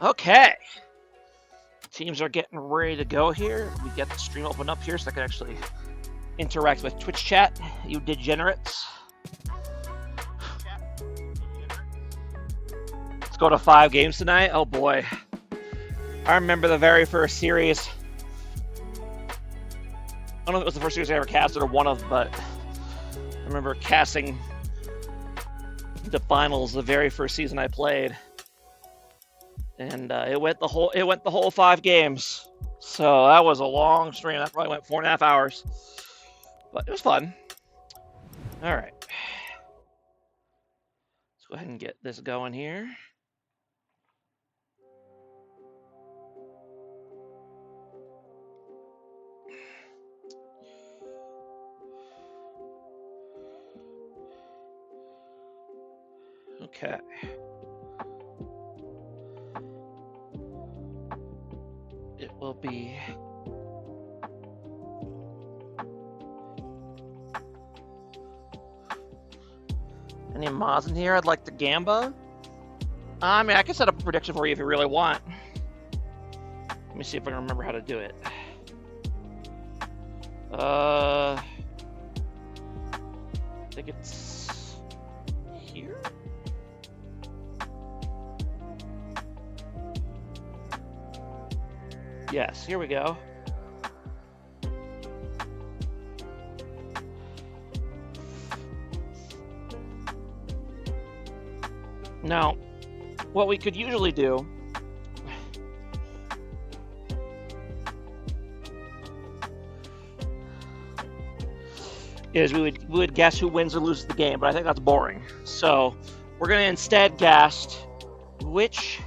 Okay. Teams are getting ready to go here. We get the stream open up here so I can actually interact with Twitch chat, you degenerates. Let's go to 5 games tonight. Oh boy. I remember the very first series. I don't know if it was the first series I ever casted or one of, but I remember casting the finals the very first season I played. And it went the whole 5 games. So that was a long stream. That probably went 4.5 hours. But it was fun. All right. Let's go ahead and get this going here. Okay. It will be any mods in here? I'd like the Gamba. I mean, I can set up a prediction for you if you really want. Let me see if I can remember how to do it. I think it's here. Yes, here we go. Now, what we could usually do is we would guess who wins or loses the game, but I think that's boring. So we're going to instead guess which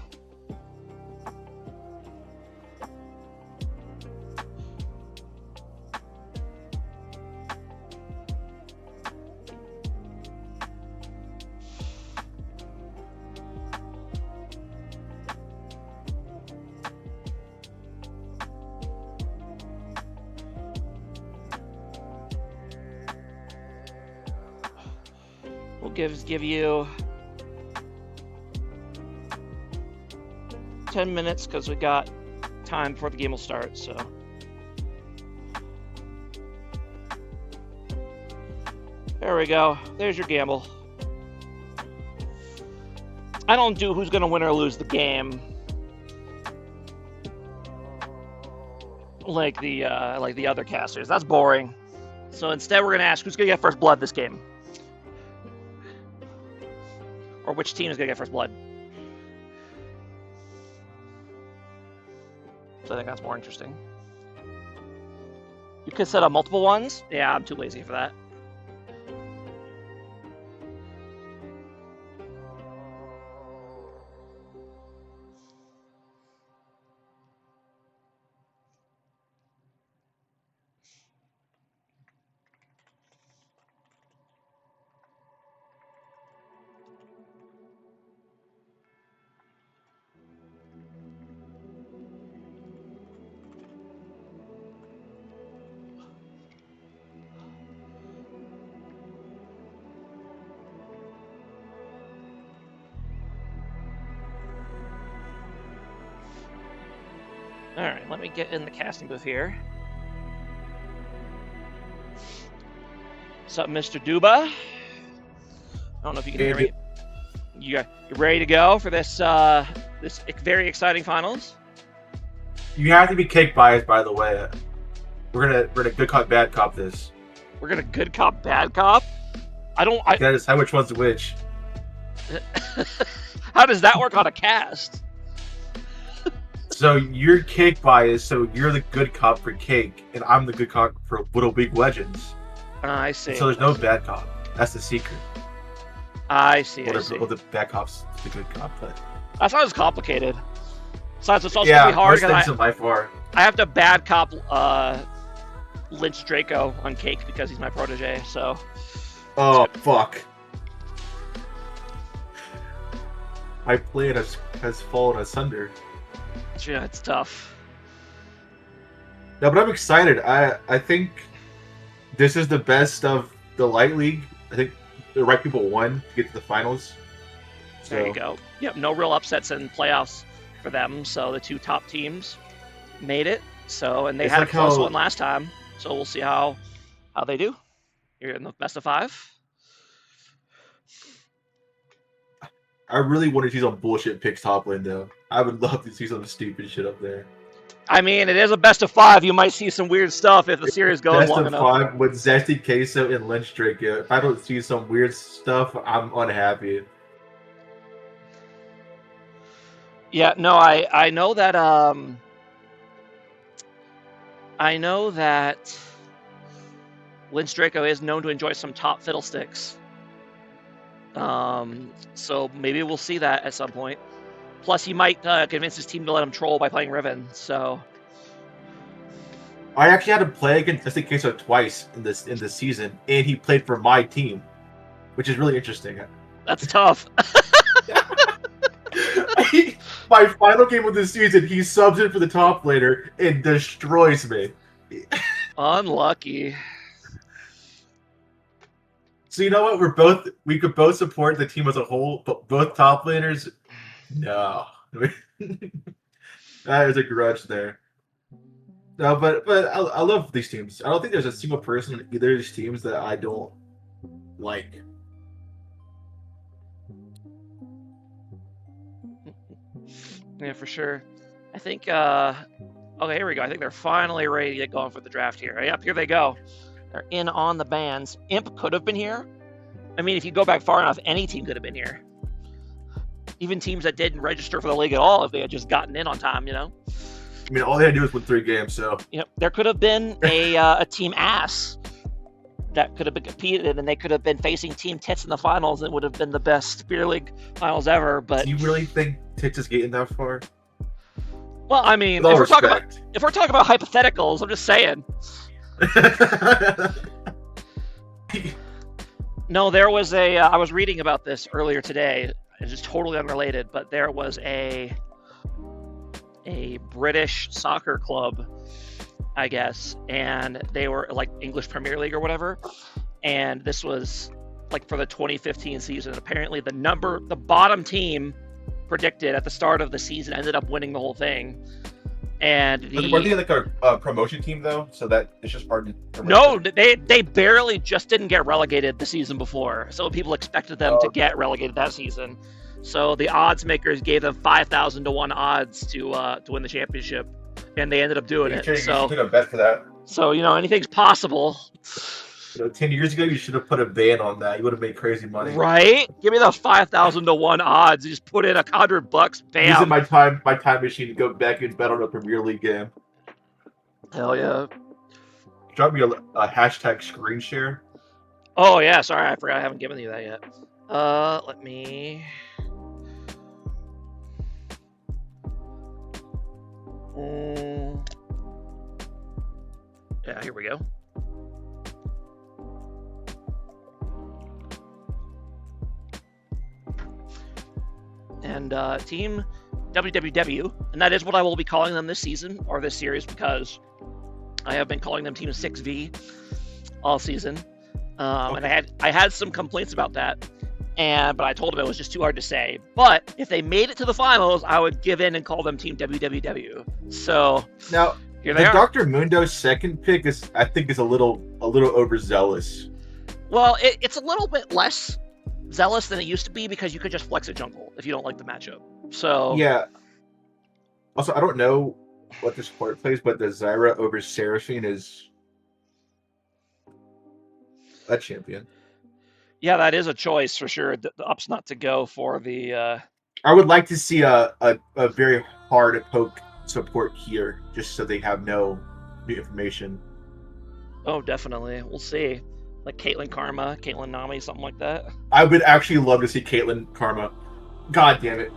give you 10 minutes because we got time before the game will start. So there we go. There's your gamble. I don't do who's going to win or lose the game like the other casters. That's boring. So instead, we're going to ask who's going to get first blood this game. Or which team is going to get first blood. So I think that's more interesting. You could set up multiple ones. Yeah, I'm too lazy for that. Alright, let me get in the casting booth here. What's up, Mr. Duba? I don't know if you can hear me. You ready to go for this this very exciting finals? You have to be cake biased, by the way. We're gonna good cop, bad cop this. We're gonna good cop, bad cop? That is how which one's which. How does that work on a cast? So you're cake biased, so you're the good cop for cake, and I'm the good cop for Little Big Legends. I see. So there's no bad cop. That's the secret. I see. Well, the bad cop's the good cop, but that sounds complicated. Besides, it's also yeah, gonna be hard most things in life are. I have to bad cop Lynch Draco on Cake because he's my protege. So. Oh fuck! My plan has fallen asunder. Yeah, it's tough. No, but I'm excited. I think this is the best of the Light League. I think the right people won to get to the finals. So. There you go. Yep, no real upsets in playoffs. for them. So the 2 top teams made it. So, and they It's had like a close how- one last time. So we'll see how they do. You're in the best of 5. I really want to see some bullshit picks top lane though. I would love to see some stupid shit up there. I mean, it is a best of 5. You might see some weird stuff if the series goes Best long of enough. 5 with Zesty Queso and Lynch Draco. If I don't see some weird stuff, I'm unhappy. Yeah, no, I know that Lynch Draco is known to enjoy some top fiddlesticks. So maybe we'll see that at some point. Plus, he might convince his team to let him troll by playing Riven. So I actually had to play against Zesty Queso twice in this season, and he played for my team, which is really interesting. that's tough. My final game of the season, he subs in for the top laner and destroys me. Unlucky. So you know what? We could both support the team as a whole, but both top laners, no. That is a grudge there. No, but I love these teams. I don't think there's a single person in either of these teams that I don't like. Yeah, for sure. I think, okay, here we go. I think they're finally ready to get going for the draft here. Yep, here they go. They're in on the bans. Imp could have been here. I mean, if you go back far enough, any team could have been here. Even teams that didn't register for the league at all, if they had just gotten in on time, you know? I mean, all they had to do was win 3 games, so. Yep, there could have been a team ass that could have been competed, and they could have been facing Team Tits in the finals, and it would have been the best Beer League finals ever. But do you really think Tits is getting that far? Well, I mean, With if all we're talking about hypotheticals, I'm just saying. No, there was I was reading about this earlier today. It's just totally unrelated, but there was a British soccer club, I guess, and they were like English Premier League or whatever. And this was like for the 2015 season. Apparently, the bottom team predicted at the start of the season ended up winning the whole thing. And were they like a promotion team though? So that it's just hard to. No, they barely just didn't get relegated the season before. So people expected them to get relegated that season. So the odds makers gave them 5,000 to 1 odds to win the championship, and they ended up doing it. So you a bet for that. So anything's possible. 10 years ago, you should have put a ban on that. You would have made crazy money. Right? Give me the 5,000 to 1 odds. You just put in $100. Bam. Using my time machine to go back and bet on a Premier League game. Hell yeah. Drop me a hashtag screen share. Oh yeah, sorry, I forgot I haven't given you that yet. Let me. Yeah, here we go. And Team WWW, and that is what I will be calling them this season or this series because I have been calling them Team 6V all season. And I had some complaints about that, but I told them it was just too hard to say. But if they made it to the finals, I would give in and call them Team WWW. So now here they are. Dr. Mundo's second pick is a little overzealous. Well, it's a little bit less zealous than it used to be because you could just flex a jungle if you don't like the matchup. So yeah. Also, I don't know what the support plays, but the Zyra over Seraphine is a champion. Yeah, that is a choice for sure. The up's not to go for the. I would like to see a very hard poke support here, just so they have no new information. Oh, definitely. We'll see. Like Caitlyn Karma, Caitlyn Nami, something like that. I would actually love to see Caitlyn Karma. God damn it.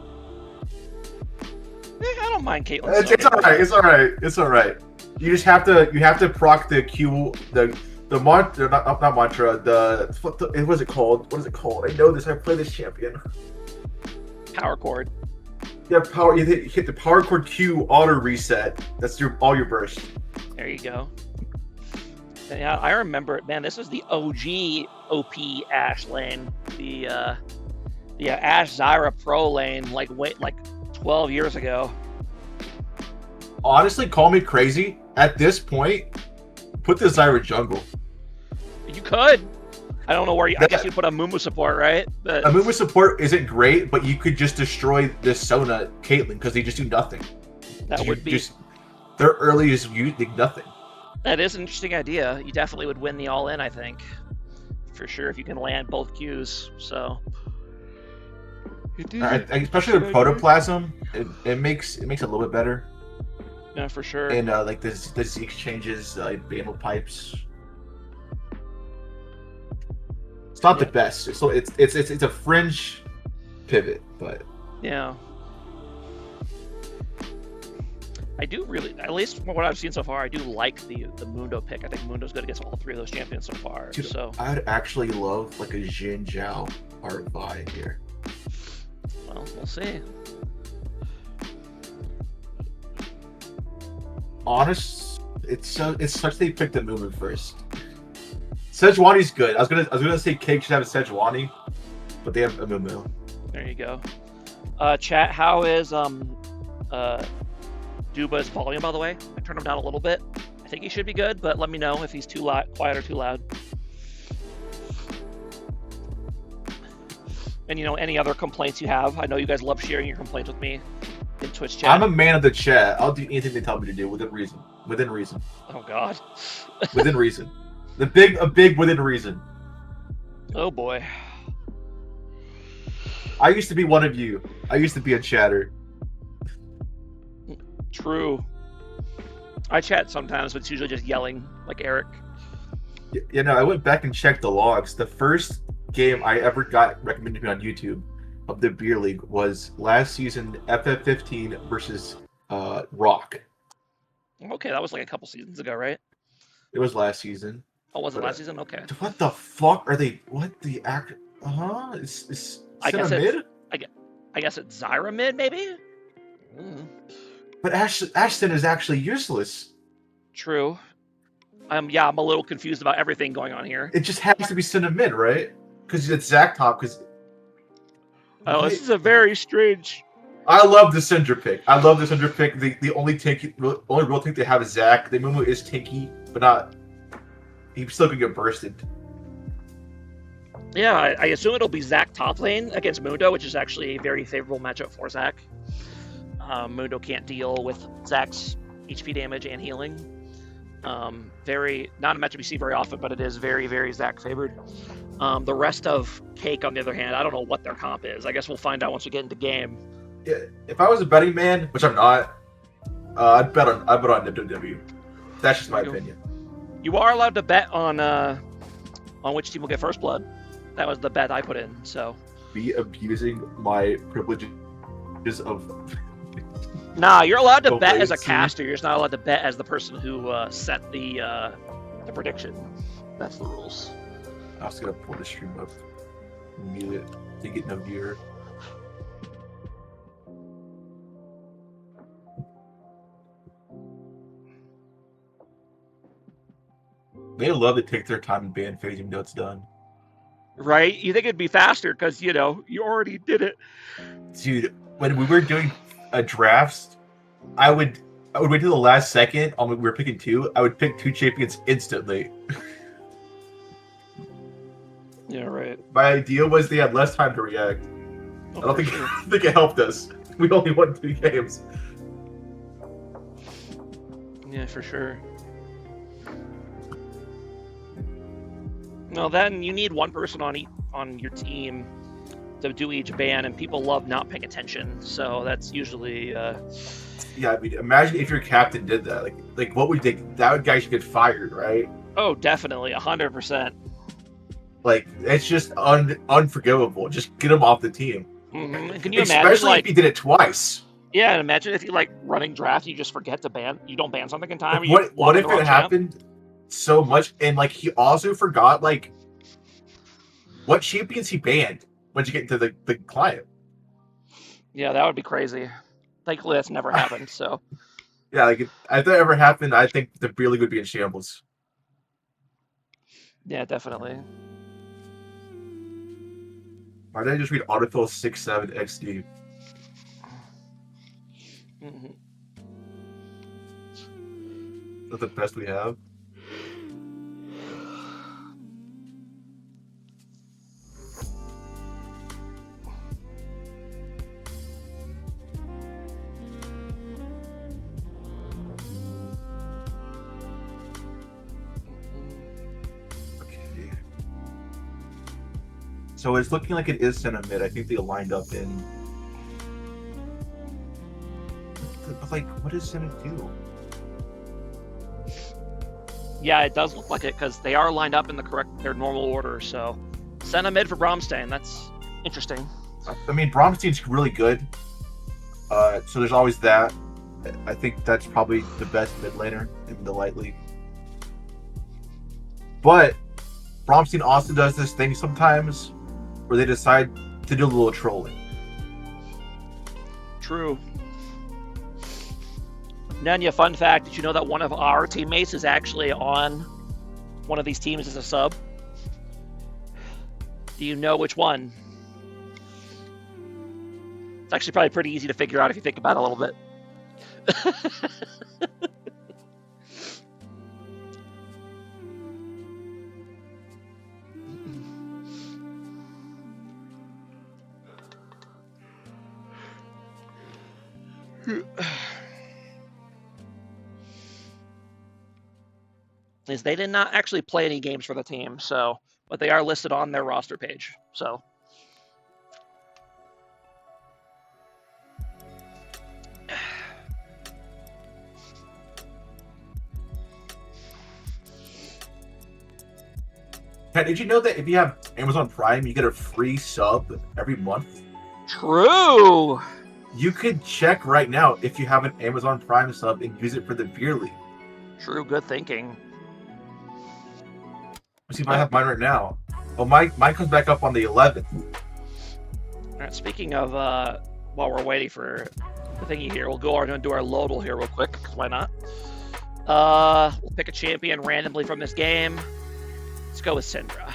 I don't mind Caitlyn. It's alright. It's alright. It's alright. You just have to proc the Q the mantra, not mantra. What is it called? What is it called? I know this. I play this champion. Power chord. Yeah, power. You hit the power chord Q auto reset. That's all your burst. There you go. And yeah, I remember it, man. This was the OG OP Ashe lane, the Ashe Zyra Pro lane, like 12 years ago. Honestly, call me crazy. At this point, put the Zyra jungle. You could. I don't know where I guess you'd put a Mumu support, right? But a Mumu support isn't great, but you could just destroy this Sona Caitlyn because they just do nothing. that would be. Just their earliest use did nothing. That is an interesting idea. You definitely would win the all-in, I think, for sure, if you can land both Qs. So, especially the protoplasm, it makes it a little bit better. Yeah, for sure. And like the Zeke changes, banal pipes. It's not the best. It's a fringe pivot, but yeah. I do really, at least from what I've seen so far, I do like the Mundo pick. I think Mundo's good against all three of those champions so far. Dude, so I'd actually love like a Jin Zhao RFI here. Well, we'll see. It's such they picked the movement first. Sejuani's good. I was gonna say Cake should have a Sejuani, but they have a Mumu. There you go. Chat, how is Duba's volume, by the way? I turned him down a little bit. I think he should be good, but let me know if he's too quiet or too loud. And any other complaints you have? I know you guys love sharing your complaints with me in Twitch chat. I'm a man of the chat. I'll do anything they tell me to do within reason. Within reason. Oh God. Within reason. A big within reason. Oh boy. I used to be one of you. I used to be a chatter. True. I chat sometimes, but it's usually just yelling, like Eric. I went back and checked the logs. The first game I ever got recommended to me on YouTube of the beer league was last season FF15 versus Rock. Okay, that was like a couple seasons ago, right? It was last season. Oh, was it last season? Okay. What the fuck are they? What the act? It's I guess mid? I guess it's Zyra mid, maybe. But Ashton is actually useless. True. Yeah, I'm a little confused about everything going on here. It just has to be Cinna mid, right? Because it's Zac top. Because this is a very strange. I love the Syndra pick. The only real tank they have is Zac. The Mumu is tanky, but not. He still could get bursted. Yeah, I assume it'll be Zac top lane against Mundo, which is actually a very favorable matchup for Zac. Mundo can't deal with Zac's HP damage and healing. Very not a matchup you see very often, but it is very, very Zac favored. The rest of Cake, on the other hand, I don't know what their comp is. I guess we'll find out once we get into game. Yeah, if I was a betting man, which I'm not, I'd bet on WWE. That's just my opinion. You are allowed to bet on which team will get first blood. That was the bet I put in. So be abusing my privileges of. Nah, you're allowed to bet as a caster. You're just not allowed to bet as the person who set the prediction. That's the rules. I was gonna pull the stream up, mute it to get no viewer. They love to take their time and ban phase even though it's done. Right? You think it'd be faster because you already did it. Dude, when we were doing drafts, I would wait till the last second. We were picking two. I would pick two champions instantly. Yeah, right. My idea was they had less time to react. I don't think it helped us. We only won 2 games. Yeah, for sure. No, then you need one person on your team to do each ban, and people love not paying attention. So that's usually. Yeah, I mean, imagine if your captain did that. Like what would they? That guy should get fired, right? Oh, definitely, 100%. Like it's just unforgivable. Just get him off the team. Mm-hmm. Can you imagine? Especially if he did it twice. Yeah, and imagine if you running draft, you just forget to ban. You don't ban something in time. What if it happened so much, and he also forgot what champions he banned once you get to the client? Yeah, that would be crazy. Thankfully, that's never happened. So. Yeah, if that ever happened, I think the beer league would be in shambles. Yeah, definitely. Why did I just read autofill 6-7 XD? Mhm. That's the best we have. Okay. So it's looking like it is center mid. I think they lined up in. But like, what does center do? Yeah, it does look like it because they are lined up in their normal order. So, send a mid for Bromstein. That's interesting. I mean, Bromstein's really good. So there's always that. I think that's probably the best mid laner in the light league. But Bromstein also does this thing sometimes where they decide to do a little trolling. True. Nanya, fun fact, did you know that one of our teammates is actually on one of these teams as a sub? Do you know which one? It's actually probably pretty easy to figure out if you think about it a little bit. Is they did not actually play any games for the team, so but they are listed on their roster page. So Kat, did you know that if you have Amazon Prime, you get a free sub every month? true. You could check right now if you have an Amazon Prime sub and use it for the beer league. True, good thinking. Let's see if I have mine right now. Oh, mine comes back up on the 11th. All right, speaking of, while we're waiting for the thingy here, we'll go over and do our Lodal here real quick, because why not? We'll pick a champion randomly from this game. Let's go with Syndra.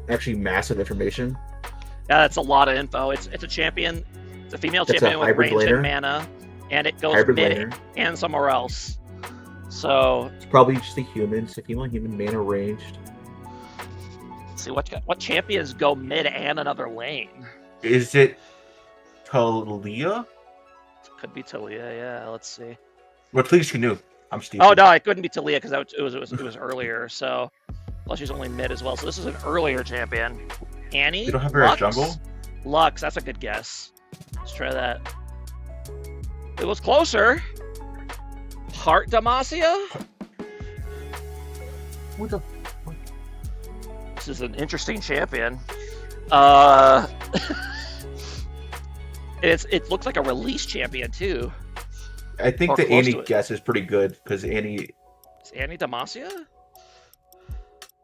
Actually, massive information. Yeah, that's a lot of info. It's a champion. It's a female That's champion a with hybrid ranged laner. mana, and it goes Hybrid mid laner. and somewhere else. So It's probably just a human. It's a female human mana ranged. let's see what champions go mid and another lane. Is it Talia? Could be Talia. Yeah, let's see. Well, please Canoe. I'm Steve. Oh no, it couldn't be Talia because it was earlier. So plus she's only mid as well. So this is an earlier champion. Annie. You don't have her Lux? at jungle? Lux, that's a good guess. Let's try that. It was closer. Heart Demacia? What the? This is an interesting champion. It looks like a release champion too. I think Or the close Annie to it. guess is pretty good because Annie. Is Annie Demacia?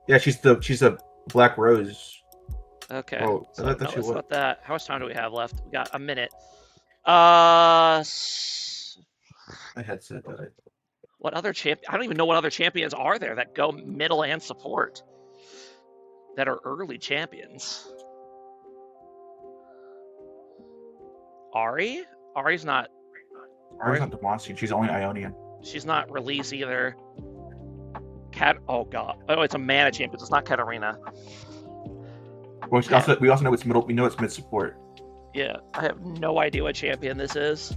Yeah, she's a Black Rose. Okay. Oh, So I thought no, she it's was. not that. How much time do we have left? We got a minute. My headset died. What other I don't even know what other champions are there that go middle and support that are early champions. Ari? Ari's not. Ari's not Demacia. She's only Ionian. She's not release either. Oh god. Oh, it's a mana champion. It's not Katarina. Well, we also know it's middle. We know it's mid support. Yeah, I have no idea what champion this is.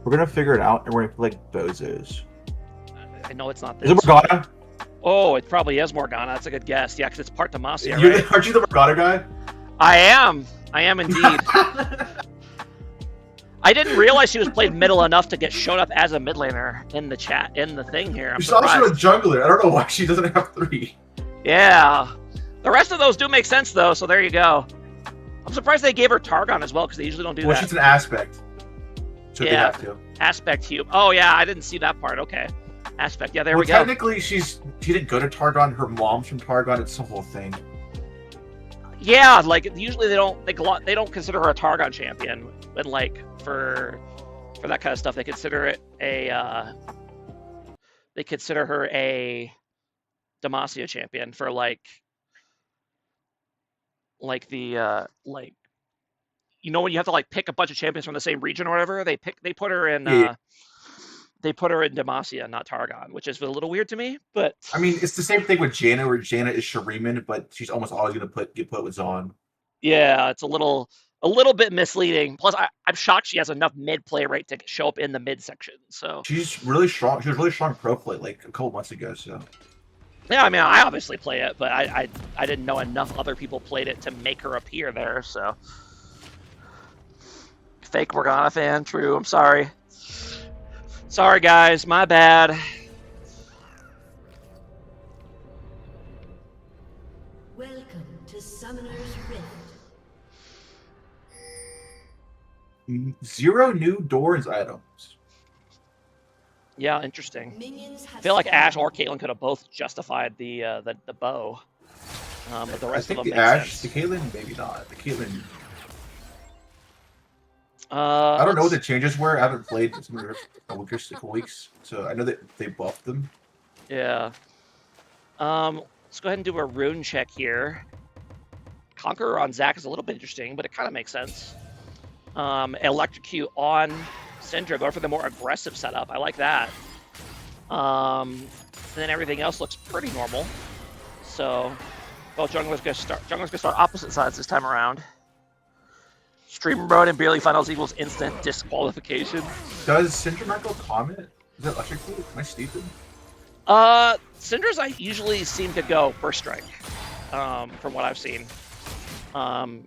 We're gonna figure it out, and we're gonna play like bozos. I know it's not Is it this. Morgana? Oh, it probably is Morgana. That's a good guess. Yeah, because it's part Demacia, You, right? Aren't you the Morgana guy? I am indeed. I didn't realize she was played middle enough to get shown up as a mid laner in the chat, in the thing here. I'm She's also a surprised. jungler. I don't know why she doesn't have 3. Yeah. The rest of those do make sense, though, so there you go. I'm surprised they gave her Targon as well, because they usually don't do Well, that. she's an aspect. So they Yeah. have to. Aspect Hube. Oh, yeah, I didn't see that part. Okay. Aspect. Yeah, there Well, we go. technically, she didn't go to Targon. Her mom's from Targon. It's the whole thing. Yeah, like, usually they don't consider her a Targon champion, but, like, for that kind of stuff, they consider it they consider her a Demacia champion for, like, like the like when you have to like pick a bunch of champions from the same region or whatever. They put her in Yeah, they put her in Demacia, not Targon, which is a little weird to me. But I mean, it's the same thing with Jaina, where Jaina is Shuriman, but she's almost always going to get put with Zon. yeah, it's a little bit misleading. Plus, I'm shocked she has enough mid play rate to show up in the mid section. So She's really strong. She was really strong pro play like a couple months ago. So yeah, I mean, I obviously play it, but I didn't know enough other people played it to make her appear there. So fake Morgana fan, true. I'm sorry. Sorry guys, my bad. Welcome to Summoner's Rift. 0 new doors items. Yeah, interesting. Minions have I feel like spawned. Ash or Caitlyn could have both justified the bow, but the I rest of think them the make Ash, sense. the Caitlyn, maybe not. The Caitlyn. I I don't know what the changes were. I haven't played some of a couple weeks, so I know that they buffed them. Yeah. Let's go ahead and do a rune check here. Conqueror on Zac is a little bit interesting, but it kind of makes sense. Electrocute on Syndra, go for the more aggressive setup. I like that. And then everything else looks pretty normal. So, well, Jungler's gonna start opposite sides this time around. Streamer mode and barely finals equals instant disqualification. Does Syndra not go Comet? Is that electrocute? Am I stupid? Syndra's I usually seem to go first strike, from what I've seen.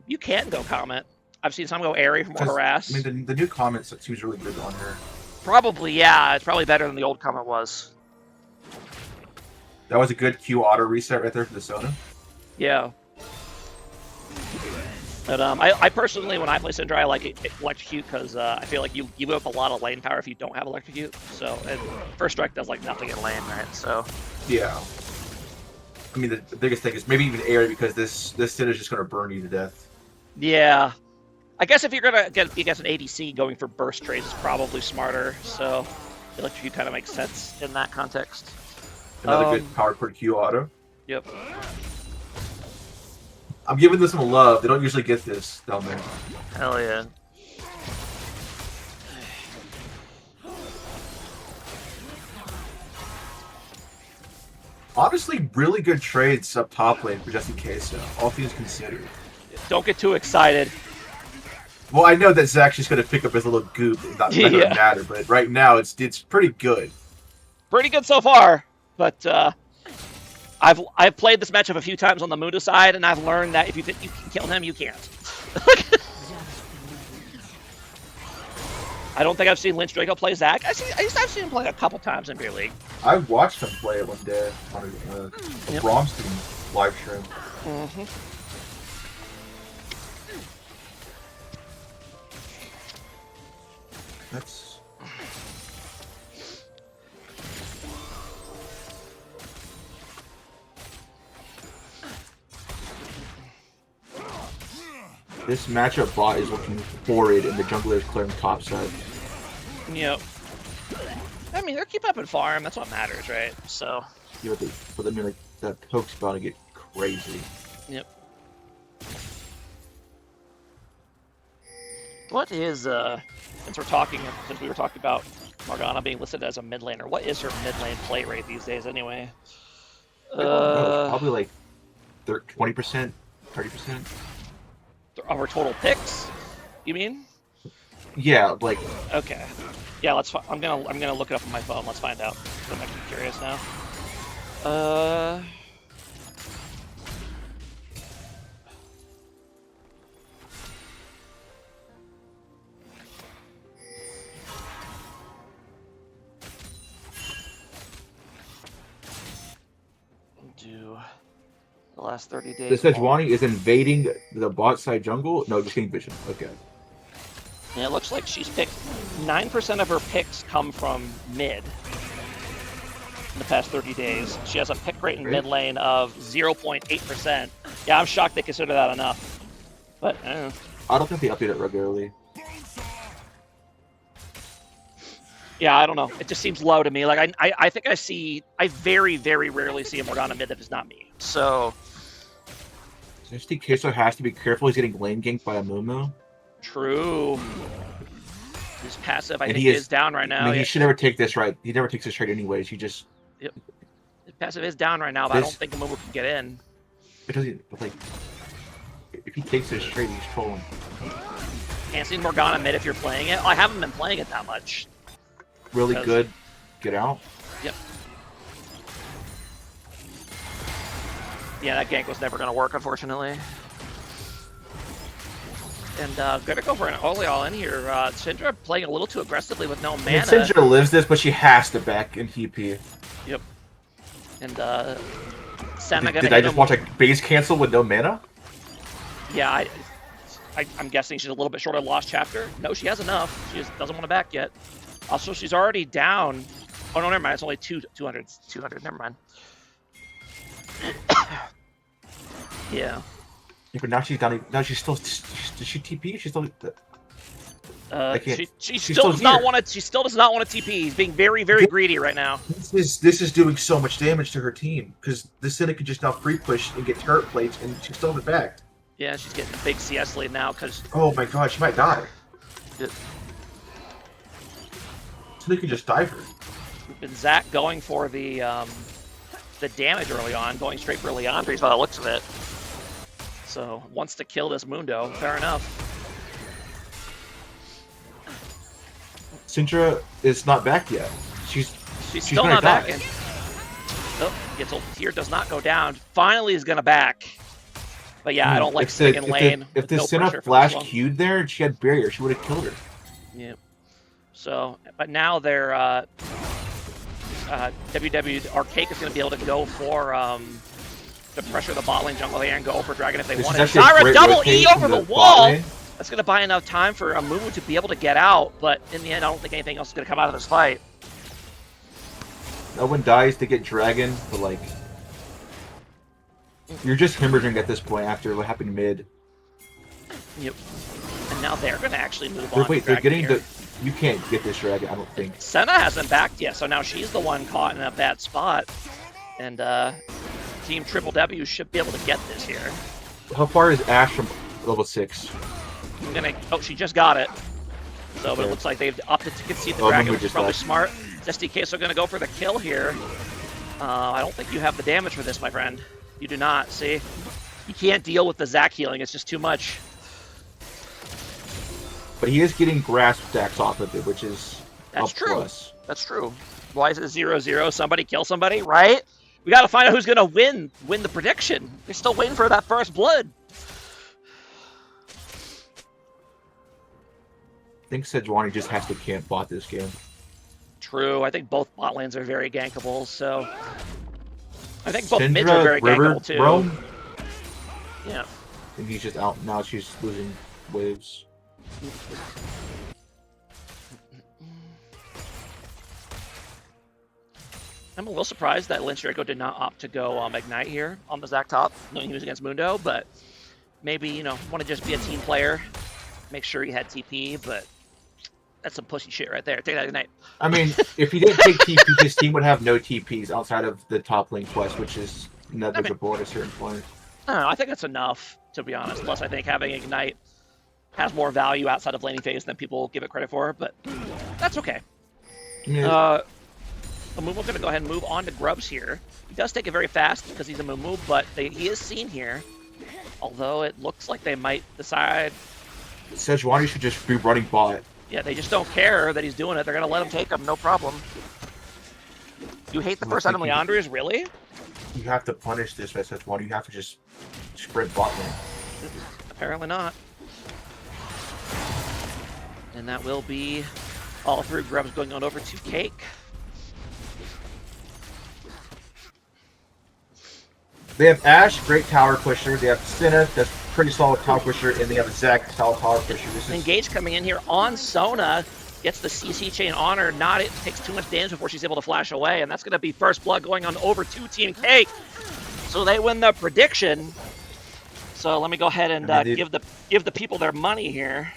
You can go Comet. I've seen some go Airy for more harass. I mean, the new Comet seems really good on her. Probably, yeah. It's probably better than the old Comet was. That was a good Q auto reset right there for the Sona. Yeah. But I personally, when I play Syndra, I like Electrocute because I feel like you give up a lot of lane power if you don't have Electrocute. So, and First Strike does like nothing in lane, right? So. Yeah. I mean, the biggest thing is maybe even Airy because this Sid is just going to burn you to death. Yeah. I guess if you're gonna get against an ADC, going for burst trades is probably smarter. So, Electrocute kind of makes sense in that context. Another good power per Q auto. Yep. I'm giving this some love. They don't usually get this down there. Hell yeah. Honestly, really good trades up top lane for just in case, all things considered. Don't get too excited. Well, I know that Zach's just going to pick up his little goop. Not going to matter, but right now it's pretty good. Pretty good so far, but I've played this matchup a few times on the Muda side, and I've learned that if you think you can kill him, you can't. I don't think I've seen Lynch Draco play Zac. I've seen him play a couple times in Beer League. I watched him play it one day on a Brahms team live stream. Mm-hmm. That's... This matchup bot is looking horrid, and the jungler is clearing top side. Yep. I mean, they're keep up in farm. That's what matters, right? So. Yeah, but I mean, like, that poke's about to get crazy. Yep. What is since we were talking about Morgana being listed as a mid laner, what is her mid lane play rate these days anyway? I don't know, probably like 20%, 30%. Of her total picks, you mean? Yeah, like. Okay. Yeah, I'm gonna look it up on my phone. Let's find out. I'm actually curious now. Do the last 30 days. The Sejuani is invading the bot side jungle? No, just getting vision. Okay. Yeah, it looks like she's picked 9% of her picks come from mid in the past 30 days. She has a pick rate in mid lane of 0.8%. Yeah, I'm shocked they consider that enough. But I don't think they update it regularly. Yeah, I don't know. It just seems low to me. Like I think I very, very rarely see a Morgana mid that is not me. So Zesty Queso has to be careful. He's getting lane ganked by a Mumu. True. His passive, I And think, he is down right now. I mean, he should never take this right. He never takes this trade anyways. He just. Yep. His passive is down right now, but I don't think Mumu can get in. It doesn't like. If he takes this trade, he's trolling. Can't see Morgana mid if you're playing it. I haven't been playing it that much. Really good. Get out. Yep. Yeah, that gank was never going to work, unfortunately. And gonna go for an early all-in here. Syndra playing a little too aggressively with no mana. Syndra lives this, but she has to back in TP. Yep. And Senna Did I just watch a base cancel with no mana? Yeah, I'm guessing she's a little bit short of Lost Chapter. No, she has enough. She just doesn't want to back yet. Also, she's already down. Oh, no, never mind. It's only 200. Never mind. Yeah. Yeah, but now she's down. Now she's still. Does she TP? She's still. She still does not want to. She still does not want to TP. He's being very, very greedy right now. This is doing so much damage to her team because the Cynic could just now free push and get turret plates, and she's still in the back. Yeah, she's getting a big CS lead now because. Oh my god, she might die. It, Cynic could just die her. and Zach going for the damage early on, going straight for Leandre's by the looks of it. So wants to kill this Mundo. Fair enough. Syndra is not back yet. She's still not back. Oh, gets ult here, does not go down. Finally is gonna back. But yeah, I don't like sitting in lane. If the Senna flash queued there and she had barrier, she would have killed her. Yep. So, but now they're WW Arcake is going to be able to go for to pressure the bot lane jungle here and go for Dragon if they want it. Zyra double E over the wall. That's going to buy enough time for a Mumu to be able to get out, but in the end, I don't think anything else is going to come out of this fight. No one dies to get Dragon, but like, you're just hemorrhaging at this point after what happened mid. Yep. And now they're going to actually move on. Wait, they're getting the. You can't get this Dragon, I don't think. Senna hasn't backed yet, so now she's the one caught in a bad spot. And Team Triple W should be able to get this here. How far is Ashe from level 6? Oh, she just got it. So, but it looks like they've opted to concede the Dragon, which is probably smart. SDK are going to go for the kill here. I don't think you have the damage for this, my friend. You do not, see? You can't deal with the Zac healing, it's just too much. But he is getting grasp stacks off of it, which is That's true. Plus. That's true. Why is it 0-0? Somebody kill somebody, right? We got to find out who's going to win the prediction. They're still waiting for that first blood. I think Sejuani just has to camp bot this game. True. I think both bot lanes are very gankable, so... I think both Syndra, mids are very River, gankable, too. Rome? Yeah. And he's just out. Now she's losing waves. I'm a little surprised that Lynch Draco did not opt to go Ignite here on the Zac top, knowing he was against Mundo, but maybe, you know, want to just be a team player, make sure he had TP, but that's some pussy shit right there. Take that Ignite. I mean, if he didn't take TP, his team would have no TPs outside of the top lane quest, which is negligible at a certain point. I don't know, I think that's enough, to be honest. Plus, I think having Ignite has more value outside of laning phase than people give it credit for, but that's okay. Yeah. Mumu's going to go ahead and move on to Grubs here. He does take it very fast because he's a Mumu, but he is seen here. Although it looks like they might decide... Sejuani should just be running bot. Yeah, they just don't care that he's doing it. They're going to let him take him, no problem. You hate the first item Leandre's, really? You have to punish this by Sejuani. You have to just sprint bot lane. Apparently not. And that will be all three Grubs going on over to Cake. They have Ashe, great tower pusher. They have Senna, that's pretty solid tower pusher, and they have Zac, solid tower pusher. Engage coming in here on Sona, gets the CC chain on her. Not it takes too much damage before she's able to flash away, and that's going to be first blood going on over to Team Cake. So they win the prediction. So let me go ahead and give the people their money here.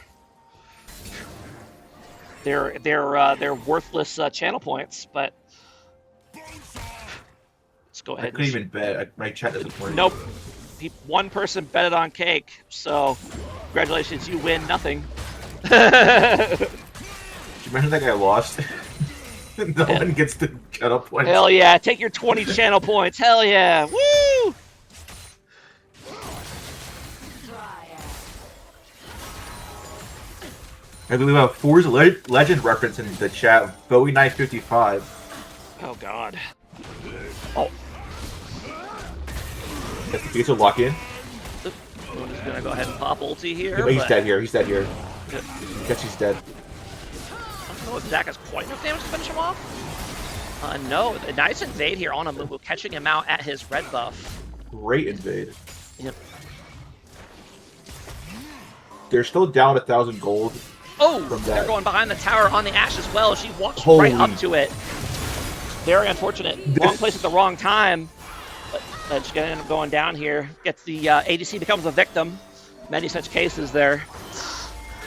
They're worthless channel points, but. Go ahead. I couldn't even bet. My chat doesn't work. Nope. one person betted on Cake, so congratulations, you win nothing. Did you imagine that guy lost? No one gets the channel points. Hell yeah, take your 20 channel points. Hell yeah, woo! I believe we have a Forza Legend reference in the chat. Bowie Knight 55. Oh god. Oh. That's the pizza lock in. I'm just gonna go ahead and pop ulti here. Yeah, but he's dead here. He's dead here. Yeah. I guess he's dead. I don't know if Zach has quite enough damage to finish him off. No, a nice invade here on Amumu, catching him out at his red buff. Great invade. Yep. They're still down 1,000 gold. Oh, from they're that. going behind the tower on the Ashe as well. She walks Holy. right up to it. Very unfortunate. Wrong place at the wrong time. But she's going to end up going down here. Gets the ADC, becomes a victim. Many such cases there.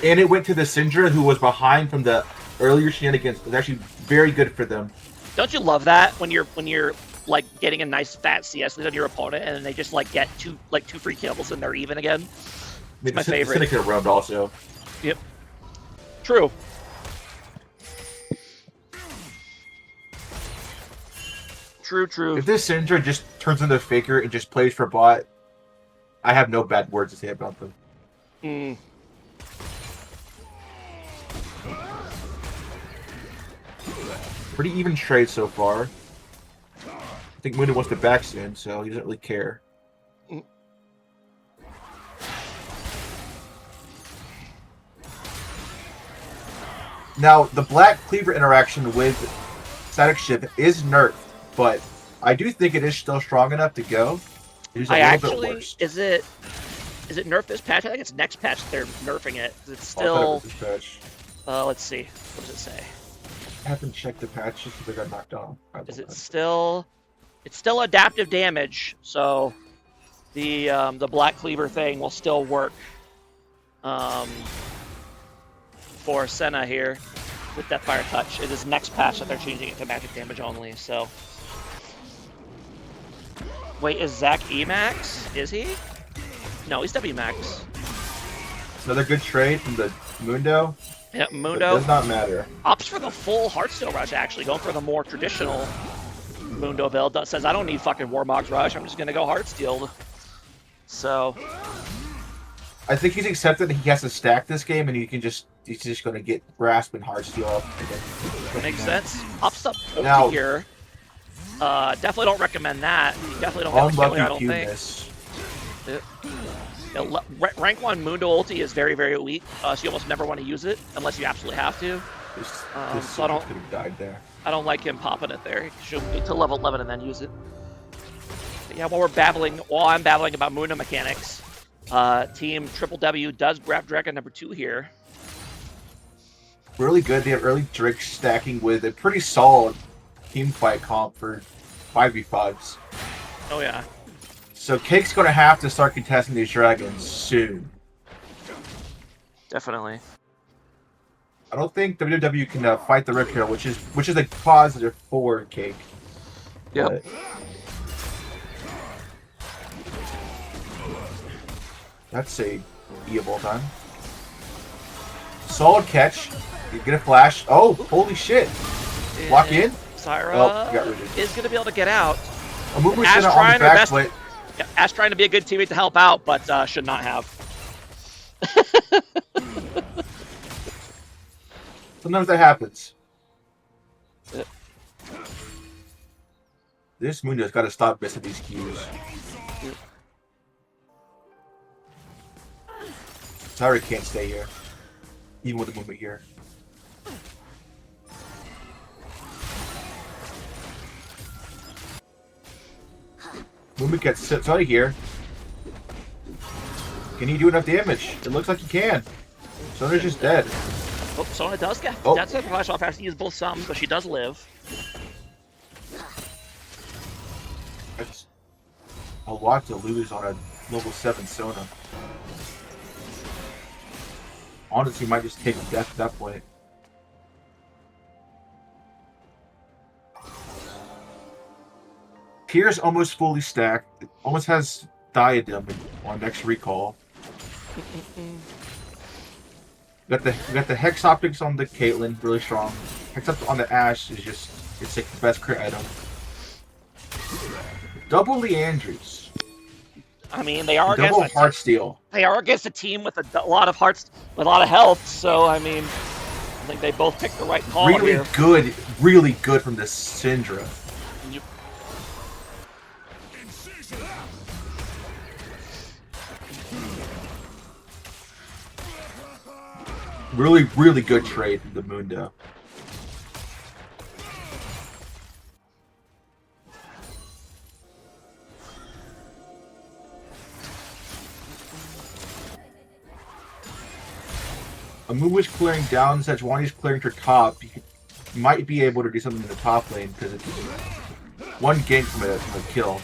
And it went to the Syndra, who was behind from the earlier shenanigans. It was actually very good for them. Don't you love that when you're like getting a nice fat CS lead on your opponent and then they just like get two free kills and they're even again? It's my favorite. Syndicate round also. Yep. True. True. If this Syndra just turns into a Faker and just plays for bot, I have no bad words to say about them. Mm. Pretty even trade so far. I think Mundo wants to back soon, so he doesn't really care. Mm. Now, the Black Cleaver interaction with Static Shift is nerfed, but I do think it is still strong enough to go. It's a little bit worse. Is it nerfed this patch? I think it's next patch they're nerfing it. It's I'll cut it still. with this patch. Let's see. What does it say? I haven't checked the patches because I got knocked off. Is it still? It's still adaptive damage, so the Black Cleaver thing will still work. For Senna here with Deathfire Touch. It is next patch that they're changing it to magic damage only, so. Wait, is Zach E-Max? Is he? No, he's W-Max. Another good trade from the Mundo. Yeah, It Mundo does not matter. opts for the full Heartsteel Rush, actually, going for the more traditional Mundo build. That says, I don't need fucking Warmog's Rush, I'm just gonna go Heartsteel. So. I think he's accepted that he has to stack this game, and he's just going to get Grasp and Heartsteel up. Makes sense. Ups up Now- here. Definitely don't recommend that. You definitely don't get the kill here, I don't think. Rank 1 Mundo ulti is very, very weak, so you almost never want to use it unless you absolutely have to. This So I don't- could have died there. I don't like him popping it there. You should wait till level 11 and then use it. But yeah, while I'm babbling about Mundo mechanics, Team Triple W does grab Dragon number 2 here. Really good. They have early Drake stacking with a pretty solid team fight comp for 5v5s. Oh yeah. So Cake's going to have to start contesting these dragons soon. Definitely. I don't think WW can fight the Rip here, which is a positive for Cake. Yep. But that's a E-able time. Solid catch. You get a flash. Oh, holy shit. Lock in. Syra Oh, got rid of it. is going to be able to get out. Amumu Ash Senna on trying the her back best. foot. Yeah, Ash trying to be a good teammate to help out, but should not have. Sometimes that happens. Yeah. This Mundo's got to stop missing these cues. Sorry, can't stay here. Even with the movement here. Movement gets out of here. Can he do enough damage? It looks like he can. Sona's just dead. Oh, Sona does get. Oh. That's a flash off. Has to use both sums, but she does live. That's a lot to lose on a level 7 Sona. Honestly, might just take death at that point. Pierce almost fully stacked. It almost has Diadem on next recall. Got the Hex Optics on the Caitlyn, really strong. Hex Optics on the Ashe is just, it's like the best crit item. Double Leandries. I mean, they are Double against Heartsteel. they are against a team with a lot of hearts, with a lot of health. So I mean, I think they both picked the right call here. Really good from this Syndra. Yep. Really good trade from the Mundo. Amu's clearing down, Sejuani's clearing to top. You might be able to do something in the top lane because it's one gank from a kill.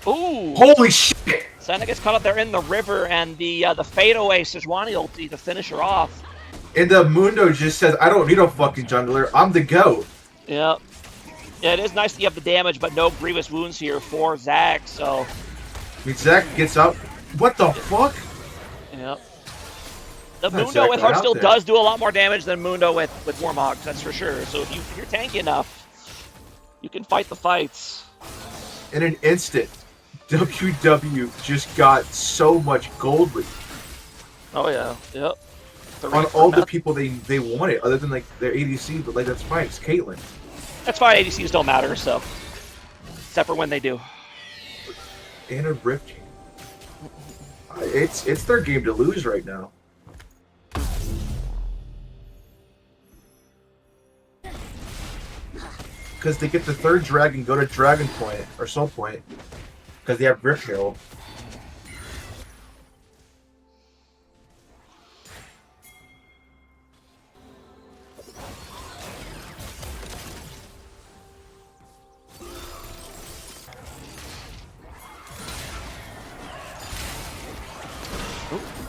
Ooh! Holy shit! Senna gets caught up there in the river, and the fadeaway Sejuani ulti to finish her off. And the Mundo just says, I don't need a fucking jungler, I'm the GOAT. Yep. Yeah, it is nice that you have the damage, but no grievous wounds here for Zac, so... I mean, Zac gets up. What the fuck? Yep. The Not Mundo Zac with right out Heartsteel there. does do a lot more damage than Mundo with Warmogs, that's for sure. So if you're tanky enough, you can fight the fights. In an instant, WW just got so much gold lead Oh yeah, yep. on all the people they wanted, other than like their ADC, but like that's fine, it's Caitlyn. That's fine, ADCs don't matter, so... Except for when they do. And a Rift King. It's their game to lose right now. Because they get the third dragon, go to Dragon Point, or Soul Point, because they have Rift Herald.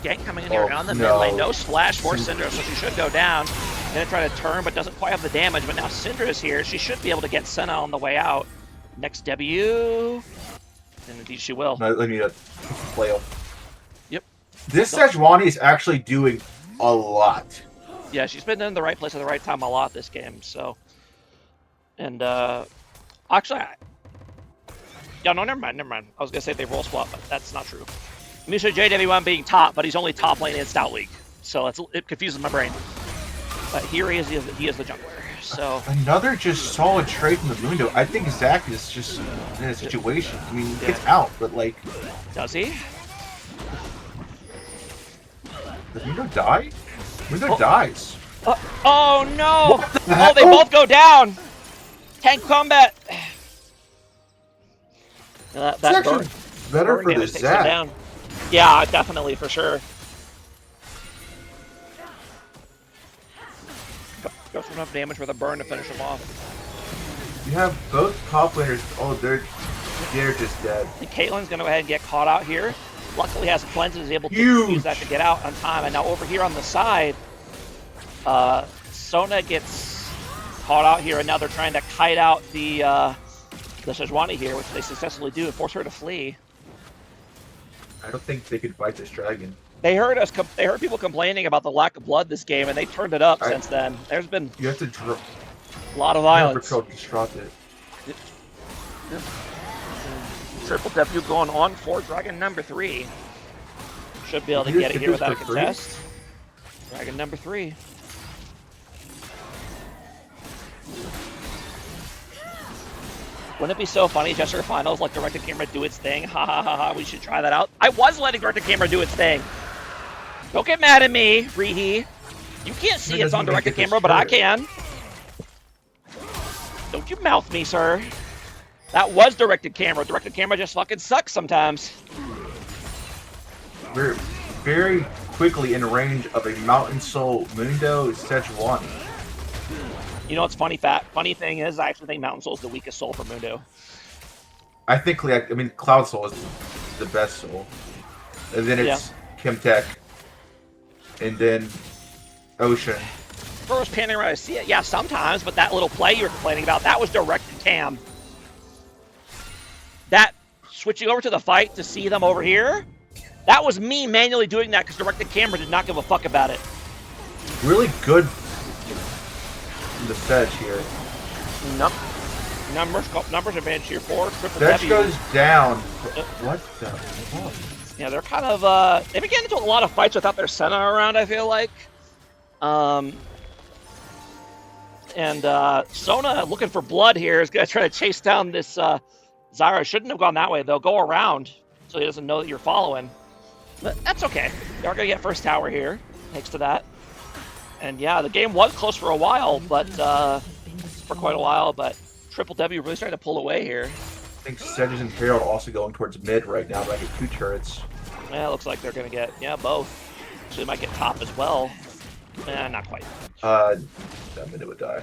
Gank coming in here around the mid lane. No splash for Syndra, so she should go down. Gonna try to turn, but doesn't quite have the damage. But now Syndra is here. She should be able to get Senna on the way out. Next W. And indeed she will. No, let me flail. Yep. This Sejuani is actually doing a lot. Yeah, she's been in the right place at the right time a lot this game, so. And, actually, yeah, no, never mind. I was gonna say they roll swap, but that's not true. I'm used to JW1 being top, but he's only top lane in Stout League, so it confuses my brain. But here he is the jungler. So another just solid trade from the Mundo. I think Zac is just in a situation. I mean, he gets out, but like, does he? Does Mundo die? Mundo dies. Oh no! Oh, they both go down. Tank combat. It's actually better for the Zac. Yeah, definitely, for sure. Goes for enough damage with a burn to finish him off. You have both top laners. Oh, they're just dead. And Caitlyn's gonna go ahead and get caught out here. Luckily has cleanse and is able to use that to get out on time. And now over here on the side, Sona gets caught out here, and now they're trying to kite out the Sejuani here, which they successfully do, and force her to flee. I don't think they could fight this dragon. They heard people complaining about the lack of blood this game, and they turned it up since then. There's been you have to drop a lot of violence. Triple W going on for dragon number 3. Should be able to get it here without a contest. Dragon number 3. Wouldn't it be so funny, Jester Finals, like directed camera do its thing? Ha ha ha ha, we should try that out. I was letting directed camera do its thing. Don't get mad at me, Rihi. You can't see it's on directed camera, but I can. Don't you mouth me, sir. That was directed camera. Directed camera just fucking sucks sometimes. We're very quickly in range of a Mountain Soul Mundo Sejuani. You know what's funny? Funny thing is, I actually think Mountain Soul is the weakest soul for Mundo. I think, Cloud Soul is the best soul. And then it's Kim Tech. And then Ocean. was panning around. I see it. Yeah, sometimes, but that little play you were complaining about, that was directed cam. That switching over to the fight to see them over here, that was me manually doing that because directed camera did not give a fuck about it. Really good in the fetch here. Nope. Numbers advantage here for triple Fetch W. goes down. What the fuck? Yeah, they're kind of they've been getting into a lot of fights without their Senna around, I feel like. Sona looking for blood here is gonna try to chase down this Zyra. Shouldn't have gone that way. They'll go around so he doesn't know that you're following. But that's okay. They are gonna get first tower here, thanks to that. And yeah, the game was close for a while, but for quite a while, but Triple W really starting to pull away here. I think Sedges and Herald also going towards mid right now, but I get 2 turrets. Yeah, it looks like they're gonna get both. So they might get top as well. Not quite. That minute would die.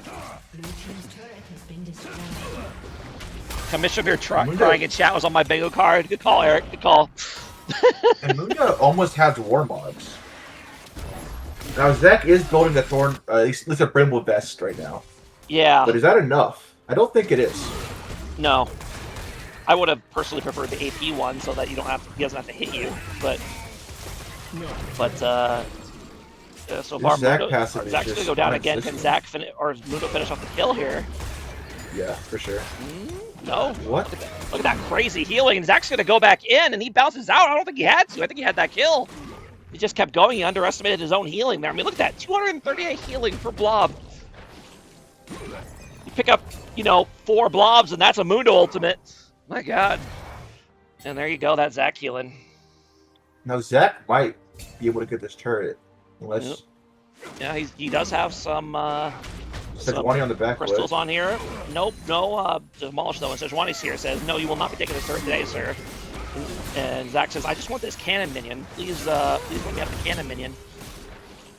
Commissioner crying in chat was on my bingo card. Good call, Eric. Good call. And Munda almost has war mobs. Now Zach is building the Thorn, at least a Brimble vest right now. Yeah. But is that enough? I don't think it is. No. I would have personally preferred the AP one so that he doesn't have to hit you. But so far Zach's gonna go down again. Can Zach or Mundo finish off the kill here? Yeah, for sure. No. What? Look at that crazy healing. Zach's gonna go back in and he bounces out. I don't think he had to. I think he had that kill. He just kept going. He underestimated his own healing there. I mean, look at that. 238 healing per blob. You pick up, 4 blobs, and that's a Mundo ultimate. My God. And there you go. That's Zach healing. Now, Zach might be able to get this turret. Unless... Yeah, he does have some Sejuani on the back crystals on here. Nope, no. Demolish, though. And Sejuani's here. Says, no, you will not be taking this turret today, sir. And Zach says, I just want this cannon minion. Please let me have the cannon minion.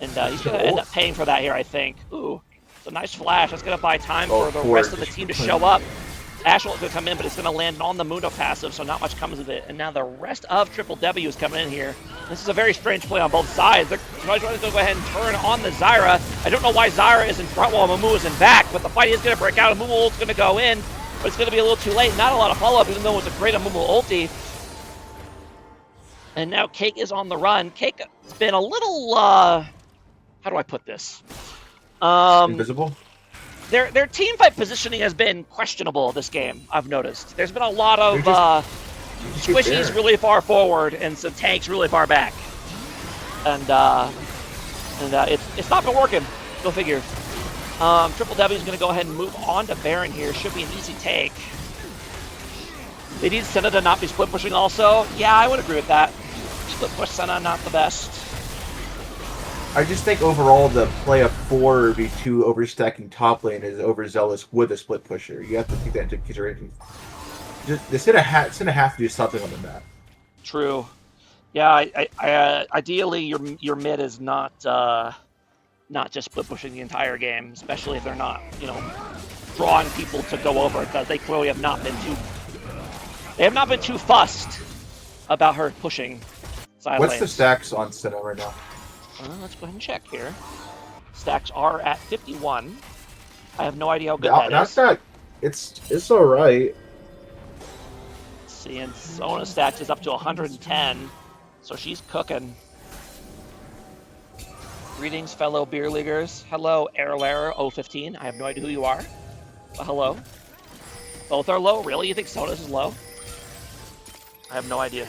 And he's going to end up paying for that here, I think. Ooh, it's a nice flash. That's going to buy time for the rest of the team to show up. Ashel's going to come in, but it's going to land on the Mundo passive, so not much comes of it. And now the rest of Triple W is coming in here. This is a very strange play on both sides. They're trying to go ahead and turn on the Zyra. I don't know why Zyra is in front while Mumu is in back, but the fight is going to break out. Mumu ult's going to go in, but it's going to be a little too late. Not a lot of follow-up, even though it's a great Mumu ulti. And now Cake is on the run. Cake's been a little, how do I put this? Invisible? Their team fight positioning has been questionable this game, I've noticed. There's been a lot of squishies really far forward and some tanks really far back. And it's not been working. Go figure. Triple W is going to go ahead and move on to Baron here. Should be an easy take. They need Senna to not be split pushing also. Yeah, I would agree with that. Split push Senna, not the best. I just think overall the play of 4v2 overstacking top lane is overzealous with a split pusher. You have to take that into consideration. The Senna have to do something on the map. True. Yeah, ideally your mid is not just split pushing the entire game, especially if they're not, drawing people to go over, because they clearly have not been too fussed about her pushing side What's lanes. the stacks on Senna right now? Let's go ahead and check here. Stacks are at 51. I have no idea how good that is. Not. It's all right. Let's see, and Sona's stacks is up to 110, so she's cooking. Greetings, fellow beer leaguers. Hello, Airlarer015. I have no idea who you are, but hello. Both are low? Really? You think Sona's is low? I have no idea.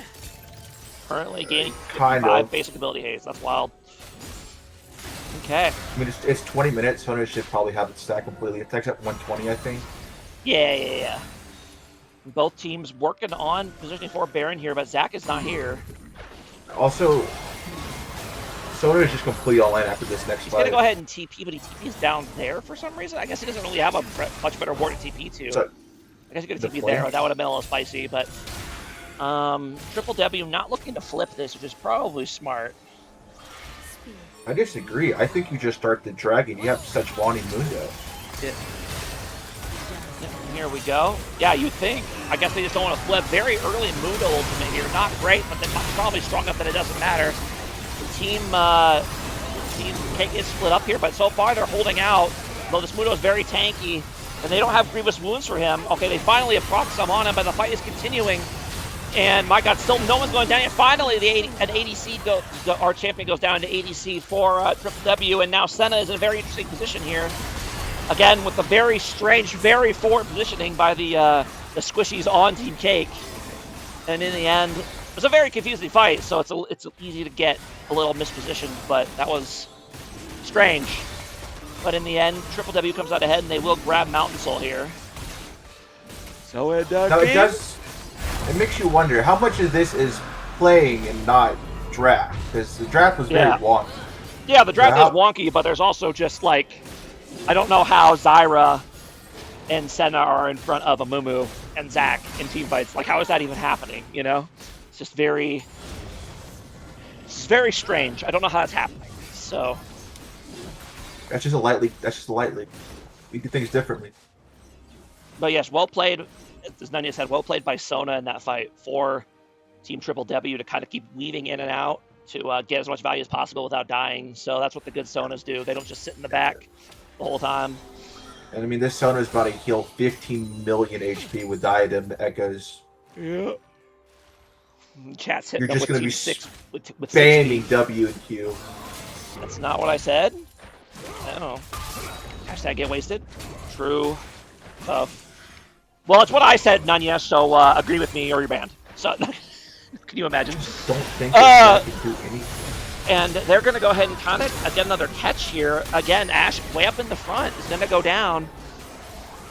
Currently gaining 55 basic ability haze. That's wild. Okay. I mean, it's 20 minutes. Sona should probably have it stacked completely. It stacks at 120, I think. Yeah. Both teams working on positioning for Baron here, but Zach is not here. Also, Sona is just completely all in after this next fight. He's going to go ahead and TP, but he TP's down there for some reason. I guess he doesn't really have a much better ward to TP to. So, I guess he could have TP'd there. That would have been a little spicy, but Triple W not looking to flip this, which is probably smart. I disagree. I think you just start the dragon. You have Sejuani Mundo. Yeah. Here we go. Yeah, you'd think. I guess they just don't want to flip. Very early Mundo ultimate here. Not great, but they're probably strong enough that it doesn't matter. The team Cake is split up here, but so far they're holding out. Though this Mudo is very tanky, and they don't have grievous wounds for him. Okay, they finally have proc some on him, but the fight is continuing. And my God, still no one's going down yet. Finally, an ADC our champion goes down to ADC for Triple W, and now Senna is in a very interesting position here. Again, with the very strange, very forward positioning by the squishies on Team Cake. And in the end, it was a very confusing fight, so it's easy to get a little mispositioned, but that was strange. But in the end, Triple W comes out ahead, and they will grab Mountain Soul here. So it does. It makes you wonder how much of this is playing and not draft, because the draft was very wonky. Yeah, the draft is wonky, but there's also just like, I don't know how Zyra and Senna are in front of Amumu and Zac in team fights. Like, how is that even happening? You know, it's just very strange. I don't know how that's happening. So that's just a light league. We do things differently. But yes, well played. As Nanya said, well played by Sona in that fight for Team Triple W to kind of keep weaving in and out to get as much value as possible without dying. So that's what the good Sonas do. They don't just sit in the back the whole time. And I mean, this Sona is about to heal 15 million HP with Diadem Echoes. Yeah. Chat's hitting You're them just with going to be six, with spamming W and Q. That's not what I said. No. Hashtag get wasted. True. Well, it's what I said, Nanya, so agree with me or you're banned. So, can you imagine? Just don't think that can do anything. And they're going to go ahead and kind of get another catch here. Again, Ashe, way up in the front, is going to go down.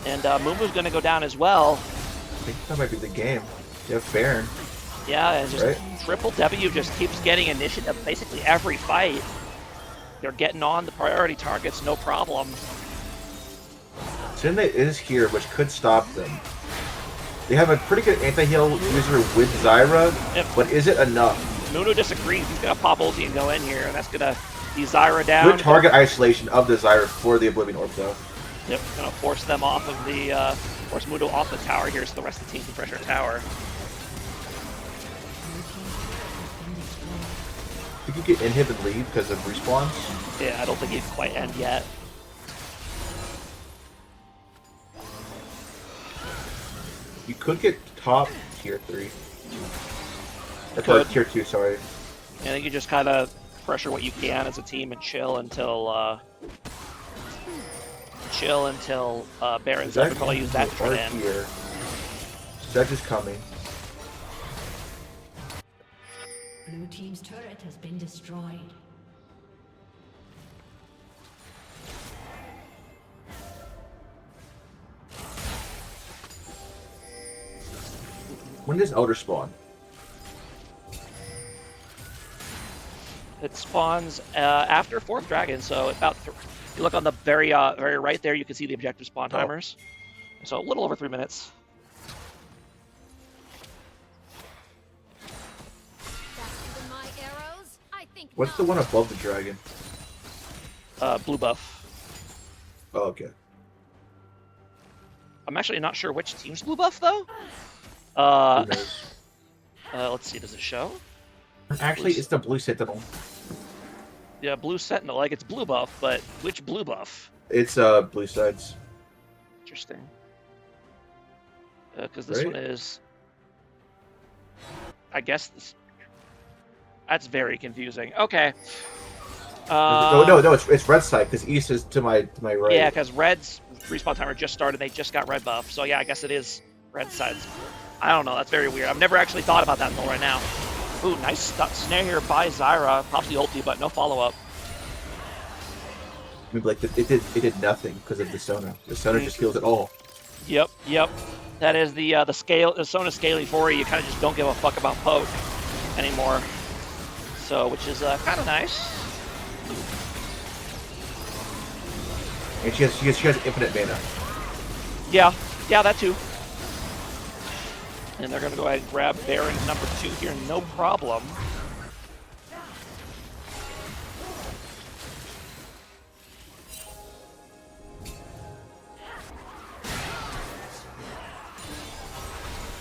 And Mumu's going to go down as well. I think that might be the game. You have Baron. Yeah, and just right? Triple W just keeps getting initiative basically every fight. They're getting on the priority targets, no problem. Sinne is here, which could stop them. They have a pretty good anti-heal user with Zyra, but is it enough? Muno disagrees. He's going to pop ulti and go in here, and that's going to be Zyra down. Good target isolation of the Zyra for the Oblivion Orb, though. Yep, going to force them off of the, force Muno off the tower here so the rest of the team can pressure tower. Think you get inhib and leave because of respawns? Yeah, I don't think he'd quite end yet. You could get top tier 3. Or tier 2, sorry. I think you just kind of pressure what you can as a team and chill until Baron's up and probably use that to try to end. Sedge is coming. Blue team's turret has been destroyed. When does Elder spawn? It spawns after 4th Dragon, so about if you look on the very right there, you can see the objective spawn timers. So a little over 3 minutes. What's the one above the dragon? Blue buff. Oh, okay. I'm actually not sure which team's blue buff though. Let's see, does it show? Actually, it's the blue sentinel. Yeah, blue sentinel, like it's blue buff, but which blue buff? It's blue sides. Interesting. Because this one is, I guess this. That's very confusing. Okay. No, it's red side because east is to my right. Yeah, because red's respawn timer just started. They just got red buff, so yeah, I guess it is red sides. I don't know. That's very weird. I've never actually thought about that until right now. Ooh, nice snare here by Zyra. Pops the ulti, but no follow up. I mean, like it did nothing because of the Sona. The Sona just heals it all. Yep. That is the Sona scaling for you. You kind of just don't give a fuck about poke anymore. So, which is kind of nice. And she has infinite mana. Yeah, that too. And they're going to go ahead and grab Baron number 2 here, no problem.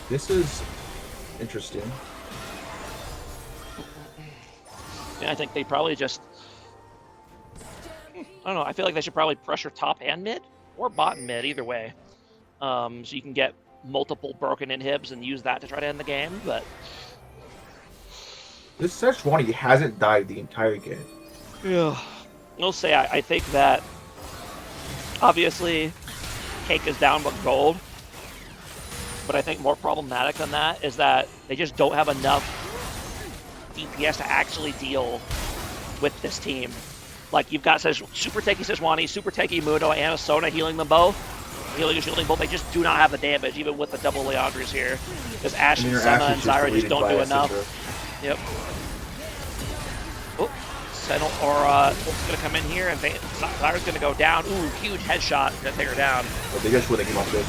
This is interesting. Yeah, I think they probably just I don't know. I feel like they should probably pressure top and mid, or bot and mid, either way. So you can get multiple broken inhibs and use that to try to end the game. But This Sejuani hasn't died the entire game. yeah, I'll say I think that obviously Cake is down but gold. But I think more problematic than that is that they just don't have enough DPS to actually deal with this team. Like, you've got super tanky Sejuani, super tanky Mundo, and a Sona healing them both. Healing and shielding both. They just do not have the damage, even with the double Leandres here. Because Ashe and Senna and Zyra just don't do enough. Yep. Oh, Senna or Ult's going to come in here, and Zyra's going to go down. Ooh, huge headshot to take her down. But they just wouldn't come off this.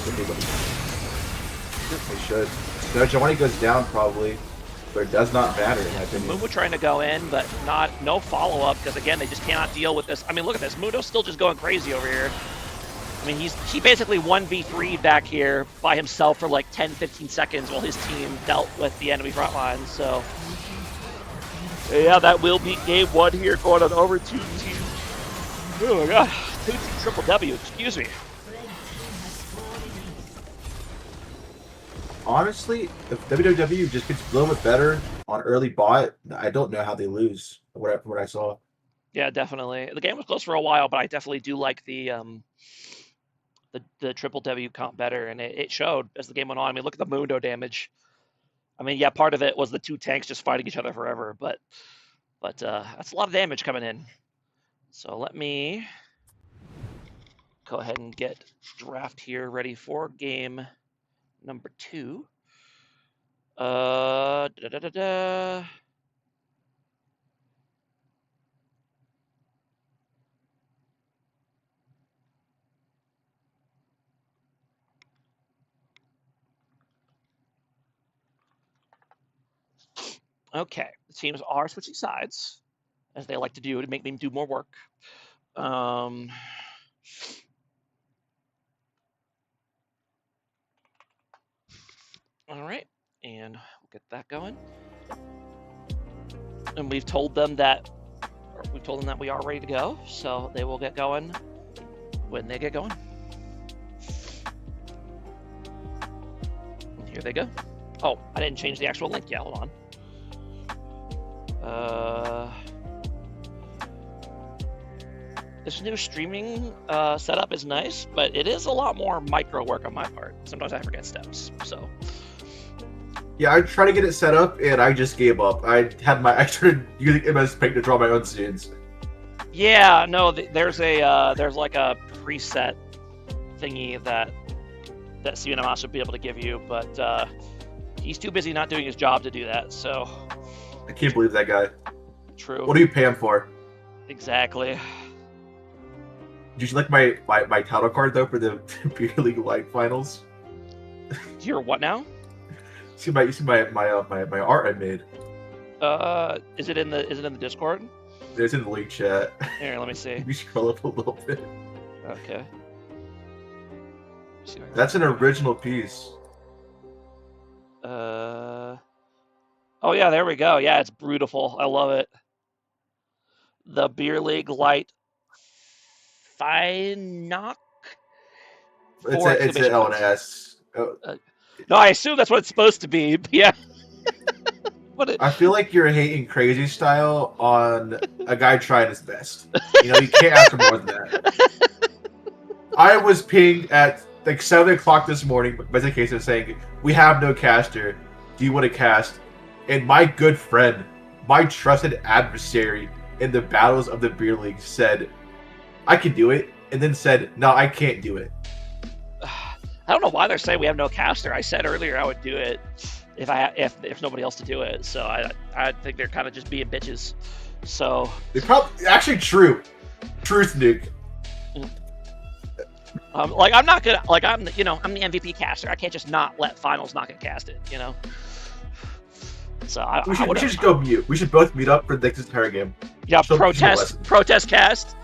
They should. No, Giovanni goes down probably, but it does not matter in my opinion. Mundo trying to go in, but no follow-up, because again, they just cannot deal with this. I mean, look at this. Mundo's still just going crazy over here. I mean, he basically 1v3'd back here by himself for like 10-15 seconds while his team dealt with the enemy front line, so. Yeah, that will be game one here, going on over 2 team. Oh my god, 2 team triple W, excuse me. Honestly, if WW just gets a little bit better on early bot, I don't know how they lose. From what I saw. Yeah, definitely. The game was close for a while, but I definitely do like the triple W comp better, and it showed as the game went on. I mean, look at the Mundo damage. I mean, yeah, part of it was the 2 tanks just fighting each other forever, but that's a lot of damage coming in. So let me go ahead and get draft here ready for game number 2. Okay, the teams are switching sides, as they like to do to make them do more work. All right, and we'll get that going. And we've told them that we are ready to go, so they will get going when they get going. And here they go. Oh, I didn't change the actual link. Yeah, hold on. This new streaming setup is nice, but it is a lot more micro work on my part. Sometimes I forget steps, so. Yeah, I tried to get it set up, and I just gave up. I started using MS Paint to draw my own scenes. Yeah, no, there's like a preset thingy that CNMA should be able to give you, but he's too busy not doing his job to do that, so. I can't believe that guy. True. What do you pay him for? Exactly. Did you like my title card though for the Beer League Light Finals? You're what now? You see my art I made. Is it in the Discord? It's in the league chat. Here, let me see. You scroll up a little bit. Okay. That's an original piece. Oh yeah, there we go. Yeah, it's beautiful. I love it. The Beer League Light Finoc. It's an L and S. No, I assume that's what it's supposed to be. But yeah. I feel like you're hating crazy style on a guy trying his best. You know, you can't ask for more than that. I was pinged at like 7 o'clock this morning by the case of saying, "We have no caster. Do you want to cast?" And my good friend, my trusted adversary in the battles of the Beer League said, "I can do it," and then said, "No, I can't do it." I don't know why they're saying we have no caster. I said earlier I would do it if there's nobody else to do it. So I think they're kind of just being bitches. So they probably actually true, truth, Nick. Like I'm not gonna I'm the MVP caster. I can't just not let finals not get casted. You know. So we should just go mute. We should both meet up for the next entire game. Yeah, protest cast.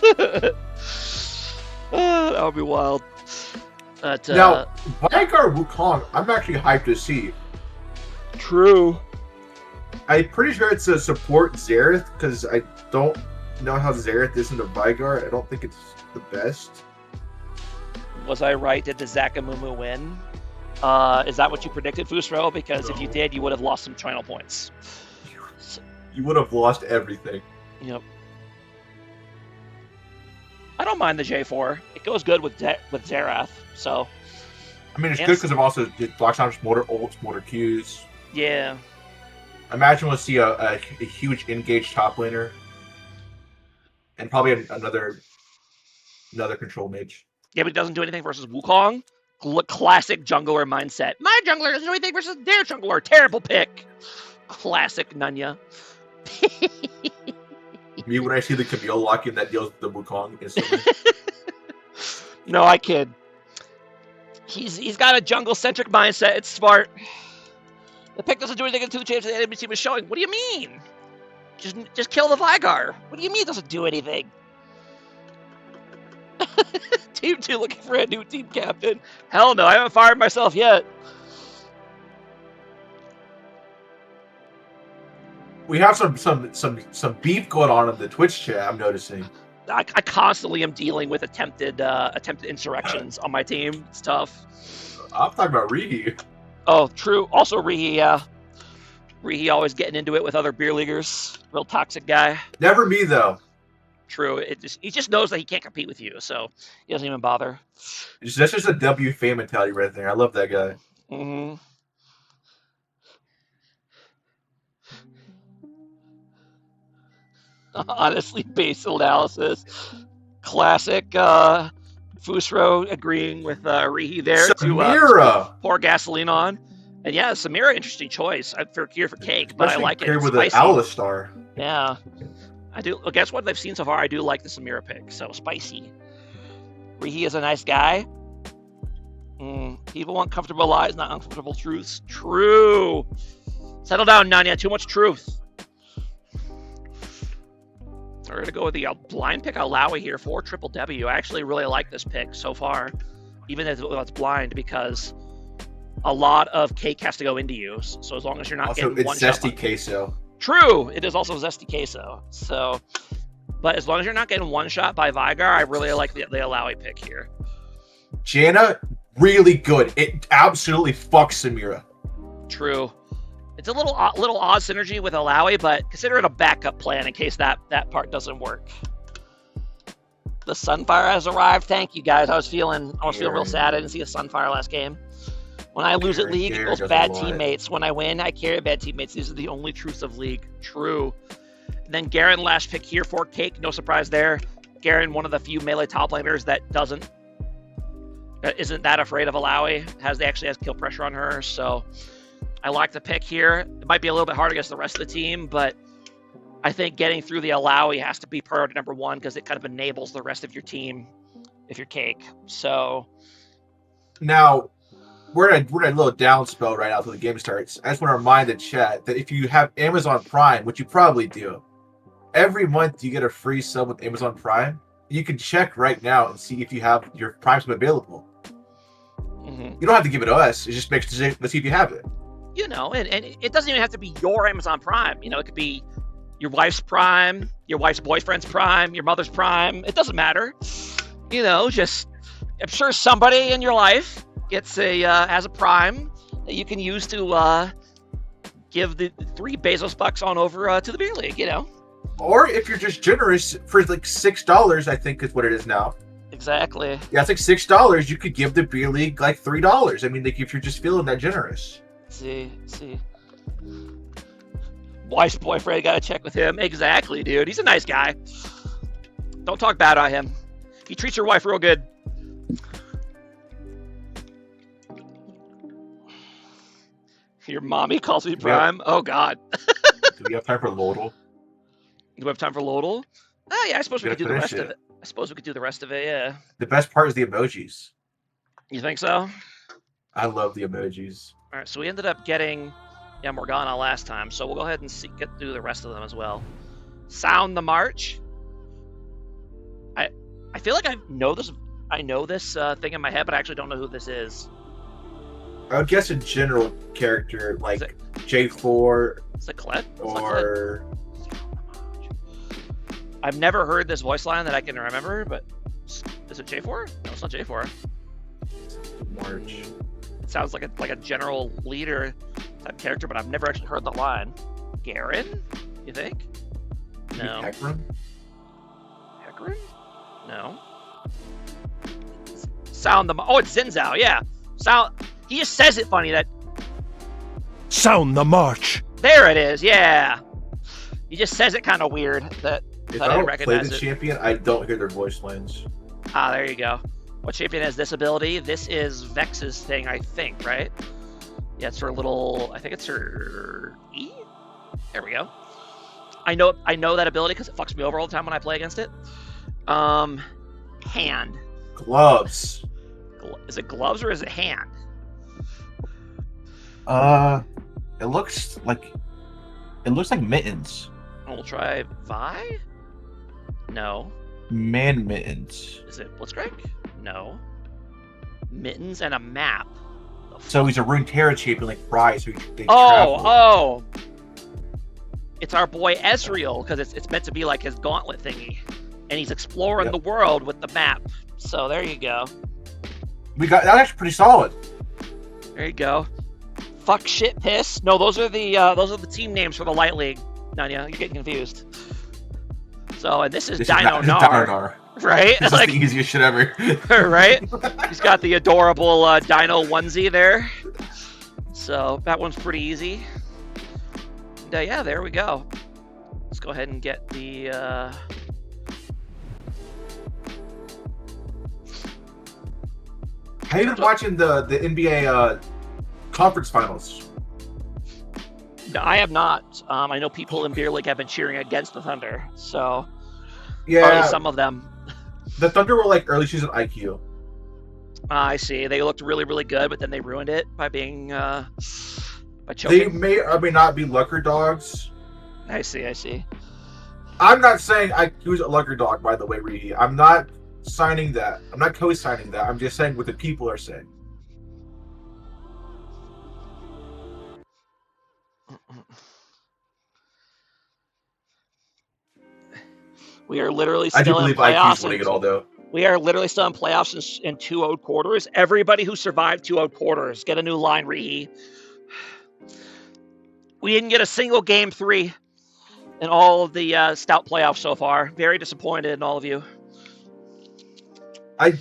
That would be wild. But, now, Vanguard Wukong, I'm actually hyped to see. True. I'm pretty sure it's a support Xerath, because I don't know how Xerath isn't a Vygar. I don't think it's the best. Was I right? Did the Zakamumu win? Is that what you predicted, Fusro? Because if you No. did, you would have lost some channel points. You would have lost everything. Yep. I don't mind the J4. It goes good with Xerath. So I mean, it's And- good because of also it blocks out motor ults, motor Qs. yeah, Imagine we'll see a huge engaged top laner, and probably another control mage. yeah, but it doesn't do anything versus Wukong. Classic jungler mindset. My jungler doesn't do anything versus their jungler. Terrible pick. Classic Nunya. Me when I see the Camille lock-in that deals with the Wukong instantly. No, I kid. He's got a jungle-centric mindset. It's smart. The pick doesn't do anything until the change the enemy team is showing. What do you mean? Just kill the Vygar. What do you mean it doesn't do anything? Team 2 looking for a new team captain. Hell no, I haven't fired myself yet. We have some beef going on in the Twitch chat. I'm noticing. I constantly am dealing with attempted insurrections on my team. It's tough. I'm talking about Rihi. Oh, true. Also, Rihi, yeah. Rihi always getting into it with other beer leaguers. Real toxic guy. Never me though. True. He just knows that he can't compete with you, so he doesn't even bother. That's just a W fan mentality right there. I love that guy. Mm-hmm. Honestly, based analysis. Classic Fusro agreeing with Rihi there Samira! to pour gasoline on. And yeah, Samira, interesting choice. I'm here for cake, but Especially I like it. paired It's with spicy. an Alistar. Yeah. I do. Well, guess what I've seen so far? I do like the Samira pick. So spicy. Rihi is a nice guy. People want comfortable lies, not uncomfortable truths. True. Settle down, Nanya. Too much truth. We're going to go with the blind pick Alawi here for Triple W. I actually really like this pick so far, even if it's blind, because a lot of cake has to go into you. So as long as you're not Also, getting one it's shot. zesty queso. True. It is also zesty queso. So, but as long as you're not getting one shot by Vygar, I really like the Alawi pick here. Janna, really good. It absolutely fucks Samira. True. It's a little odd synergy with Alawi, but consider it a backup plan in case that part doesn't work. The Sunfire has arrived. Thank you guys. I was feeling real sad. I didn't see a Sunfire last game. When I lose at League, it goes bad teammates. When I win, I carry bad teammates. These are the only truths of League. True. And then Garen last pick here for Cake. No surprise there. Garen, one of the few melee top laners that isn't that afraid of Alawi. Actually has kill pressure on her. So I like the pick here. It might be a little bit hard against the rest of the team, but I think getting through the Alawi has to be priority number one because it kind of enables the rest of your team if you're Cake. So Now, we're in a little down spell right now until the game starts. I just want to remind the chat that if you have Amazon Prime, which you probably do, every month you get a free sub with Amazon Prime. You can check right now and see if you have your Prime sub available. You don't have to give it to us. It just makes let's see if you have it. You know, and it doesn't even have to be your Amazon Prime. You know, it could be your wife's Prime, your wife's boyfriend's Prime, your mother's Prime. It doesn't matter. You know, just I'm sure somebody in your life gets has a Prime that you can use to give the 3 Bezos bucks on over to the beer league. You know, or if you're just generous for like $6, I think is what it is now. Exactly. Yeah, it's like $6. You could give the beer league like $3. I mean, like if you're just feeling that generous. See. Wife's boyfriend, gotta check with him. Exactly, dude. He's a nice guy. Don't talk bad on him. He treats your wife real good. Your mommy calls me Prime. Oh God. Do we have time for Lodal? Do we have time for Lodal? Oh yeah, I suppose we Gotta could do the finish rest of it. I suppose we could do the rest of it. Yeah. The best part is the emojis. You think so? I love the emojis. All right. So we ended up getting Morgana last time, so we'll go ahead and get through the rest of them as well. Sound the March. I feel like I know this thing in my head, but I actually don't know who this is. I would guess a general character like J4 Is it Colette? or I've never heard this voice line that I can remember, but is it J4? No, it's not J4. March. It sounds like a general leader type character, but I've never actually heard the line. Garen? You think? No. Hecarim? Hecarim? No. Sound the... Oh, it's Zinzao, yeah. Sound... He just says it funny that... Sound the march. There it is, yeah. He just says it kind of weird that If I I didn't don't play recognize the it. champion, I don't hear their voice lines. Ah, there you go. What champion has this ability? This is Vex's thing, I think, right? Yeah, it's her little... I think it's her... E? There we go. I know that ability because it fucks me over all the time when I play against it. Hand. Gloves. Is it gloves or is it hand? It looks like mittens. We'll try Vi? No. Man mittens. Is it Blitzcrank? No. Mittens and a map. So he's a Runeterra champion like Fry, so they travel. Oh! It's our boy Ezreal, because it's meant to be like his gauntlet thingy. And he's exploring the world with the map. So there you go. That's actually pretty solid. There you go. Fuck, shit, piss. No, those are the team names for the Light League. Nanya, you're getting confused. So, and this is Dino Gnar, right? This is the easiest shit ever. Right? He's got the adorable Dino onesie there. So that one's pretty easy. And, yeah, there we go. Let's go ahead and get the. Have you been watching the NBA conference finals? No, I have not. I know people in Beer League have been cheering against the Thunder, so Yeah, some of them. the Thunder were like early season IQ. I see. They looked really, really good, but then they ruined it by being by choking. They may or may not be Lucker dogs. I see. I'm not saying IQ's a Lucker dog, by the way, Rihi. I'm not signing that. I'm not co-signing that. I'm just saying what the people are saying. We are literally I do still in believe IQ's playoffs. winning it all, though. We are literally still in playoffs in 2-0 quarters. Everybody who survived 2-0 quarters, get a new line, Rihi. We didn't get a single game 3 in all of the stout playoffs so far. Very disappointed in all of you. I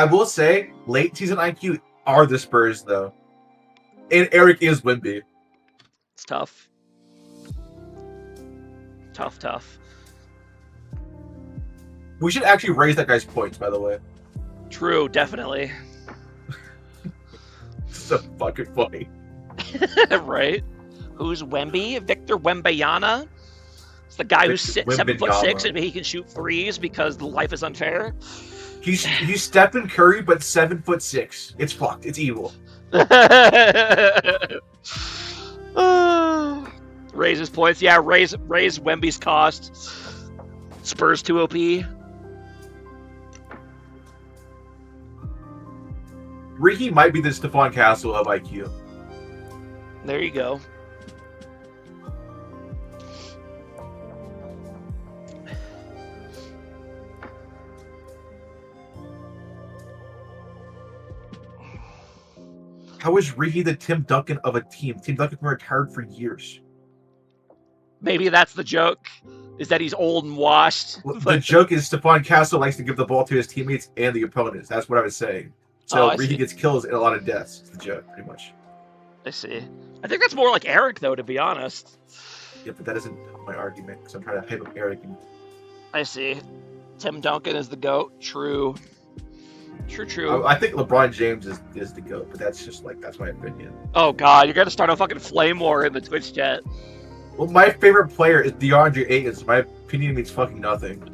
will say, late season IQ are the Spurs, though. And Eric is Wimby. It's tough. Tough. We should actually raise that guy's points, by the way. True, definitely. So fucking funny. Right? Who's Wemby? Victor Wembanyama? It's the guy who's 7'6" Wembanyama. and he can shoot threes because life is unfair. He's Stephen Curry, but 7'6". It's fucked. It's evil. Raise his points. Yeah, raise Wemby's cost. Spurs 2 OP. Ricky might be the Stephon Castle of IQ. There you go. How is Ricky the Tim Duncan of a team? Tim Duncan's been retired for years. Maybe that's the joke, is that he's old and washed. The joke is Stephon Castle likes to give the ball to his teammates and the opponents. That's what I was saying. So I Ricky see. gets kills and a lot of deaths. It's the joke, pretty much. I see. I think that's more like Eric, though, to be honest. Yeah, but that isn't my argument, because I'm trying to hype up Eric. I see. Tim Duncan is the GOAT. True. True. I think LeBron James is the GOAT, but that's my opinion. Oh, God. You're going to start a fucking flame war in the Twitch chat. Well, my favorite player is DeAndre Ayton, so my opinion means fucking nothing.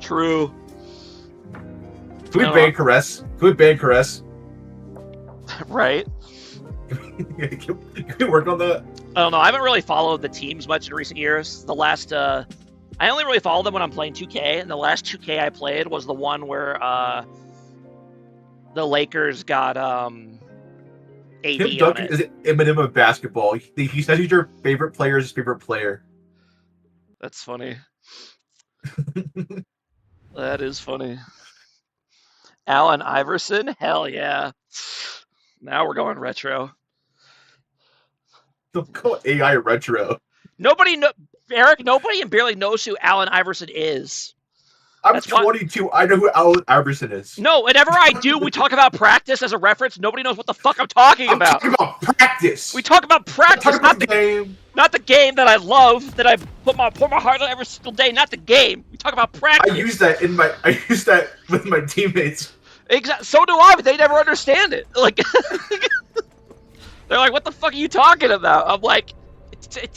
True. Can we ban Caress? Right? Can we work on that? I don't know. I haven't really followed the teams much in recent years. The last, I only really follow them when I'm playing 2K, and the last 2K I played was the one where the Lakers got AD Tim Duncan on is it. Eminem of basketball. He says he's your favorite player, his favorite player. That's funny. That is funny. Allen Iverson? Hell yeah. Now we're going retro. Don't go AI retro. Eric, nobody barely knows who Allen Iverson is. I'm That's why- 22. I know who Allen Iverson is. No, whenever I do, we talk about practice as a reference. Nobody knows what the fuck I'm talking I'm about. talking about practice. We talk about practice, Talk about the game. not the game that I love, that I pour my heart on every single day. Not the game. We talk about practice. I use that with my teammates. Exactly. So do I, but they never understand it. Like, they're like, "What the fuck are you talking about?" I'm like,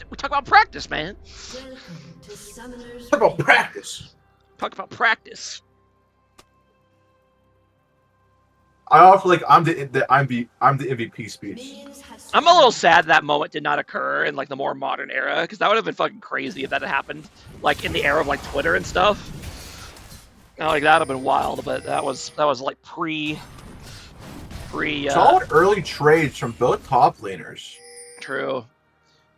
"We talk about practice, man. Welcome to Summoner's Talk about practice. Talk about practice." I also like I'm the MVP speech. minions have I'm a little sad that moment did not occur in like the more modern era, because that would have been fucking crazy if that had happened, like in the era of like Twitter and stuff. Like that would have been wild, but that was like pre. Solid early trades from both top laners. True.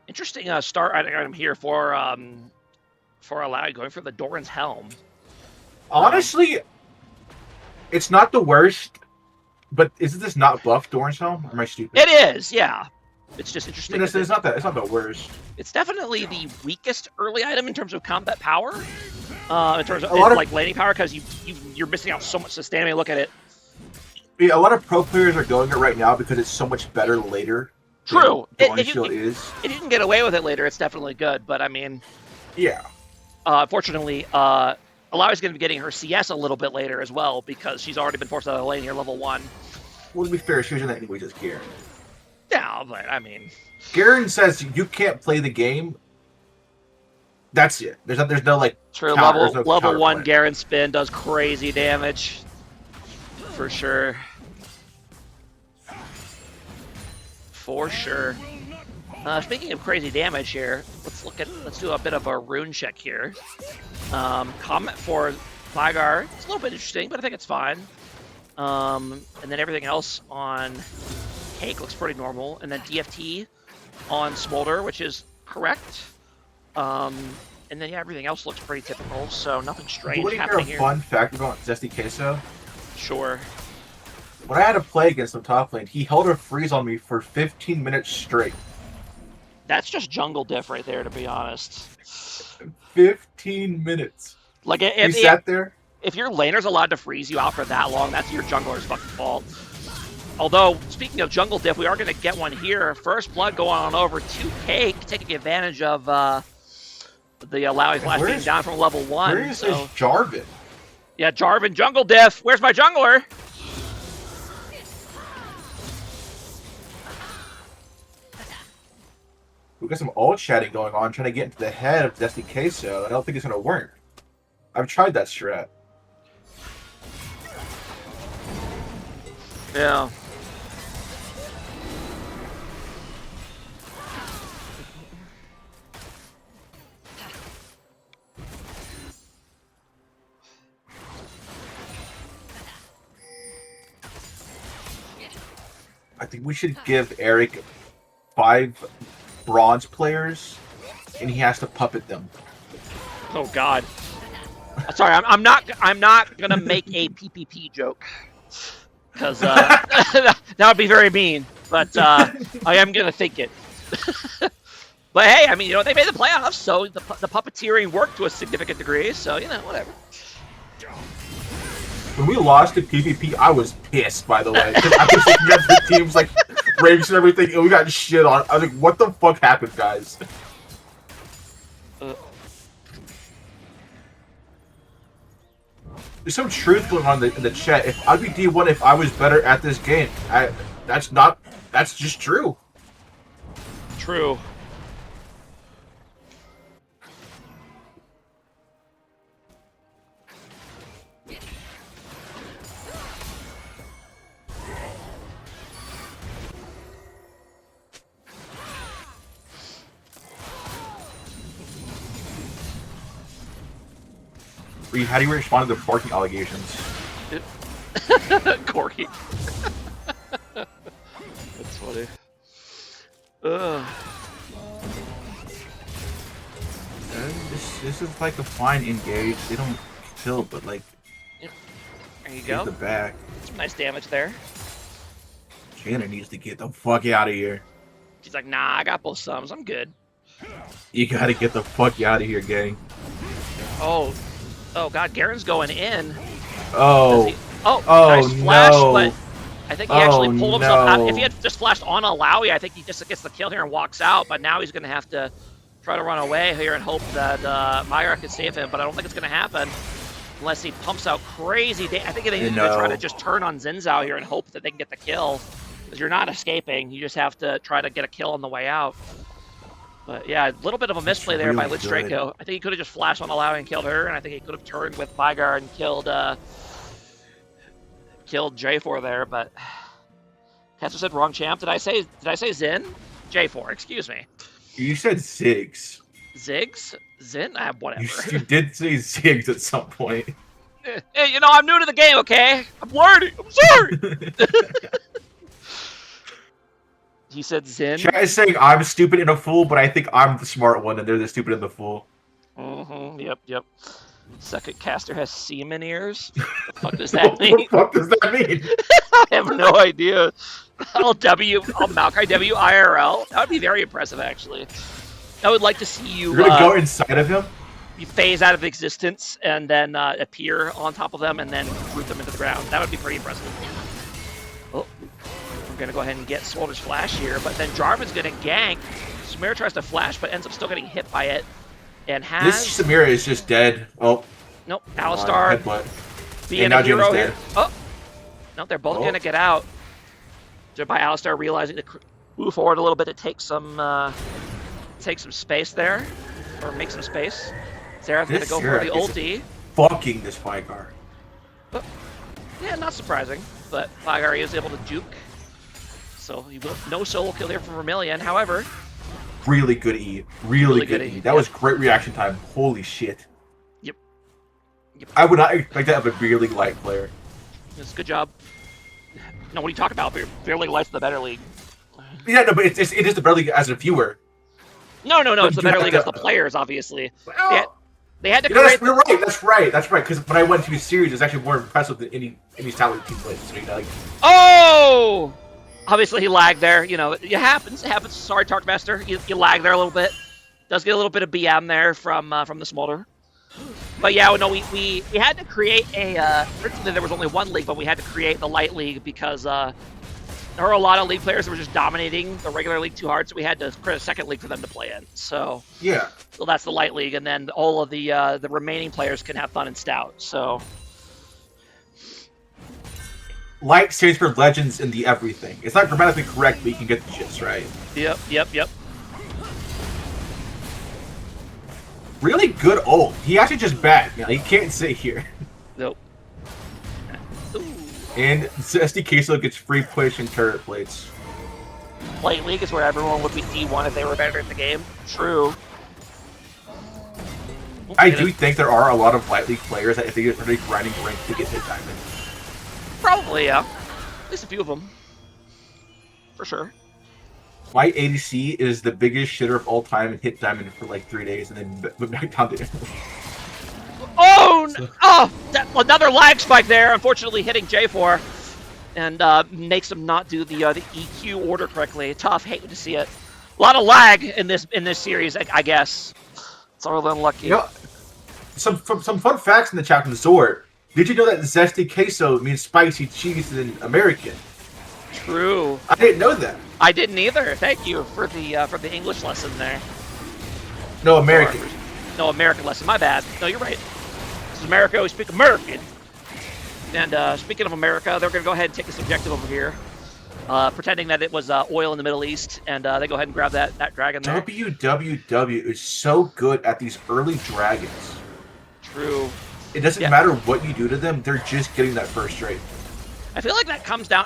Interesting start item here for Allowed going for the Doran's Helm. Honestly, it's not the worst, but isn't this not buff Doran's Helm? Or am I stupid? It is, yeah. It's just I interesting. mean, it's not the worst. It's definitely the weakest early item in terms of combat power. In terms of like laning power, because you're missing out so much stamina. Look at it. Yeah, a lot of pro players are going it right now because it's so much better later. True. If you can get away with it later, it's definitely good. But I mean, yeah. Unfortunately, Alawi's going to be getting her CS a little bit later as well, because she's already been forced out of the lane here, level 1. Well, to be fair, she was in that anyway, just Garen. Yeah, but I mean, Garen says you can't play the game. That's it. There's no like. true. Counter, Level 1 plan. Garen spin does crazy damage, for sure. For sure. Speaking of crazy damage here, let's do a bit of a rune check here. Comment for Vygar, it's a little bit interesting, but I think it's fine. And then everything else on Cake looks pretty normal, and then DFT on Smolder, which is correct. And then yeah, everything else looks pretty typical, so nothing strange Do you happening hear a here. fun fact about Zesty Queso? Sure. When I had to play against him top lane, he held a freeze on me for 15 minutes straight. That's just jungle diff right there, to be honest. 15 minutes. Like He sat there. if your laner's allowed to freeze you out for that long, that's your jungler's fucking fault. Although, speaking of jungle diff, we are going to get one here. First blood going on over to Cake, taking advantage of the Alawi's last being down from level 1. Where is Jarvan? Yeah, Jarvan, jungle diff. Where's my jungler? We got some ult chatting going on, trying to get into the head of Zesty Queso. I don't think it's going to work. I've tried that strat. Yeah. I think we should give Eric 5 bronze players, and he has to puppet them. Oh God. Sorry, I'm not gonna make a PPP joke, because that would be very mean. But I am gonna think it. But hey, I mean, they made the playoffs, so the puppeteering worked to a significant degree. So whatever. When we lost to PvP, I was pissed, by the way. Because I was looking at the teams, like, ranks and everything, and we got shit on. I was like, what the fuck happened, guys? There's some truth going on in the chat. If I'd be D1 if I was better at this game. That's just true. True. Reed, how do you respond to the barking allegations? Corky. That's funny. Ugh. And this This is like a fine engage. They don't kill, but like There you take go. the back. Some nice damage there. Jaina needs to get the fuck out of here. She's like, nah, I got both sums. I'm good. You gotta get the fuck out of here, gang. Oh, God, Garen's going in. Oh, Nice flash, no. but I think he actually pulled himself out. no. If he had just flashed on Alawi, I think he just gets the kill here and walks out. But now he's going to have to try to run away here and hope that Myra can save him. But I don't think it's going to happen unless he pumps out crazy. I think they need to try to just turn on Zinzao here and hope that they can get the kill. Because you're not escaping. You just have to try to get a kill on the way out. But yeah, a little bit of a misplay there by Lich Draco. I think he could have just flashed on Alawi and killed her, and I think he could have turned with Vygar and killed J4 there, but Caster said wrong champ. Did I say Zin? J4, excuse me. You said Ziggs. Ziggs? Zin? Whatever. You did say Ziggs at some point. Hey, you know, I'm new to the game, okay? I'm learning. I'm sorry. He said Zin. Chat is saying I'm stupid and a fool, but I think I'm the smart one and they're the stupid and the fool. Yep. Second caster has semen ears. What the fuck does that mean? What the fuck does that mean? I have no idea. I'll Maokai W IRL. That would be very impressive, actually. I would like to see you. You're gonna go inside of him? You phase out of existence and then appear on top of them and then root them into the ground. That would be pretty impressive. Oh, we're gonna go ahead and get Smolder's flash here, but then Jarvan's gonna gank. Samira tries to flash, but ends up still getting hit by it. And has... This Samira is just dead. Oh. Nope, Alistar being a hero here. Oh! No, they're both gonna get out. Just by Alistar realizing to move forward a little bit to take some space there. Or make some space. Zerath's gonna go for the ulti. Fucking this Vygar. Oh. Yeah, not surprising. But Vygar is able to juke. So no solo kill here from Vermilion. However, really good E. Really good E. That was great reaction time. Holy shit. Yep. I would not expect that of a Beer League Light player. It's a good job. No, what are you talking about? Beer League Light's the better league. Yeah, no, but it is the Better League as a viewer. No, it's the better league as the players, obviously. They had to create... That's right. Because when I went to a series, it's actually more impressive than any talent team plays. So, like... Oh! Obviously, he lagged there. You know, it happens. Sorry, Tarkmaster. You lag there a little bit. Does get a little bit of BM there from the Smolder. But yeah, no, we had to create a... originally, there was only one league, but we had to create the Light League because there were a lot of league players that were just dominating the regular league too hard, so we had to create a second league for them to play in. So yeah. So that's the Light League, and then all of the remaining players can have fun in Stout. So... Light stands for legends in the everything. It's not grammatically correct, but you can get the gist, right? Yep. Really good ult. He actually just backed. He can't sit here. Nope. Ooh. And SD Queso gets free push and turret plates. Light League is where everyone would be D1 if they were better at the game. True. I do think there are a lot of Light League players that if they get really grinding rank, they get hit diamond. Probably, yeah. At least a few of them. For sure. My ADC is the biggest shitter of all time and hit diamond for like 3 days and then went back down to Oh! Oh! Another lag spike there, unfortunately hitting J4. And makes him not do the EQ order correctly. Tough, hate to see it. A lot of lag in this series, I guess. It's a little unlucky. You know, some fun facts in the chat from Zord. Did you know that zesty queso means spicy cheese in American? True. I didn't know that. I didn't either. Thank you for the English lesson there. No, American. No, American lesson. My bad. No, you're right. This is America. We speak American. And speaking of America, they're going to go ahead and take this objective over here. Pretending that it was oil in the Middle East. And they go ahead and grab that dragon there. WWW is so good at these early dragons. True. It doesn't matter what you do to them, they're just getting that first rate. I feel like that comes down...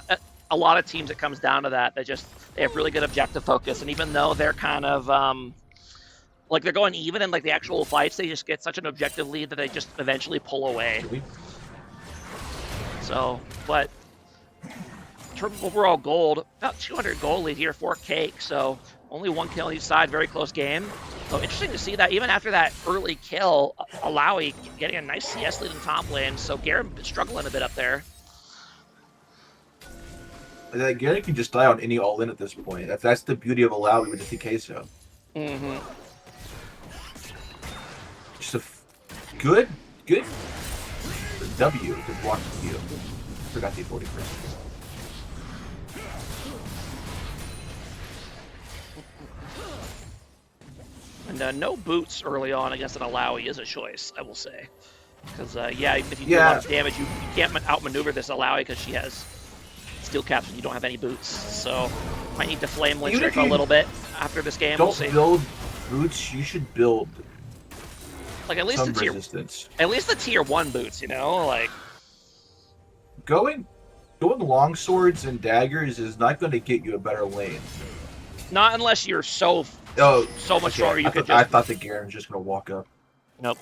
a lot of teams, it comes down to that. They have really good objective focus. And even though they're kind of... like, they're going even in, like, the actual fights, they just get such an objective lead that they just eventually pull away. So, but... in terms of overall gold, about 200 gold lead here for Cake. So, only one kill on each side. Very close game. So interesting to see that even after that early kill, Alawi getting a nice CS lead in top lane. So Garen struggling a bit up there. Garen can just die on any all-in at this point. That's the beauty of Alawi with the DK so. Mm-hmm. Just a good W to block the Q. Forgot the 40 first. And no boots early on against an Alawi is a choice, I will say. Because, yeah, even if you do a lot of damage, you can't outmaneuver this Alawi because she has steel caps and you don't have any boots. So, might need to flame lynch her for a little bit after this game. Don't build boots, you should build like at least some the tier, resistance. At least the tier 1 boots, you know? Like, going long swords and daggers is not going to get you a better lane. not unless you're so much stronger you could just... I thought the Garen was just going to walk up. Nope.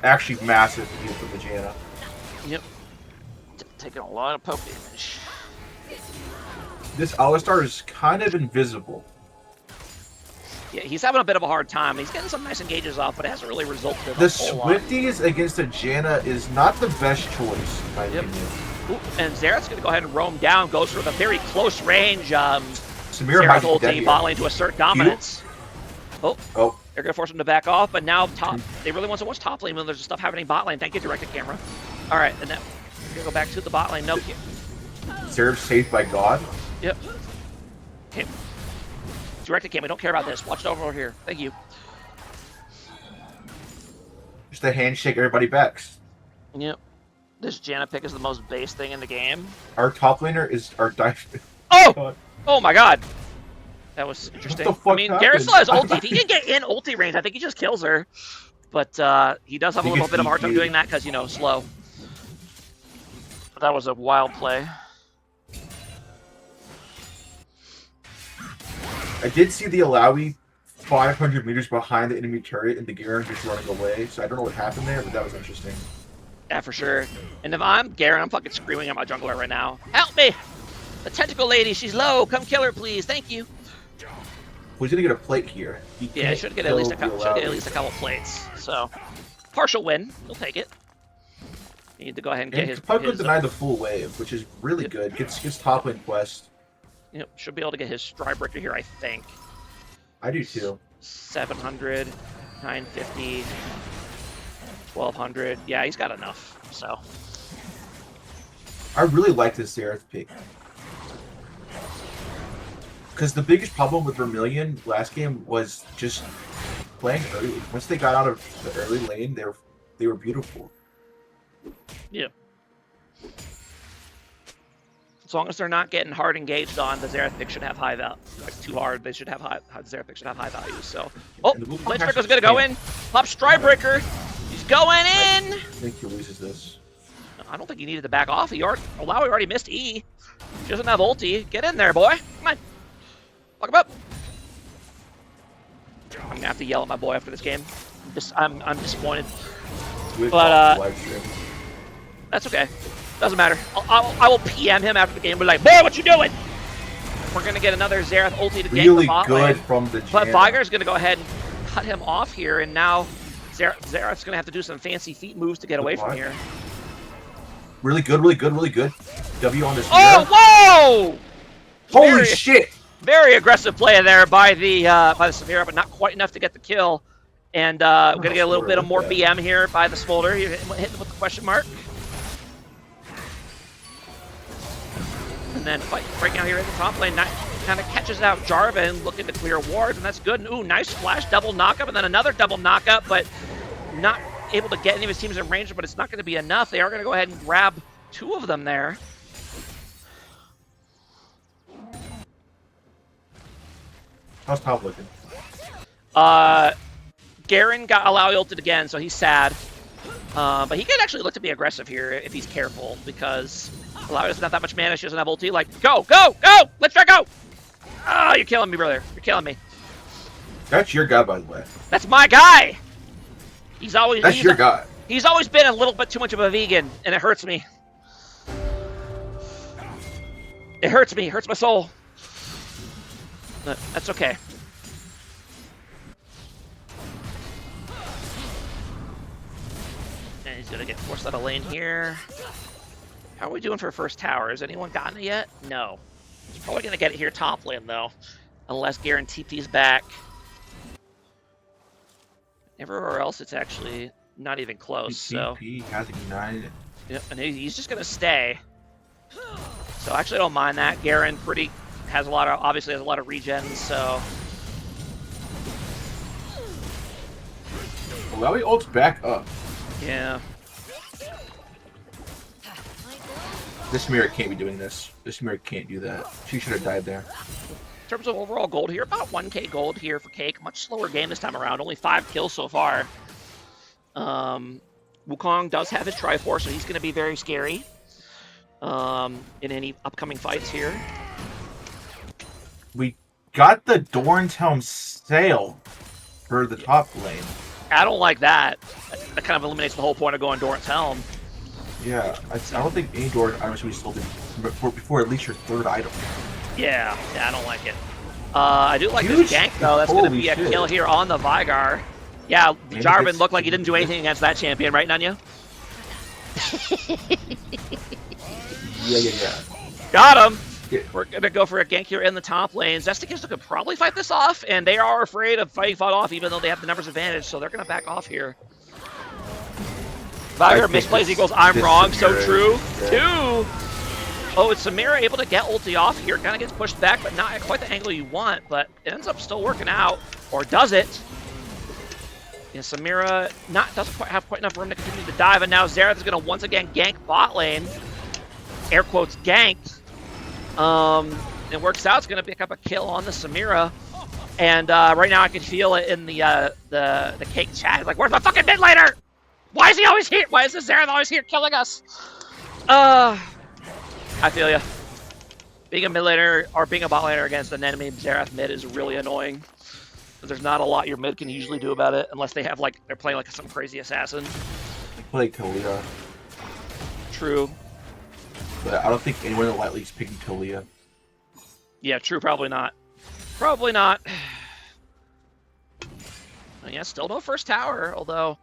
Actually, massive heal for Vegeta. Yep. Taking a lot of poke damage. This Alistar is kind of invisible. Yeah, he's having a bit of a hard time. He's getting some nice engages off, but it hasn't really resulted in The a whole lot. Swifties against a Janna is not the best choice, in my opinion. Ooh, and Xerath's going to go ahead and roam down, goes for the very close range Samir Xerath ulti bot lane to assert dominance. Oh. They're going to force him to back off, but now they really want to watch top lane when there's stuff happening bot lane. Thank you, directed camera. All right, and now we're going to go back to the bot lane. No. Seraph saved by God. Yep. Okay. Directed cam, we don't care about this. Watch it over here. Thank you. Just a handshake, everybody backs. Yep. This Janna pick is the most base thing in the game. Our top laner is our dive. Oh! Oh my god. That was interesting. What the fuck I mean, happened? Garrett still has ulti. If he can get in ulti range, I think he just kills her. But he does have a little bit of a hard time doing that because, you know, slow. But that was a wild play. I did see the Alawi 500 meters behind the enemy turret and the Garen just running away, so I don't know what happened there, but that was interesting. Yeah, for sure. And if I'm Garen, I'm fucking screaming at my jungler right now. Help me! The tentacle lady, she's low. Come kill her, please. Thank you. Who's gonna get a plate here? Yeah, should get at least a couple plates. So, partial win. He'll take it. You need to go ahead and get his... Puck denied the full wave, which is really good. Gets top lane quest. Yep, should be able to get his stride breaker here, I think. I do too. 700, 950, 1200. Yeah, he's got enough, so. I really like this Xerath pick. Because the biggest problem with Vermilion last game was just playing early. Once they got out of the early lane, they were beautiful. Yeah. As long as they're not getting hard engaged on, the Xerath pick should have high value. Like too hard, they should have high. The Xerath pick should have high value. So, oh, Lynch Breaker's gonna go in. Pop Stride Breaker. He's going in. I think he loses this. I don't think he needed to back off. He already missed E. He doesn't have ulti. Get in there, boy. Come on. Lock him up. I'm gonna have to yell at my boy after this game. I'm disappointed. But that's okay. Doesn't matter. I will PM him after the game. Be like, boy, what you doing? We're gonna get another Xerath ulti to gank the bot lane. From the But Vigar's gonna go ahead and cut him off here, and now Xerath's gonna have to do some fancy feet moves to get away from here. Really good, really good, really good. W on this. Oh, whoa! Holy shit! Very aggressive play there by the Samira, but not quite enough to get the kill. And we're gonna get a little bit of more BM here by the Smolder. You're hitting with the question mark. And then right now here in the top lane, kind of catches out Jarvan, looking to clear wards, and that's good. Ooh, nice flash, double knockup, and then another double knockup, but not able to get any of his teams in range, but it's not going to be enough. They are going to go ahead and grab two of them there. How's top looking? Garen got Alawi ulted again, so he's sad. But he can actually look to be aggressive here if he's careful, because Alawi doesn't have that much mana. She doesn't have ulti. Like, go, go, go! Let's try go! Oh, you're killing me, brother. You're killing me. That's your guy, by the way. That's my guy! That's your guy. He's always been a little bit too much of a vegan, and it hurts me. It hurts me. It hurts my soul. That's okay. And he's gonna get forced out of lane here. How are we doing for first tower? Has anyone gotten it yet? No. He's probably gonna get it here top lane though, unless Garen TP's back. Everywhere else, it's actually not even close. So TP has ignited. yep, and he's just gonna stay. So actually, I don't mind that. Garen has a lot of obviously has a lot of regen. So Well, he ults back up. yeah. This mirror can't be doing this. This mirror can't do that. She should have died there. In terms of overall gold here, about 1k gold here for Cake. Much slower game this time around. Only 5 kills so far. Wukong does have his Triforce, so he's going to be very scary in any upcoming fights here. We got the Doran's Helm sail for the top lane. I don't like that. That kind of eliminates the whole point of going Doran's Helm. Yeah, I don't think any Doran items should be sold before at least your third item. Yeah, I don't like it. I do like Huge. this gank, though. That's going to Holy be a shit. kill here on the Vigar. Yeah, Maybe Jarvan it's- looked like he didn't do anything against that champion, right, Nunya? Yeah. Got him! Yeah. We're going to go for a gank here in the top lane. Zestikis could probably fight this off, and they are afraid of fighting fought off, even though they have the numbers advantage, so they're going to back off here. Vigar think misplays this- equals I'm this wrong, so Samira true. is- 2! Oh, it's Samira able to get ulti off here. Kind of gets pushed back, but not at quite the angle you want, but it ends up still working out. Or does it? Yeah, Samira doesn't quite have quite enough room to continue to dive, and now Xerath is going to once again gank bot lane. Air quotes gank. It works out. It's going to pick up a kill on the Samira. And right now I can feel it in the Cake chat. It's like, where's my fucking mid laner? Why is he always here? Why is this Xerath always here killing us? I feel ya. Being a mid laner or being a bot laner against an enemy Xerath mid is really annoying. There's not a lot your mid can usually do about it unless they have they're playing like some crazy assassin. I play Talia, True. but I don't think anyone in the light league's picking Talia. Yeah, true. Probably not. Probably not. Yeah, still no first tower, although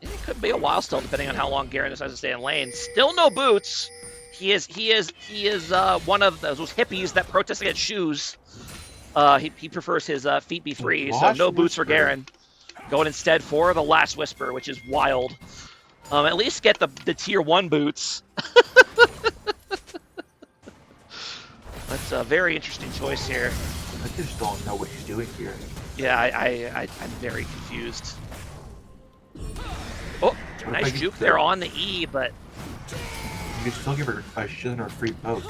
it could be a while still, depending on how long Garen decides to stay in lane. Still no boots. He is one of those hippies that protest against shoes. He prefers his feet be free, so Last no boots for Whisper. Garen. Going instead for the Last Whisper, which is wild. At least get the tier 1 boots. That's a very interesting choice here. I just don't know what he's doing here. Yeah, I'm very confused. Oh, nice juke there on the E, but You can still give her a shilling or a free poke.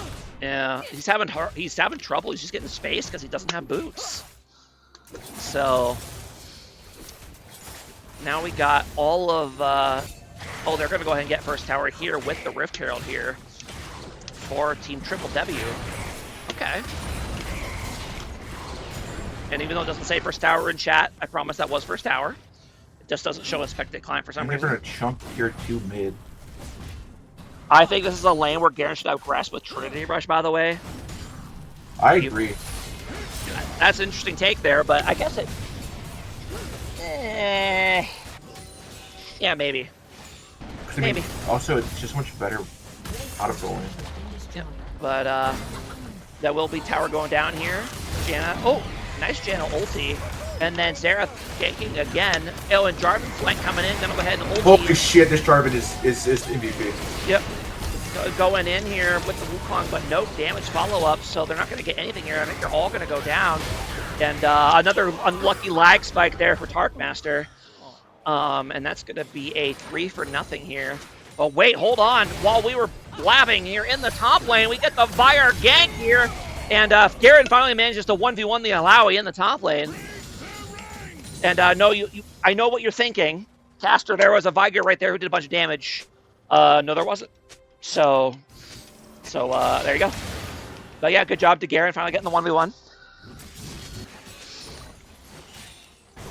yeah, he's having trouble. He's just getting spaced because he doesn't have boots. So now we got all of. Oh, they're gonna go ahead and get first tower here with the Rift Herald here for Team Triple W. Okay. And even though it doesn't say first tower in chat, I promise that was first tower. It just doesn't show a spectate client for some I'm reason. giving her a chunk tier 2 mid. I think this is a lane where Garen should have Grasp with Trinity Rush, by the way. I agree. That's an interesting take there, but I guess it... yeah, maybe. 'Cause, I mean, Maybe. also, it's just much better out of rolling. Yep. But that will be tower going down here. Janna, oh, nice Janna ulti. And then Xerath ganking again. Oh, and Jarvan flank coming in. Gonna go ahead and ulti. Holy shit, this Jarvan is MVP. Yep. Going in here with the Wukong, but no damage follow-up, so they're not going to get anything here. I think they're all going to go down. And another unlucky lag spike there for Tarkmaster. And that's going to be a 3-for-0 here. Oh, wait, hold on. While we were blabbing here in the top lane, we get the Fire gank here. And Garen finally manages to 1v1 the Alawi in the top lane. And no, I know what you're thinking. Caster, there was a Vigar right there who did a bunch of damage. No, there wasn't. So there you go. But yeah, good job to Garen finally getting the 1v1.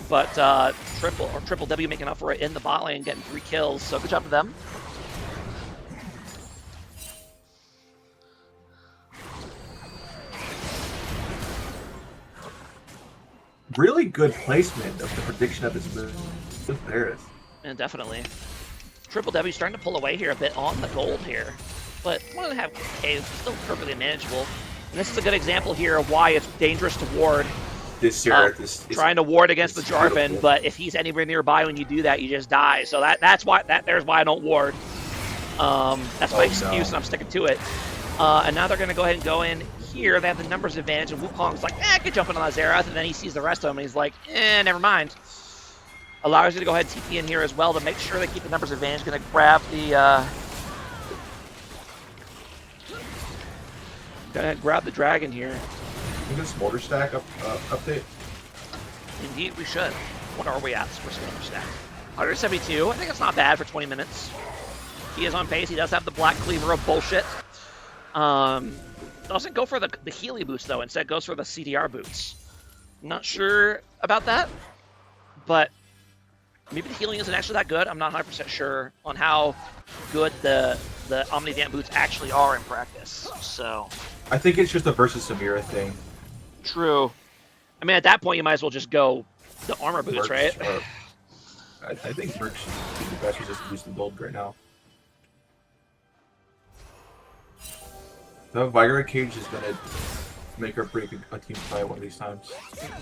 But Triple W making up for it in the bot lane, getting 3 kills. So good job to them. really good placement of the prediction of his move. There it is. And definitely. Triple W starting to pull away here a bit on the gold here. But 1.5K is still perfectly manageable. And this is a good example here of why it's dangerous to ward. This year, Trying to ward against the Jarvan, beautiful. but if he's anywhere nearby when you do that, you just die. So there's why I don't ward. That's my excuse, and I'm sticking to it. And now they're going to go ahead and go in here. They have the numbers advantage, and Wukong's like, I could jump in on Xerath, and then he sees the rest of them, and he's like, never mind. Allows you to go ahead and TP in here as well to make sure they keep the numbers advantage. Going to grab the... Gonna grab the dragon here. Can this mortar stack update? Indeed, we should. What are we at for Smolder stack? 172. I think it's not bad for 20 minutes. He is on pace. He does have the Black Cleaver of bullshit. Doesn't go for the Healy boots, though. Instead, goes for the CDR boots. Not sure about that, but maybe the healing isn't actually that good. I'm not 100% sure on how good the Omnivant boots actually are in practice. So I think it's just a versus Samira thing. True. I mean, at that point, you might as well just go the armor boots, right? I think Merc should be the best just to boost the gold right now. The Vigor Cage is gonna make or break a team fight one of these times.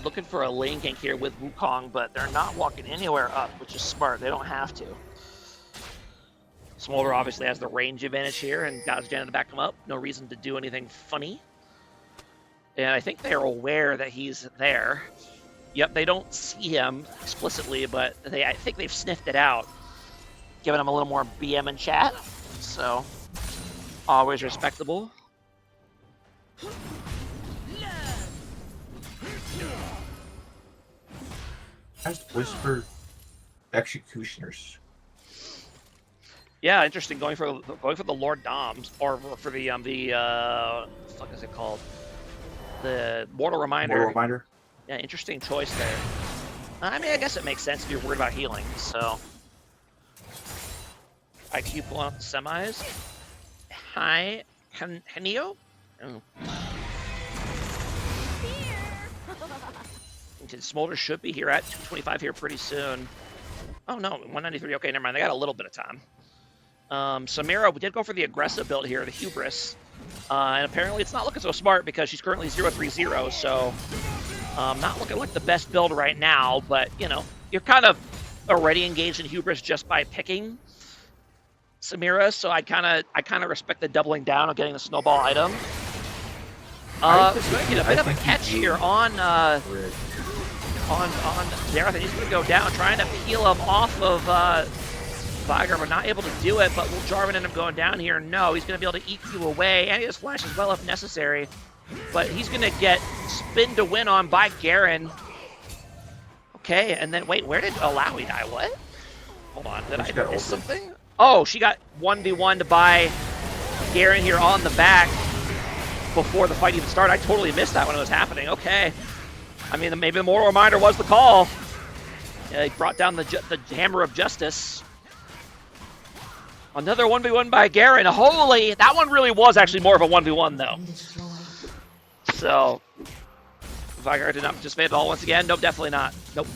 Looking for a lane gank here with Wukong, but they're not walking anywhere up, which is smart. They don't have to. Smolder obviously has the range advantage here, and got his Janet to back him up. No reason to do anything funny. And I think they're aware that he's there. Yep, they don't see him explicitly, but I think they've sniffed it out, giving him a little more BM in chat. So, always respectable. Cast Whisper Executioners. Yeah, interesting. Going for the Lord Doms, or for the what the fuck is it called? The Mortal Reminder. Mortal Reminder. Yeah, interesting choice there. I mean, I guess it makes sense if you're worried about healing. So, IQ pulling out the semis. Hi, Hanio. Oh. Smolder should be here at 225 here pretty soon. Oh no, 193. Okay, never mind. They got a little bit of time. Samira, we did go for the aggressive build here, the Hubris. And apparently it's not looking so smart because she's currently 0-3-0, so not looking like the best build right now, but, you know, you're kind of already engaged in Hubris just by picking Samira, so I kind of respect the doubling down on getting the snowball item. Get a bit of a catch here on Xerath, and he's going to go down, trying to peel him off of Vigor, but not able to do it. But will Jarvan end up going down here? No, he's going to be able to EQ away, and he has flash as well if necessary. But he's going to get spin to win on by Garen. Okay, and then, wait, where did Alawi die? What? Hold on, did I miss something? Oh, she got 1v1'd by Garen here on the back before the fight even started. I totally missed that when it was happening. Okay. I mean, maybe the Mortal Reminder was the call. Yeah, he brought down the Hammer of Justice. Another 1v1 by Garen. Holy, that one really was actually more of a 1v1 though. So, Vigor did not participate at all once again. Nope, definitely not. Nope.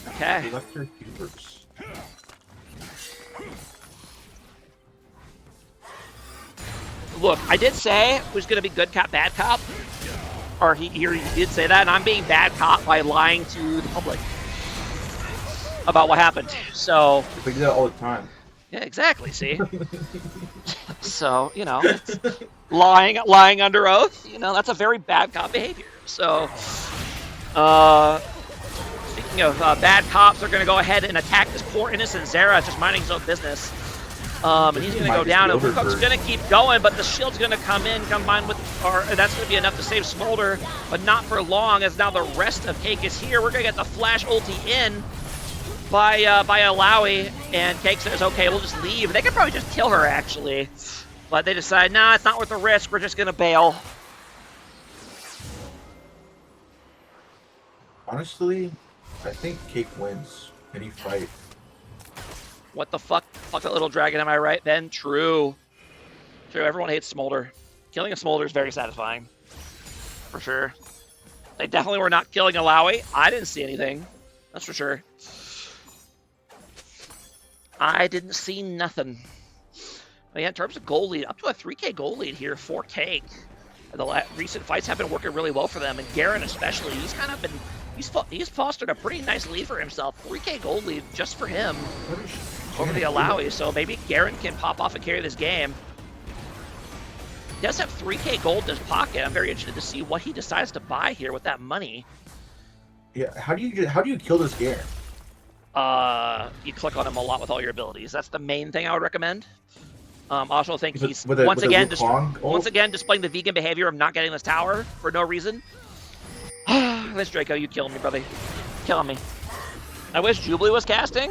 Okay. Look, I did say it was going to be good cop, bad cop. Or he did say that, and I'm being bad cop by lying to the public about what happened. So we do that all the time. Yeah, exactly. See, so you know, it's lying under oath. You know, that's a very bad cop behavior. So, speaking of bad cops, they're going to go ahead and attack this poor innocent Xerath, just minding his own business. And he's going to go down, and Wukong's going to keep going, but the shield's going to come in, combined with, or that's going to be enough to save Smolder, but not for long, as now the rest of Cake is here. We're going to get the flash ulti in by Alawi, and Cake says, okay, we'll just leave. They could probably just kill her, actually, but they decide, nah, it's not worth the risk. We're just going to bail. Honestly, I think Cake wins any fight. What the fuck? Fuck that little dragon, am I right, Ben? True. True, everyone hates Smolder. Killing a Smolder is very satisfying. For sure. They definitely were not killing Alawi. I didn't see anything. That's for sure. I didn't see nothing. But yeah, in terms of goal lead, up to a 3K goal lead here for Cake. The recent fights have been working really well for them, and Garen especially. He's kind of been he's fostered a pretty nice lead for himself. 3K gold lead just for him over the Alawi. So maybe Garen can pop off and carry this game. He does have 3K gold in his pocket. I'm very interested to see what he decides to buy here with that money. Yeah, how do you kill this Garen? You click on him a lot with all your abilities. That's the main thing I would recommend. Also think he's with once again displaying the vegan behavior of not getting this tower for no reason. This Draco, you killing me, brother. Killing me. I wish Jubilee was casting.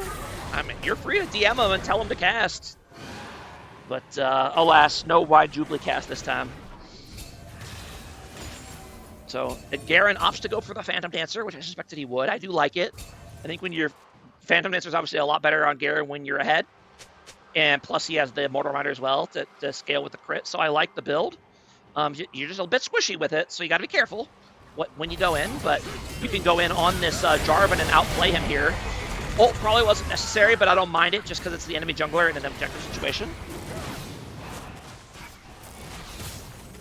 I mean, you're free to DM him and tell him to cast. But alas, no wide Jubilee cast this time. So Garen opts to go for the Phantom Dancer, which I suspected he would. I do like it. I think when you're Phantom Dancer is obviously a lot better on Garen when you're ahead. And plus he has the Mortal Reminder as well to scale with the crit. So I like the build. You're just a bit squishy with it, so you got to be careful when you go in. But you can go in on this Jarvan and outplay him here. Ult probably wasn't necessary, but I don't mind it just because it's the enemy jungler in an objective situation.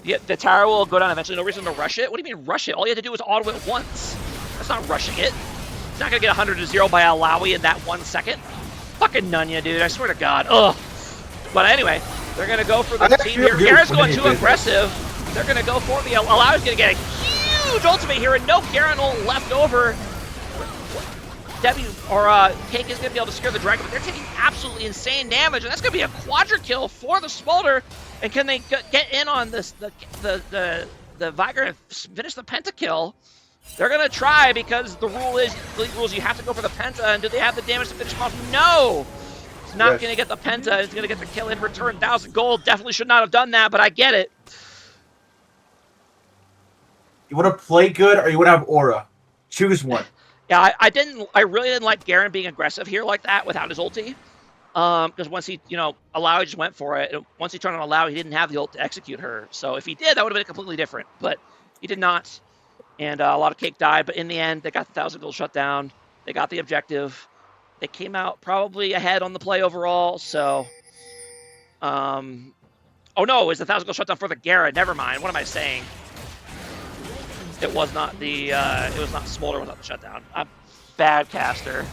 Yeah, the tower will go down eventually. No reason to rush it. What do you mean rush it? All you had to do was auto it once. That's not rushing it. It's not going to get 100-0 by Alawi in that 1 second. Fucking Nunya, dude. I swear to God. Ugh. But anyway, they're going to go for the team here. Garen's going too aggressive. They're going to go for the Alawi's going to get a huge ultimate here, and no Garen ult left over. Debbie or Cake is going to be able to secure the dragon, but they're taking absolutely insane damage, and that's going to be a quadra kill for the Smolder. And can they get in on this the Viger and finish the pentakill? They're going to try because the league rules you have to go for the penta, and do they have the damage to finish him off? No! It's not going to get the penta, it's going to get the kill in return. 1,000 gold, definitely should not have done that, but I get it. You want to play good or you want to have aura? Choose one. Yeah, I really didn't like Garen being aggressive here like that without his ulti. Because once he, Alawi just went for it. Once he turned on Alawi, he didn't have the ult to execute her. So if he did, that would have been completely different. But he did not. And a lot of Cake died. But in the end, they got the 1,000 gold shut down. They got the objective. They came out probably ahead on the play overall. So, oh no, it was the 1,000 gold shut down for the Garen. Never mind. What am I saying? It was not the, it was not Smolder, was not the shutdown. Bad caster.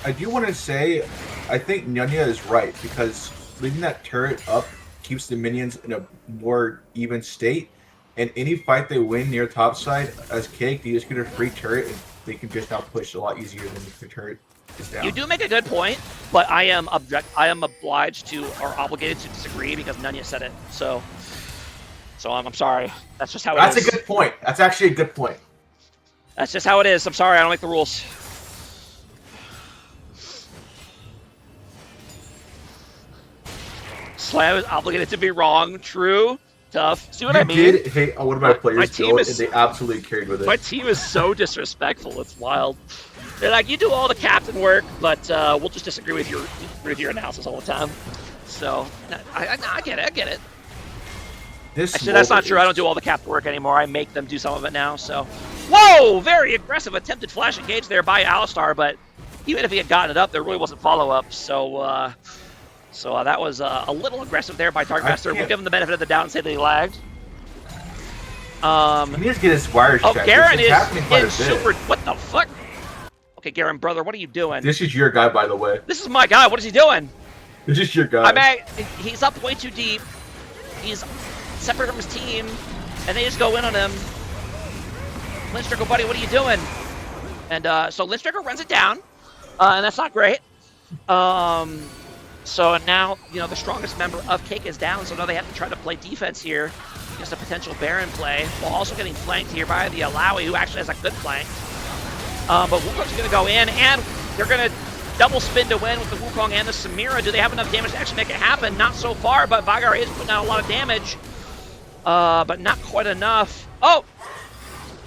I do want to say, I think Nunya is right, because leaving that turret up keeps the minions in a more even state, and any fight they win near top side, as Cake, they just get a free turret, and they can just now push a lot easier than if the turret is down. You do make a good point, but I am obliged to, or obligated to disagree, because Nunya said it, so I'm sorry. That's just how it is. That's a good point. That's actually a good point. That's just how it is. I'm sorry. I don't make the rules. Slam is obligated to be wrong. True. Tough. See what I mean? You did hate one of my players' build, and they absolutely carried with it. My team is so disrespectful. It's wild. They're like, you do all the captain work, but we'll just disagree with your analysis all the time. So, I get it. I get it. Actually, that's not true. I don't do all the cap work anymore. I make them do some of it now, so. Whoa! Very aggressive attempted flash engage there by Alistar, but even if he had gotten it up, there really wasn't follow-up, so that was a little aggressive there by Darkmaster. We'll give him the benefit of the doubt and say that he lagged. He needs to get his wires checked. Oh, Garen is super... What the fuck? Okay, Garen, brother, what are you doing? This is your guy, by the way. This is my guy. What is he doing? This is your guy. I mean, he's up way too deep. He's separate from his team, and they just go in on him. Lindstricker, buddy, what are you doing? And so Lindstricker runs it down, and that's not great. So now, the strongest member of Cake is down, so now they have to try to play defense here against a potential Baron play, while also getting flanked here by the Alawi, who actually has a good flank. But Wukong's going to go in, and they're going to double spin to win with the Wukong and the Samira. Do they have enough damage to actually make it happen? Not so far, but Vigar is putting out a lot of damage. But not quite enough. Oh!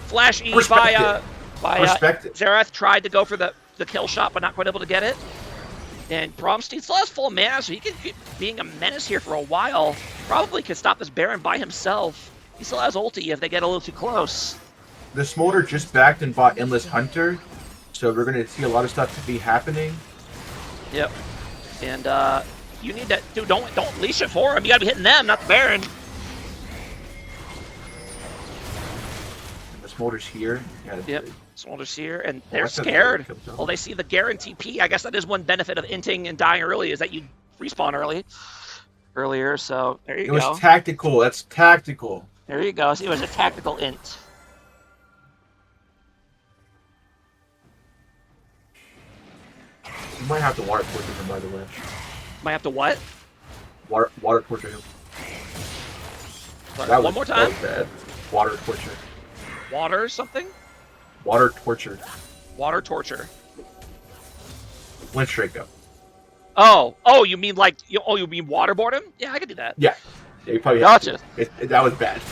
Flash E by Xerath tried to go for the kill shot, but not quite able to get it. And Bromstein still has full mana, so he can keep being a menace here for a while. Probably could stop this Baron by himself. He still has ulti if they get a little too close. the Smolder just backed and bought Endless Hunter, so we're gonna see a lot of stuff to be happening. Yep. And you need to, dude. Don't leash it for him. You gotta be hitting them, not the Baron. And the Smolder's here. Yeah, Yep. Smolder's here, and they're that's scared. comes up. Well, they see the guarantee P. I guess that is one benefit of inting and dying early is that you respawn earlier. So there you It go. was tactical. That's tactical. There you go. See, it was a tactical int. You might have to water torture him, by the way. Might have to what? Water torture him. One more time. That was bad. Water torture. Water or something? Water torture. Water torture. Went straight up. Oh, you mean like you mean waterboard him? Yeah, I could do that. Yeah. Yeah, you probably have Gotcha. to. That was bad.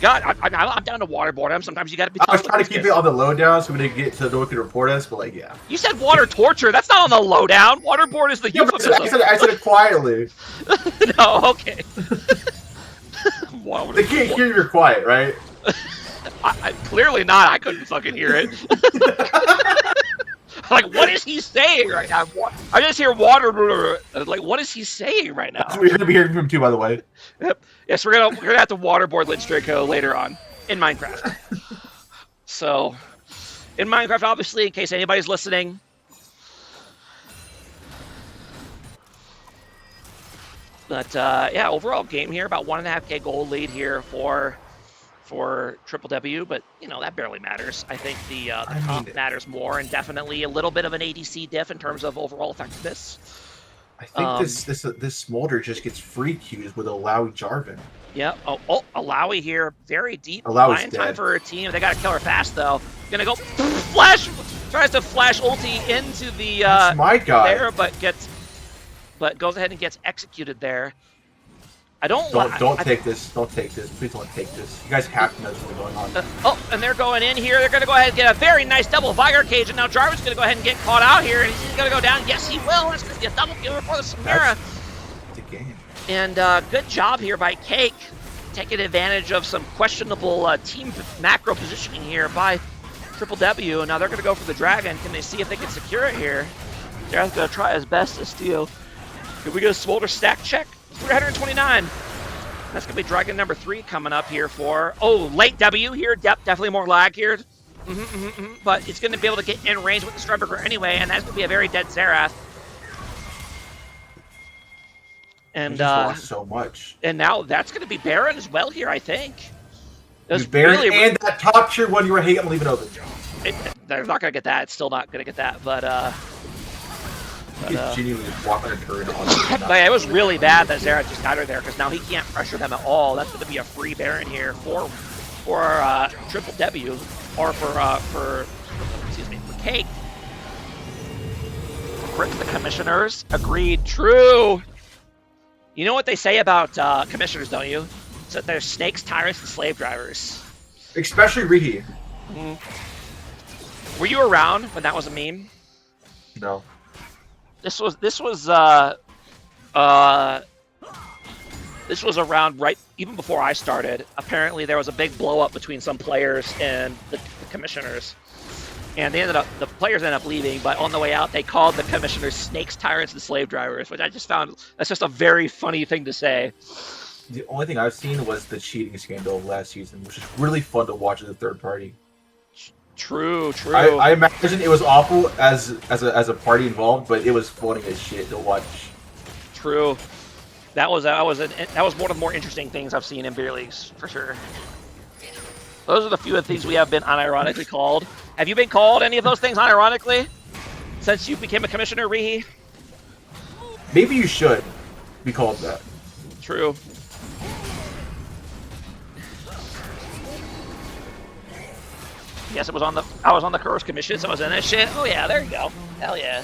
God, I'm down to waterboard him. Sometimes you got to be. I was trying to keep it on the lowdown so when they get to the door, could report us, but like, yeah. You said water torture. That's not on the lowdown. Waterboard is the Yeah, but euphemism. I said it quietly. No, okay. They can't hear you're quiet, right? I clearly not. I couldn't fucking hear it. Like, what is he saying right now? I just hear water. Like, what is he saying right now? We're gonna be hearing from him too, by the way. Yep. Yes, we're gonna have to waterboard Lynch Draco later on in Minecraft. So, in Minecraft, obviously, in case anybody's listening. But yeah, overall game here about 1.5K gold lead here for Triple W, but you know that barely matters. I think the comp matters more, and definitely a little bit of an ADC diff in terms of overall effectiveness. I think this Smolder just gets free Qs with Alawi Jarvan. Yeah. Oh, Alawi here, very deep. Alawi's Buying time dead. for her team. They got to kill her fast though. Gonna go flash. Tries to flash ulti into the That's my guy. there, but goes ahead and gets executed there. I don't take this. Don't take this. Please don't take this. You guys have to know what's going on. Oh, and they're going in here. They're going to go ahead and get a very nice double Vigar cage, and now Jarvan's going to go ahead and get caught out here, and he's going to go down. Yes, he will. That's going to be a double kill for the Samira. It's a game. And good job here by Cake, taking advantage of some questionable team macro positioning here by Triple W. And now they're going to go for the Dragon. Can they see if they can secure it here? Jared's going to try his best to steal. Here we go, Smolder stack check. 329. That's going to be Dragon number 3 coming up here for... Oh, late W here. Definitely more lag here. But it's going to be able to get in range with the Starbreaker anyway, and that's going to be a very dead Xerath. And lost so much. And now that's going to be Baron as well here, I think. Baron really, and that top tier one you were hating, leave it open. They're not going to get that. It's still not going to get that, but... genuinely walking a turret on but it was really bad that Xerath just got her there because now he can't pressure them at all. That's going to be a free Baron here for Triple W or for Cake. Brick the Commissioners agreed. True. You know what they say about commissioners, don't you? It's that they're snakes, tyrants, and slave drivers. Especially Rihi. Were you around when that was a meme? No. This was around right even before I started. Apparently, there was a big blow up between some players and the commissioners, and the players ended up leaving. But on the way out, they called the commissioners snakes, tyrants, and slave drivers, which I just found that's just a very funny thing to say. The only thing I've seen was the cheating scandal last season, which is really fun to watch as a third party. True. I imagine it was awful as a party involved, but it was funny as shit to watch. True. That was one of the more interesting things I've seen in beer leagues for sure. Those are the few things we have been unironically called. Have you been called any of those things unironically since you became a commissioner, Rihi? Maybe you should be called that. True. Yes, I was on the Curse Commission, so I was in that shit. Oh yeah, there you go. Hell yeah.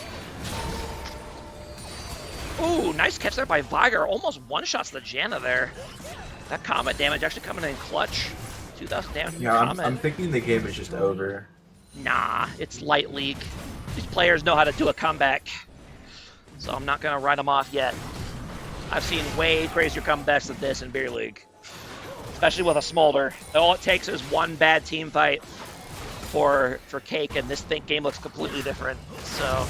Ooh, nice catch there by Vigar. Almost one-shots the Janna there. That combat damage actually coming in clutch. 2,000 damage from the I'm thinking the game is just over. Nah, it's light league. These players know how to do a comeback. So I'm not going to write them off yet. I've seen way crazier comebacks than this in beer league. especially with a smolder. All it takes is one bad team fight for Cake, and this game looks completely different. So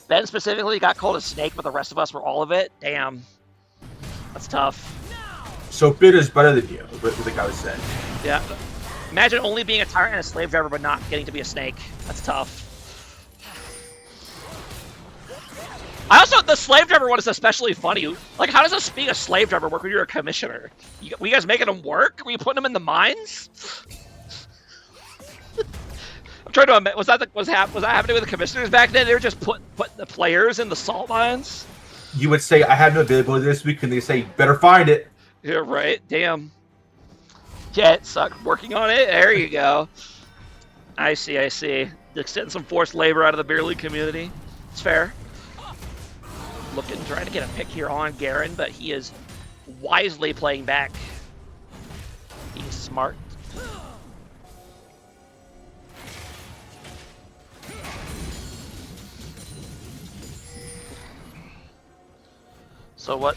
Ben specifically got called a snake, but the rest of us were all of it. Damn, that's tough. So Bit is better than you, what the guy was saying. Yeah. Imagine only being a tyrant and a slave driver, but not getting to be a snake. That's tough. I also, the slave driver one is especially funny. Like, how does this being a slave driver work when you're a commissioner? Were you guys making them work? Were you putting them in the mines? I'm trying to imagine, was that happening with the commissioners back then? They were just putting the players in the salt mines? You would say, I have no availability this week, and they say, better find it. Yeah, right. Damn. Yeah, it sucked. Working on it. There you go. I see. Just getting some forced labor out of the beer league community. It's fair. Trying to get a pick here on Garen, but he is wisely playing back. He's smart. So what?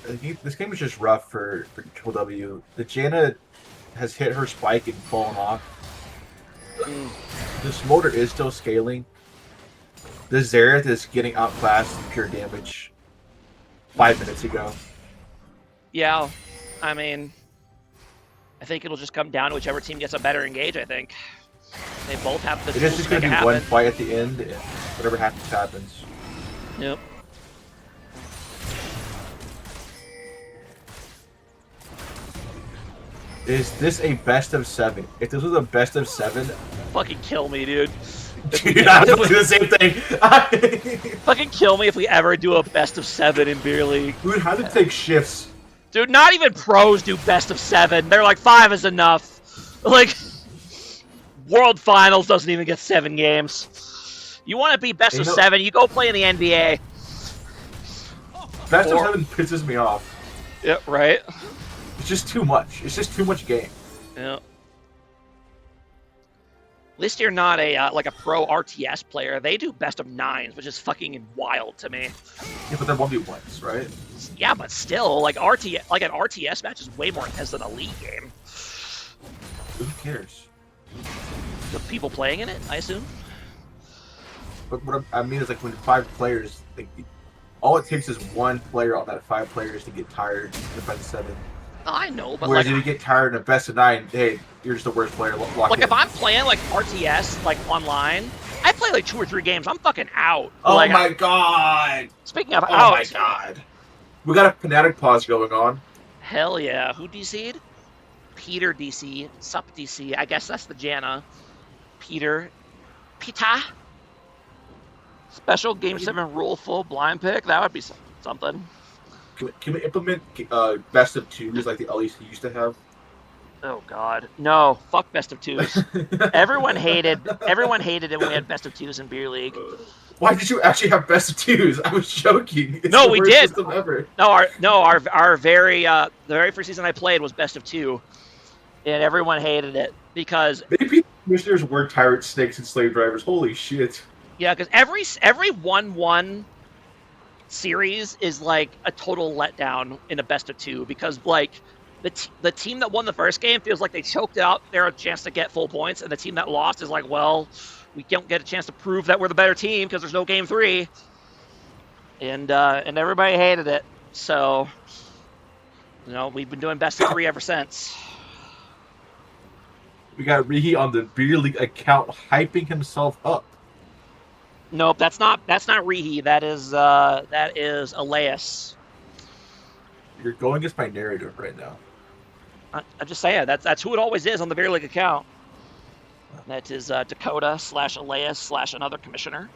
This game is just rough for Control W. The Janna has hit her spike and fallen off. The Smolder is still scaling. The Xerath is getting outclassed in pure damage 5 minutes ago. Yeah, I mean, I think it'll just come down to whichever team gets a better engage, I think. They both have the It is just going to be one fight at the end, and whatever happens, happens. Yep. Is this a best of 7? If this was a best of 7... Fucking kill me, dude. Dude, I was doing the same thing. Fucking kill me if we ever do a best of 7 in beer league. Dude, how to take shifts? Dude, not even pros do best of 7. They're like 5 is enough. Like, World Finals doesn't even get 7 games. You want to be best of 7, you go play in the NBA. Best of 7 pisses me off. Yeah, right. It's just too much. It's just too much game. Yeah. At least you're not a like a pro RTS player. They do best of 9s, which is fucking wild to me. Yeah, but they're 1v1s, right? Yeah, but still, like an RTS match is way more intense than a league game. Who cares? The people playing in it, I assume. But what I mean is, like, when 5 players, like, all it takes is one player on that 5 players to get tired in the best of 7. I know, but whereas like, if you get tired in a best of 9, hey, you're just the worst player. Lock like in. if I'm playing like RTS, like online, I play like 2 or 3 games. I'm fucking out. Oh like, my god! Speaking of out, my god! We got a Fnatic pause going on. Hell yeah! Who DC'd? Peter DC, Sup DC. I guess that's the Janna. Peter, Pita. Special Game 7 rule full blind pick. That would be something. Can we implement best of 2s like the LEC used to have? Oh god, no! Fuck best of 2s. Everyone hated it when we had best of 2s in beer league. Why did you actually have best of 2s? I was joking. It's no, the we worst did. System ever. Our very the very first season I played was best of 2, and everyone hated it because maybe commissioners were tyrant snakes and slave drivers. Holy shit! Yeah, because every 1-1 series is like a total letdown in a best of 2 because like the team that won the first game feels like they choked out their chance to get full points, and the team that lost is like, well, we don't get a chance to prove that we're the better team because there's no game 3, and everybody hated it. So, you know, we've been doing best of 3 ever since. We got Rihi on the beer league account hyping himself up. Nope, that's not Rihi. That is Elias. You're going against my narrative right now. I'm just saying that's who it always is on the beer league account. That is Dakota / Elias / another commissioner.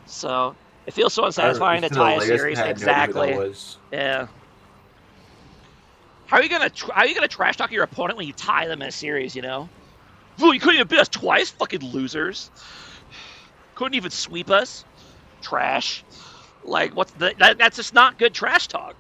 So it feels so unsatisfying to tie a series. Exactly. Yeah. How are you gonna trash talk your opponent when you tie them in a series? You know, well, you couldn't even beat us twice, fucking losers. Couldn't even sweep us. Trash. Like, what's that's just not good trash talk.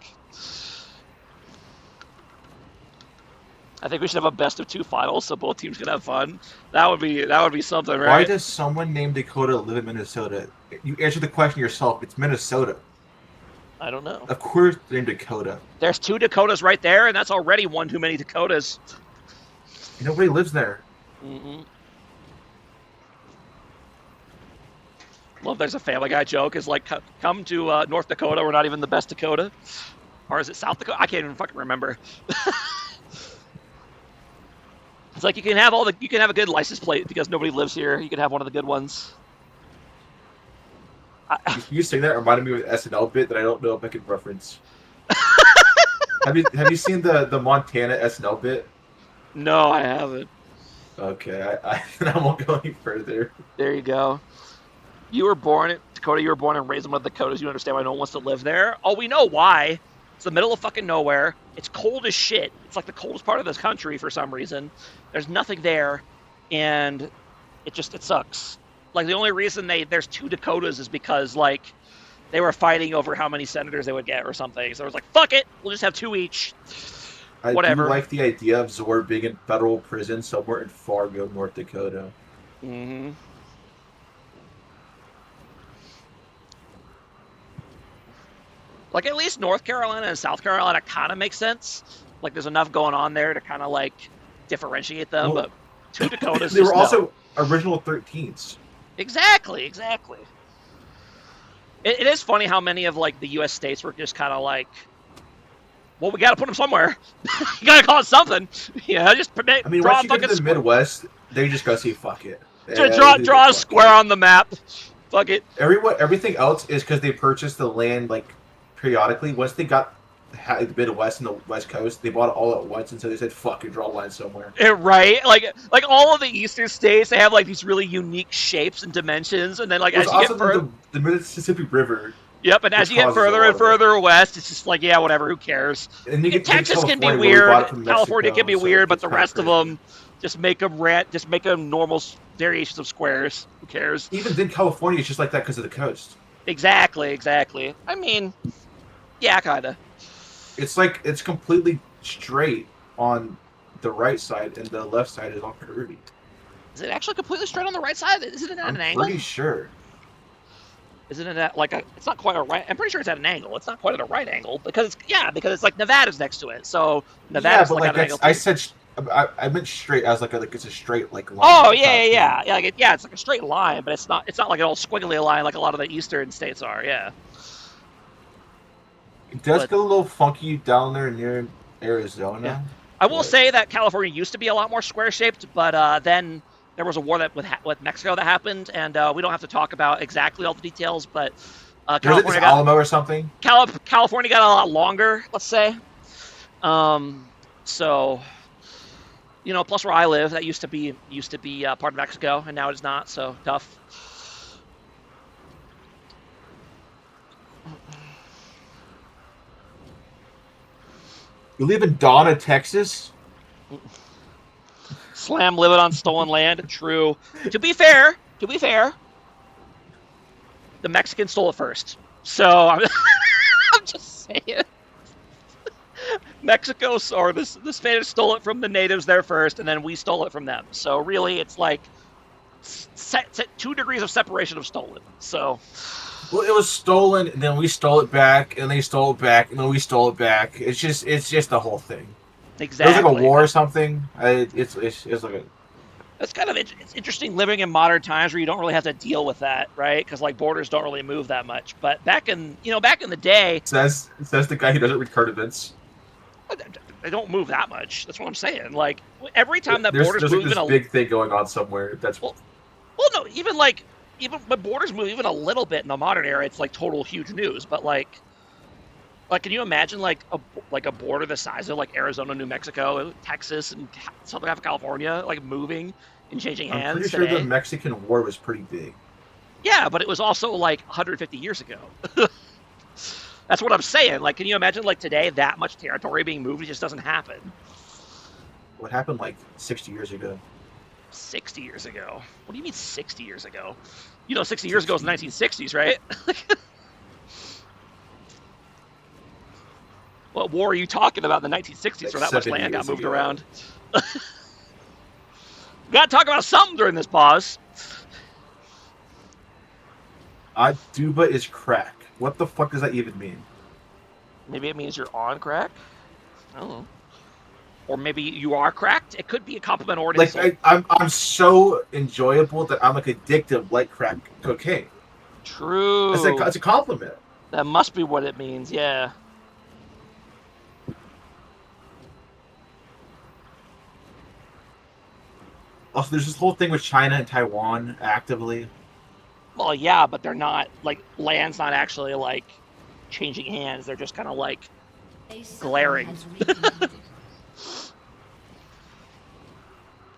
I think we should have a best of 2 finals so both teams can have fun. That would be something, right? Why does someone named Dakota live in Minnesota? You answer the question yourself. It's Minnesota. I don't know. Of course, they're in Dakota. There's 2 Dakotas right there, and that's already one too many Dakotas. Nobody lives there. Mm-mm. Love there's a Family Guy joke. Is like, come to North Dakota. We're not even the best Dakota. Or is it South Dakota? I can't even fucking remember. It's like you can have a good license plate because nobody lives here. You can have one of the good ones. You saying that reminded me of an SNL bit that I don't know if I can reference. Have you seen the Montana SNL bit? No, I haven't. Okay, I won't go any further. There you go. You were born in Dakota. You were born and raised in one of the Dakotas. You understand why no one wants to live there. Oh, we know why. It's the middle of fucking nowhere. It's cold as shit. It's like the coldest part of this country for some reason. There's nothing there, and it sucks. Like the only reason there's 2 Dakotas is because like they were fighting over how many senators they would get or something. So it was like, fuck it, we'll just have 2 each. Whatever. I do like the idea of Zor being in federal prison somewhere in Fargo, North Dakota. Mm-hmm. Like at least North Carolina and South Carolina kind of makes sense. Like there's enough going on there to kind of like differentiate them. Well, but 2 Dakotas. They were also original 13s. Exactly. It is funny how many of like the U.S. states were just kind of like, well, we got to put them somewhere. You got to call it something. Yeah, just I mean, once you get to the Midwest, they just gotta say fuck it. Draw a square on the map. Fuck it. Everything else is because they purchased the land like periodically. Once they got the Midwest and the West Coast, they bought it all at once, and so they said, "Fuck it, draw a line somewhere." Right, like all of the eastern states, they have like these really unique shapes and dimensions, and then like as you get further, the Mississippi River. Yep, and as you get further and further west, it's just like, yeah, whatever, who cares? And you get Texas can be weird, California can be weird, but the rest of them just make them normal variations of squares. Who cares? Even then, California is just like that because of the coast. Exactly. I mean, yeah, kinda. It's completely straight on the right side, and the left side is all curvy. Is it actually completely straight on the right side? Isn't it at an angle? I'm pretty sure. Isn't it at like it's not quite a right? I'm pretty sure it's at an angle. It's not quite at a right angle because it's like Nevada's next to it. So Nevada's like at an angle. I said I meant straight. I was like it's a straight like line. Oh yeah. It's like a straight line, but it's not like an old squiggly line like a lot of the eastern states are. Yeah. It does get a little funky down there near Arizona. Yeah. I will say that California used to be a lot more square shaped, but then there was a war with Mexico that happened, and we don't have to talk about exactly all the details, but California got Alamo or something. California got a lot longer, let's say. So, plus where I live, that used to be part of Mexico, and now it is not. So tough. You live in Donna, Texas? Slam living on stolen land. True. To be fair, the Mexicans stole it first. So I'm just saying. Mexico or the Spanish stole it from the natives there first, and then we stole it from them. So really, it's like 2 degrees of separation of stolen. So. Well, it was stolen, and then we stole it back, and they stole it back, and then we stole it back. It's just the whole thing. Exactly. It was like a war or something. It's like a. It's kind of it's interesting living in modern times where you don't really have to deal with that, right? Because like borders don't really move that much. But back in the day, says the guy who doesn't read current events. They don't move that much. That's what I'm saying. Like every time that borders move, there's like this big thing going on somewhere. That's well, no, even when borders move even a little bit in the modern era, it's like total huge news. But like can you imagine like a border the size of like Arizona, New Mexico, Texas, and southern half of California like moving and changing hands? I'm pretty sure the Mexican War was pretty big. Yeah, but it was also like 150 years ago. That's what I'm saying. Like, can you imagine like today that much territory being moved? It just doesn't happen. What happened like 60 years ago? 60 years ago? What do you mean 60 years ago? 60 years ago is the 1960s, right? What war are you talking about in the 1960s where that much land got moved around? We got to talk about something during this pause. Duba is crack. What the fuck does that even mean? Maybe it means you're on crack. I don't know. Or maybe you are cracked. It could be a compliment or an Like insult. I'm so enjoyable that I'm like addictive, like crack cocaine. True. It's a compliment. That must be what it means. Yeah. Also, there's this whole thing with China and Taiwan actively. Well, yeah, but they're not like land's not actually like changing hands. They're just kind of like A summoner glaring. has reconnected.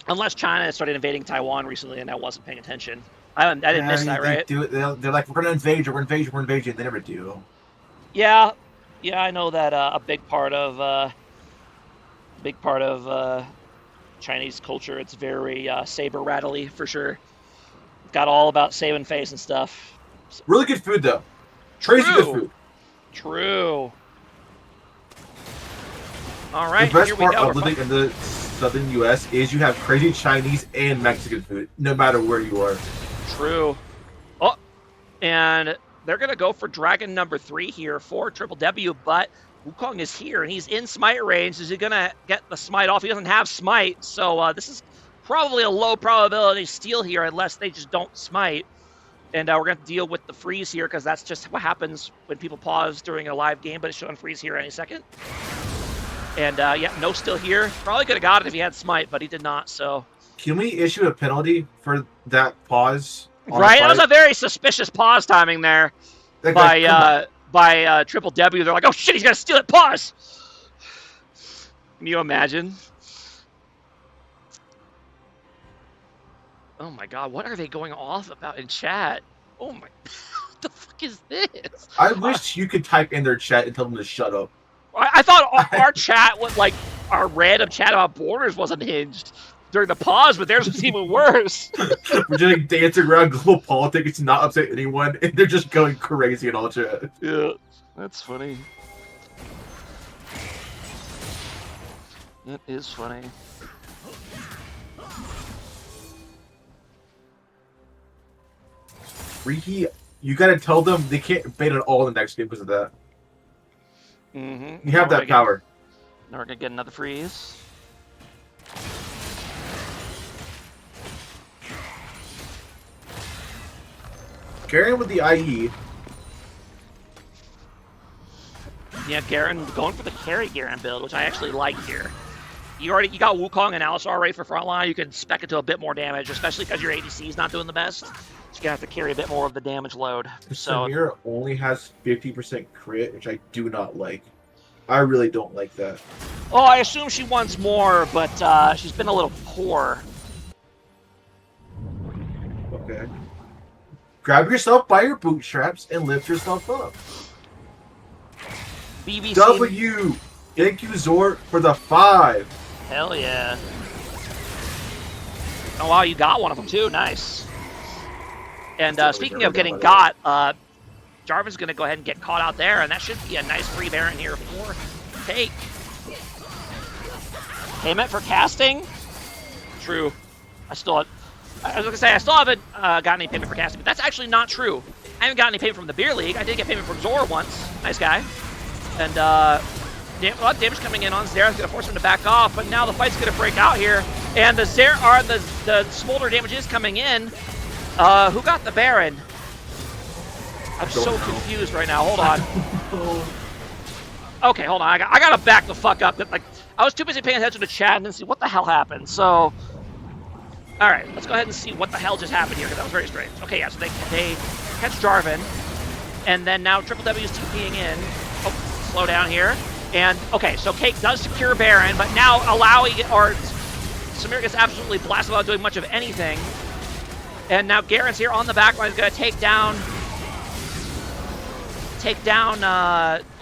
Unless China started invading Taiwan recently, and I wasn't paying attention. I didn't miss that, right? They're like, we're gonna invade you, we're gonna invade you, we're gonna invade you. They never do. Yeah, I know that a big part of Chinese culture. It's very saber rattly for sure. Got all about saving face and stuff. Really good food though. Crazy good food. True. All right, The best here we part go. of living in the southern U.S. is you have crazy Chinese and Mexican food, no matter where you are. True. Oh, and they're going to go for Dragon number 3 here for Triple W, but Wukong is here, and he's in Smite range. Is he going to get the Smite off? He doesn't have Smite, so this is probably a low probability steal here unless they just don't Smite. And we're going to deal with the freeze here because that's just what happens when people pause during a live game, but it's showing freeze here any second. And, yeah, no steal here. Probably could have got it if he had Smite, but he did not, so... Can we issue a penalty for that pause? Right? That was a very suspicious pause timing there by Triple W. They're like, oh shit, he's gonna steal it. Pause. Can you imagine? Oh my god, what are they going off about in chat? Oh my, what the fuck is this? I wish you could type in their chat and tell them to shut up. I thought our chat was like our random chat about borders wasn't hinged during the pause, but theirs was even worse. We're just like dancing around global politics, not upset anyone, and they're just going crazy in all chat. Yeah, that's funny. It is funny. Riki, you gotta tell them they can't bait at all in the next game because of that. Mm-hmm. You have that power. Now we're gonna get another freeze. Garen with the IE. Yeah, Garen going for the carry Garen build, which I actually like here. You got Wukong and Alistar ready for frontline. You can spec it to a bit more damage, especially because your ADC is not doing the best. So you're gonna have to carry a bit more of the damage load. So Samira only has 50% crit, which I do not like. I really don't like that. oh, I assume she wants more, but she's been a little poor. Okay. Grab yourself by your bootstraps and lift yourself up. BBC. W! Thank you, Zort, for the 5. Hell yeah. Oh wow, you got one of them too. Nice. And speaking of getting got, Jarvan's going to go ahead and get caught out there, and that should be a nice free Baron here for Take. Payment for casting? True. I was going to say, I still haven't got any payment for casting, but that's actually not true. I haven't got any payment from the Beer League. I did get payment from Zor once. Nice guy. And damage coming in on Xerath's going to force him to back off, but now the fight's going to break out here. And the Smolder damage is coming in. Who got the Baron? I'm so confused right now. Hold on. Okay, hold on. I got to back the fuck up. Like, I was too busy paying attention to chat and didn't see what the hell happened. So, all right, let's go ahead and see what the hell just happened here, because that was very strange. Okay, yeah, so they catch Jarvan, and then now Triple W is TPing in. Oh, slow down here. And, okay, so Cake does secure Baron, but now Samir gets absolutely blasted without doing much of anything. And now Garen's here on the back line. He's going to take down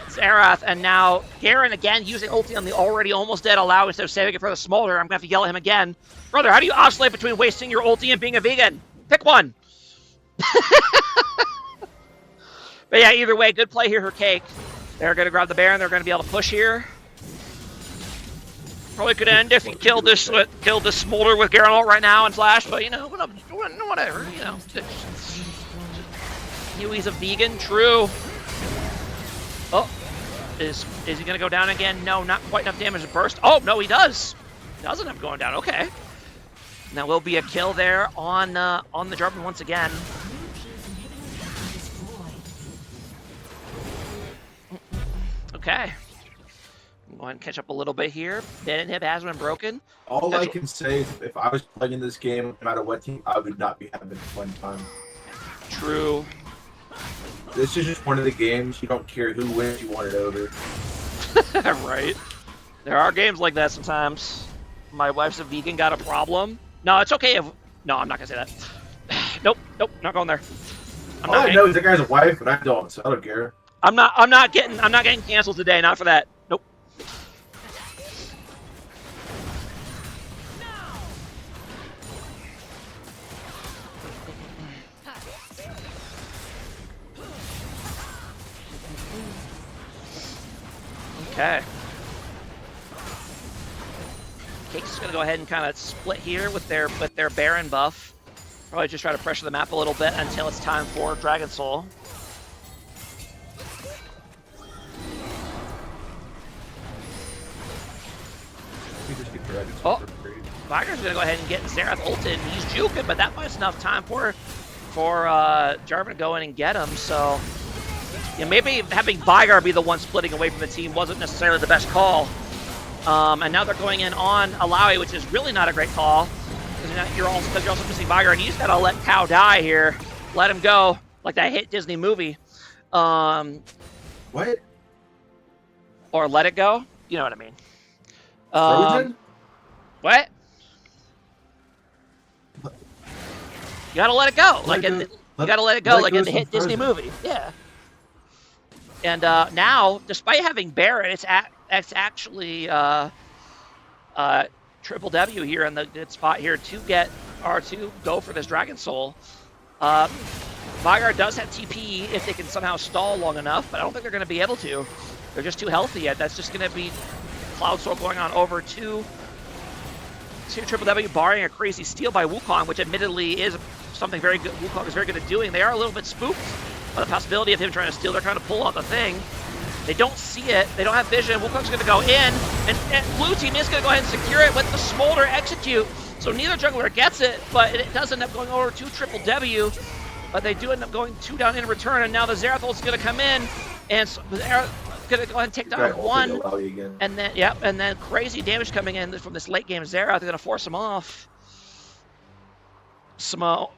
Xerath, and now Garen again using ulti on the already almost dead Allow instead of saving it for the Smolder. I'm going to have to yell at him again. Brother, how do you oscillate between wasting your ulti and being a vegan? Pick one. But yeah, either way, good play here for Cake. They're going to grab the Baron. They're going to be able to push here. Probably could end if you killed this Smolder with Garen ult right now and Flash, but you know, whatever, you know. Huey's a vegan, true. Oh, Is he gonna go down again? No, not quite enough damage to burst. Oh no, he does. Doesn't have going down. Okay. Now will be a kill there on the Jarvan once again. Okay. Go ahead and catch up a little bit here. Bed inhib has been broken. All I can say is if I was playing this game, no matter what team, I would not be having a fun time. True. This is just one of the games. You don't care who wins, you want it over. Right. There are games like that sometimes. My wife's a vegan, got a problem. No, it's okay if... No, I'm not going to say that. Nope, not going there. All I know is that guy's a wife, but I don't, so I don't care. I'm not getting canceled today, not for that. Nope. Okay. Cake's just gonna go ahead and kind of split here with their Baron buff. Probably just try to pressure the map a little bit until it's time for Dragon Soul. Oh, Viger's gonna go ahead and get Xerath ulted. He's juking, but that buys enough time for Jarvan to go in and get him. So, yeah, maybe having Viger be the one splitting away from the team wasn't necessarily the best call. And now they're going in on Alawi, which is really not a great call. Because you're also missing Viger, and you just gotta let Cow die here. Let him go, like that hit Disney movie. What? Or Let It Go. You know what I mean. Frozen? What? You gotta let it go, like in you gotta let it go, like in the hit Disney movie. Yeah. And now, despite having Baron, it's actually Triple W here in the good spot here to get R2 go for this Dragon Soul. Vigar does have TP if they can somehow stall long enough, but I don't think they're going to be able to. They're just too healthy yet. That's just going to be Cloud Soul going on over to Triple W, barring a crazy steal by Wukong, which admittedly is something very good. Wukong is very good at doing. They are a little bit spooked by the possibility of him trying to steal. They're trying to pull out the thing. They don't see it. They don't have vision. Wukong's going to go in, and blue team is going to go ahead and secure it with the Smolder execute. So neither jungler gets it, but it does end up going over to Triple W. But they do end up going 2 down in return, and now the Xerath is going to come in, and Xerath going to go ahead and take down 1. And then, yep, and then crazy damage coming in from this late game Xerath. They're going to force him off. So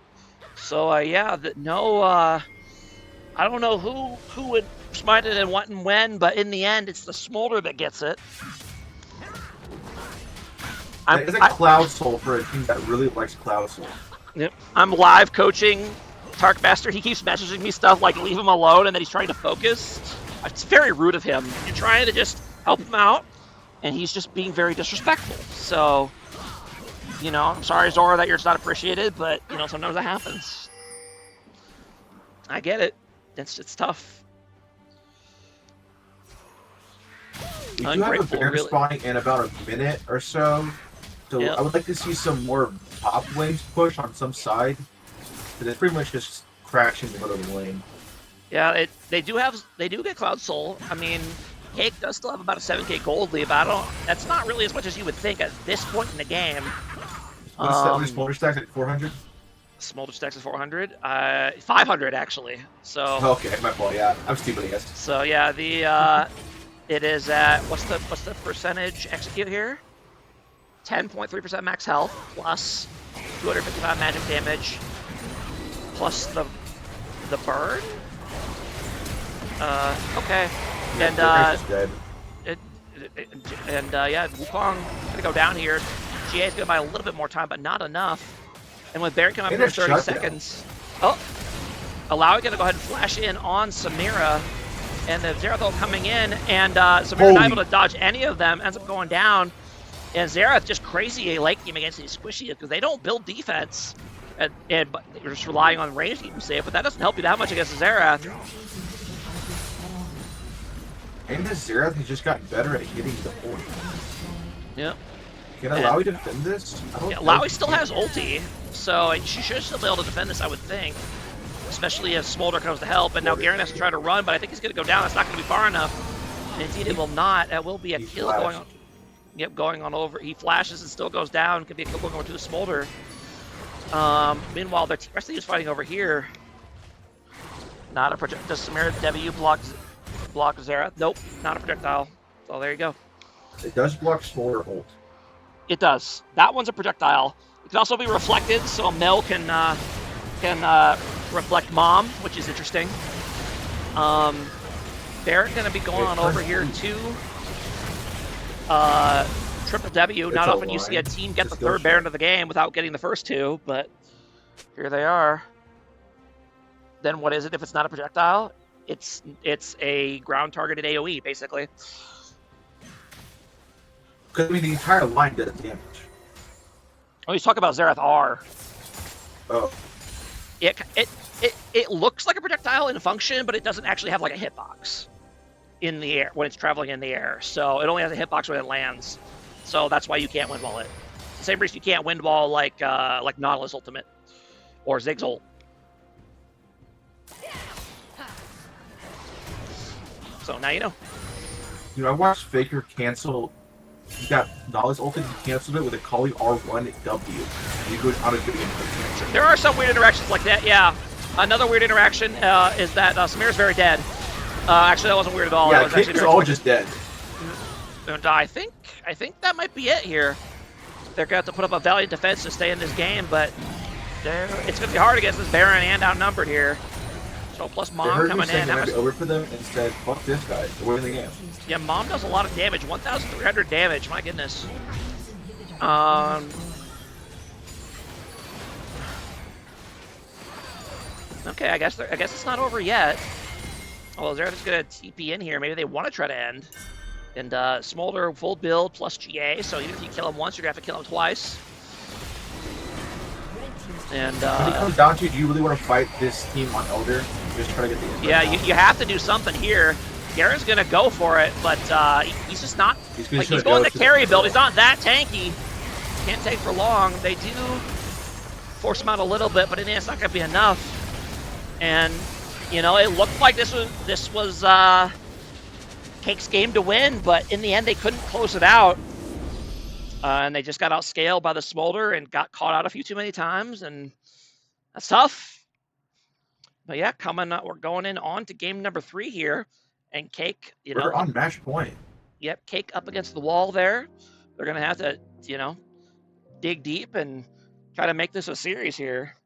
yeah, I don't know who would smite it and what and when, but in the end, it's the Smolder that gets it. It's a Cloud Soul for a team that really likes Cloud Soul. Yep. I'm live coaching Tarkmaster. He keeps messaging me stuff like leave him alone, and then he's trying to focus. It's very rude of him. You're trying to just help him out, and he's just being very disrespectful. So, you know, I'm sorry, Zora, that you're just not appreciated, but, you know, sometimes that happens. I get it. It's tough. We do have a Baron spawning in about a minute or so. So yep. I would like to see some more top lanes push on some side. But it's pretty much just crashing the middle of the lane. Yeah, they do get Cloud Soul. I mean, Cake does still have about a 7k gold lead, but that's not really as much as you would think at this point in the game. What is Smolder Stacks at 400? Smolder Stacks at 400? 500 actually. So. Okay, my fault. Yeah, I'm stupid, I guess. So yeah, it is at what's the percentage execute here? 10.3% max health plus 255 magic damage plus the burn. Okay, and yeah, Wukong gonna go down here. GA's gonna buy a little bit more time, but not enough. And with Baron coming up in 30 seconds, Alawi gonna go ahead and flash in on Samira, and the Xerath coming in, and Samira not able to dodge any of them, ends up going down. And Xerath just crazy late game against these squishies because they don't build defense, but you're just relying on range to keep them safe. But that doesn't help you that much against the Xerath. And the Xerath has just gotten better at hitting the point. Yep. Can Alawi defend this? Yeah, Alawi still has ulti, so she should still be able to defend this, I would think. Especially if Smolder comes to help, and now Garen has to try to run, but I think he's going to go down. That's not going to be far enough. Indeed, it will not. It will be a He kill going on. flashed. Yep, going on over. He flashes and still goes down. Could be a kill going over to the Smolder. Meanwhile, the rest of the team's fighting over here. Not a project. Does Samira W block Zera? Nope, not a projectile. So there you go. It does block Smolder ult. It does. That one's a projectile. It can also be reflected, so Mel can reflect Mom, which is interesting. They're going to be going on over here to Triple W. Not often you see a team get the third Baron of the game without getting the first two, but here they are. Then what is it if it's not a projectile? It's a ground targeted AoE, basically. Because I mean, the entire line does damage. Oh, he's talking about Zerath R. Oh, It looks like a projectile in function, but it doesn't actually have like a hitbox in the air when it's traveling in the air. So it only has a hitbox when it lands. So that's why you can't windwall it. It's the same reason you can't windwall like Nautilus Ultimate or Ziggs ult. So now you know. you know, I watched Faker cancel. He got Nautilus ulted, he canceled it with a calling R1 W. And he goes out of video. There are some weird interactions like that, yeah. Another weird interaction is that Samir's very dead. Actually, that wasn't weird at all. Yeah, That was actually Faker's very all just dead. And I think that might be it here. They're going to have to put up a valiant defense to stay in this game, but it's going to be hard against this Baron and outnumbered here. So plus Mom coming in. It might be over for them and said, fuck this guy, we're winning the game. Yeah, Mom does a lot of damage, 1,300 damage, my goodness. Okay, I guess it's not over yet. Although Zerath is going to TP in here, maybe they want to try to end. And Smolder full build plus GA, so even if you kill him once, you're going to have to kill him twice. And when it comes down to, do you really want to fight this team on Elder? Just try to get the end. Yeah, you have to do something here. Garen's gonna go for it, but he's just not. He's going the carry build. He's not that tanky. Can't take for long. They do force him out a little bit, but in the end, it's not gonna be enough. And you know, it looked like this was Cake's game to win, but in the end, they couldn't close it out. And they just got outscaled by the Smolder and got caught out a few too many times, and that's tough. But yeah, we're going on to game number 3 here, and Cake, We're on match point. Yep, Cake up against the wall there. They're gonna have to, dig deep and try to make this a series here.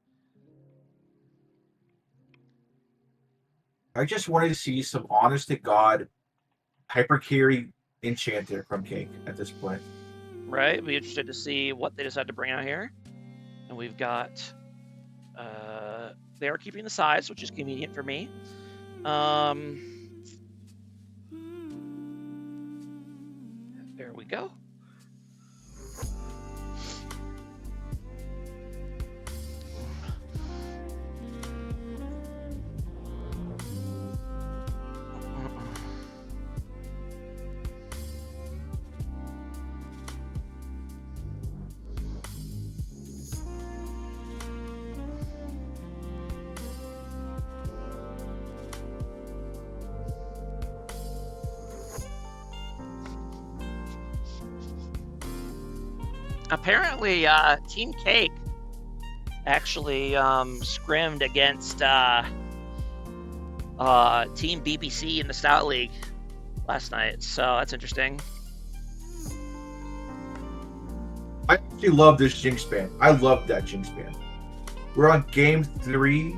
I just wanted to see some honest to God hyper carry enchanter from Cake at this point. Right, be interested to see what they decide to bring out here. And we've got, they are keeping the size, which is convenient for me. There we go. Apparently, Team Cake actually scrimmed against Team BBC in the Stout League last night, so that's interesting. I actually love this Jinx ban. I love that Jinx ban. We're on game 3.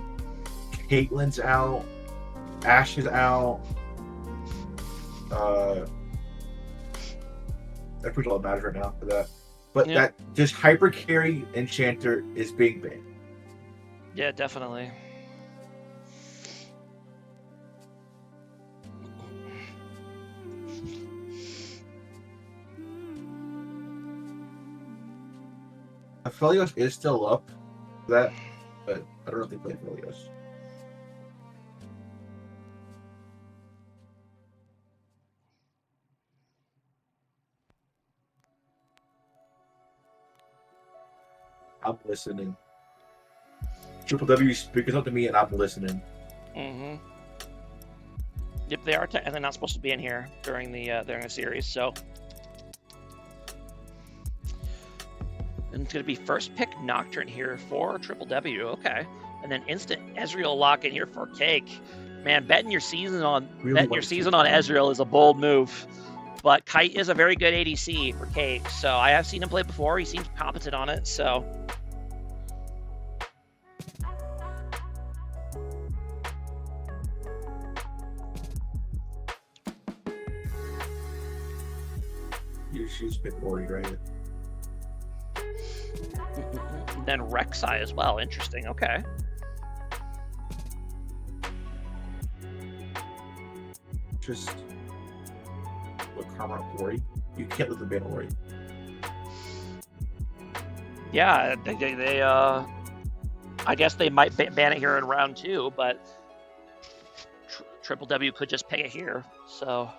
Caitlyn's out. Ash is out. That's pretty all that matters right now for that. But yeah, that just hyper carry enchanter is being banned. Yeah, definitely. Aphelios is still up for that, but I don't know if they play Aphelios. I'm listening. Triple W speaks up to me and I'm listening. Mm-hmm. Yep, they are, and they're not supposed to be in here during the series. So, and it's gonna be first pick Nocturne here for Triple W. Okay, and then instant Ezreal lock in here for Cake. Man, betting your season on Ezreal is a bold move. But Kite is a very good ADC for Cake, so I have seen him play before. He seems competent on it, so. She's been worried, right? Then Rek'Sai as well. Interesting. Okay. Just what Karma Ori? You can't let them ban Ori. Yeah, they I guess they might ban it here in round 2, but Triple W could just pay it here. So.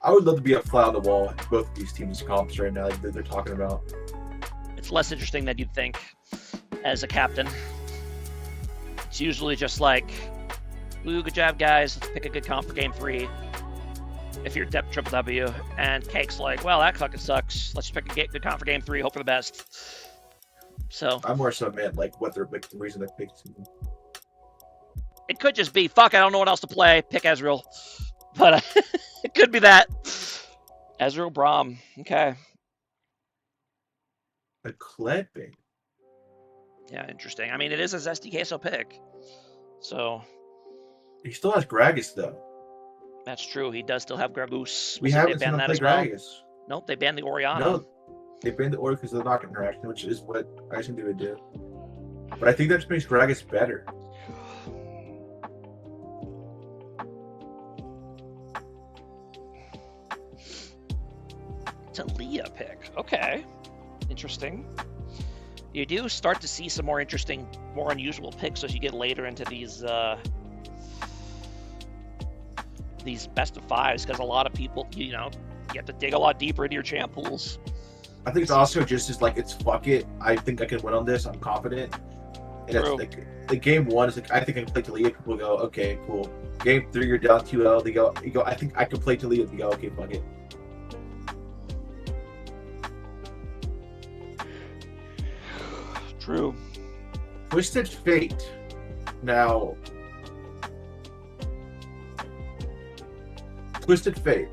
I would love to be a fly on the wall at both of these teams' comps right now, like they're talking about. It's less interesting than you'd think as a captain. It's usually just like, ooh, good job, guys. Let's pick a good comp for game 3. If you're Triple W, and Cake's like, well, that fucking sucks. Let's pick a good comp for game 3. Hope for the best. So I more so meant like what they're like the reason they picked. It could just be, fuck, I don't know what else to play. Pick Ezreal. But it could be that. Ezreal Braum. Okay. A clipping. Yeah, interesting. I mean, it is a Zesty Queso pick. So. He still has Gragas, though. That's true. He does still have Gragus. We haven't seen him play Gragas. Nope, they banned the Orianna. No, they banned the Ori because of the knock interaction, which is what I assumed they would do. But I think that just makes Gragas better. Talia pick. Okay. Interesting. You do start to see some more interesting, more unusual picks as you get later into these best of 5s, because a lot of people, you have to dig a lot deeper into your champ pools. I think it's also just as like, it's fuck it. I think I can win on this. I'm confident. And it's like the game 1 is like, I think I can play Talia. People go, okay, cool. Game 3, you're down 2-0. They go, I think I can play Talia. They go, okay, fuck it. True. Twisted Fate. Now, Twisted Fate.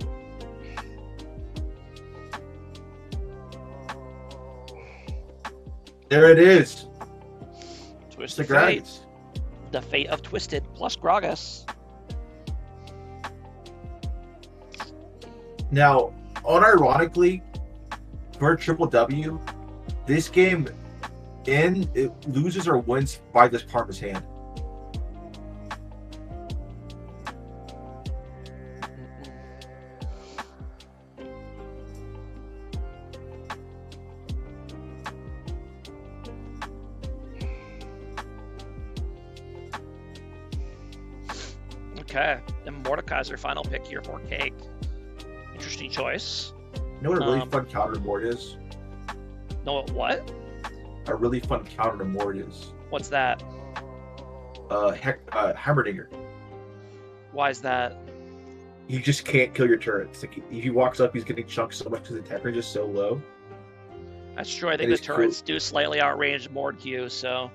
There it is. Twisted Fate. The fate of Twisted plus Gragas. Now, unironically, for Triple W, this game it loses or wins by this Parma's hand. Okay, and Mordekaiser final pick here for Cake. Interesting choice. You know what a really fun counter board is? No, what? A really fun counter board is. What's that? Hammerdinger. Why is that? He just can't kill your turrets. Like, if he walks up, he's getting chunked so much because the attack range is so low. That's true. I think the turrets do slightly outrange Mord Q, so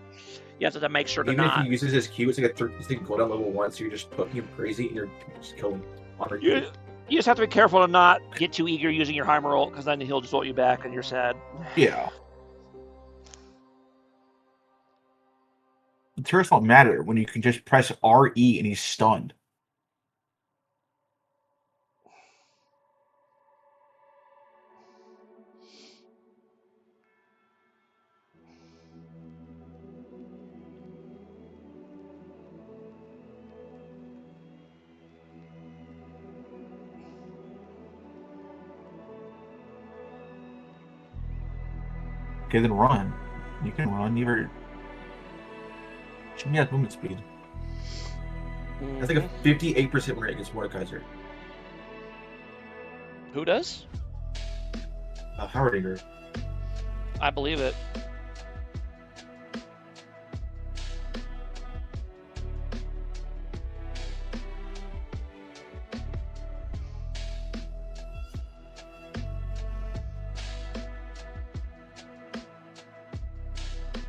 you have to make sure to Even not. if he uses his Q, it's like he's going to go down level 1, so you're just poking him crazy and you're just killing him. You just have to be careful to not get too eager using your Heimer ult, because then he'll just ult you back and you're sad. Yeah. The turrets don't matter when you can just press RE and he's stunned. Okay, then run. You can run. You shouldn't have movement speed. That's like a 58% rate against Mordekaiser. Who does? Hammerdinger. I believe it.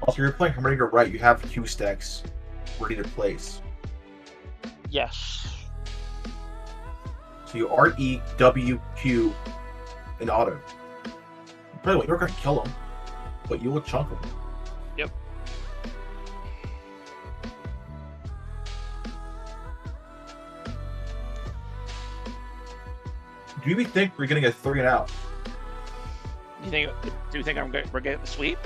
Also, you're playing Hammerdinger right. You have Q stacks ready to place. Yes. So you RE, W, Q, and auto. By the way, you're not going to kill him, but you will chunk him. Yep. Do you think we're getting a 3 and out? Do you think we're getting the sweep?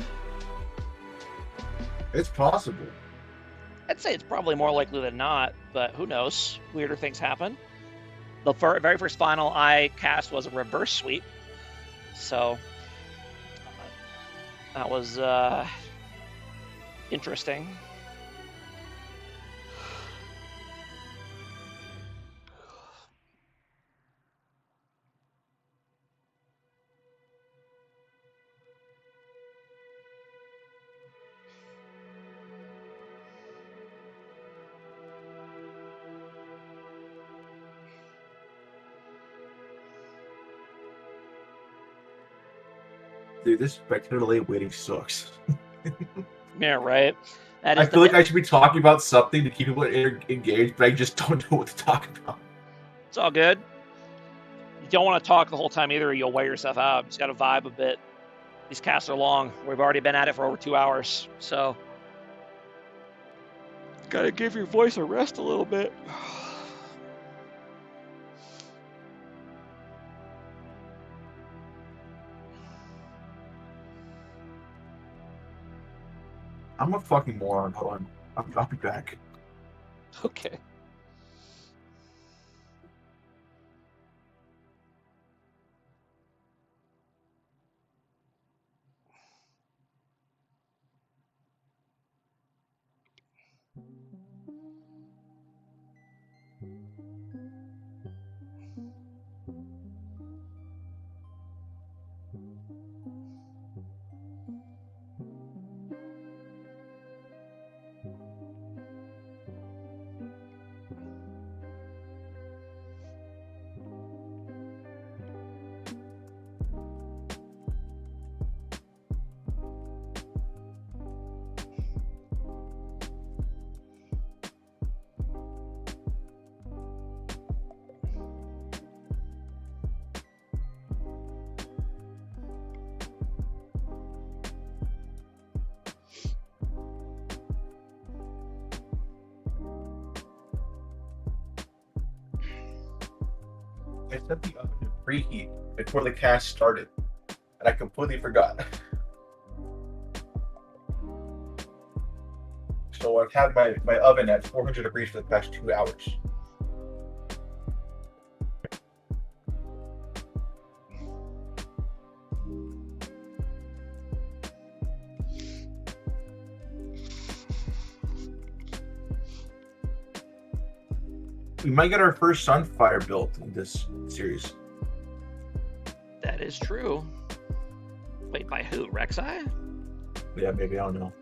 It's possible. I'd say it's probably more likely than not, but who knows? Weirder things happen. The very first final I cast was a reverse sweep, so that was interesting. Dude, this spectator delay waiting sucks. Yeah, right. I feel like I should be talking about something to keep people engaged, but I just don't know what to talk about. It's all good. You don't want to talk the whole time either, or you'll wear yourself out. You just got to vibe a bit. These casts are long. We've already been at it for over 2 hours, so got to give your voice a rest a little bit. I'm a fucking moron. Hold on. I'll be back. Okay. I set the oven to preheat before the cast started, and I completely forgot. So I've had my oven at 400 degrees for the past 2 hours. We might get our first Sunfire built in this series. That is true. Wait, by who? Rek'Sai? Yeah, maybe, I don't know.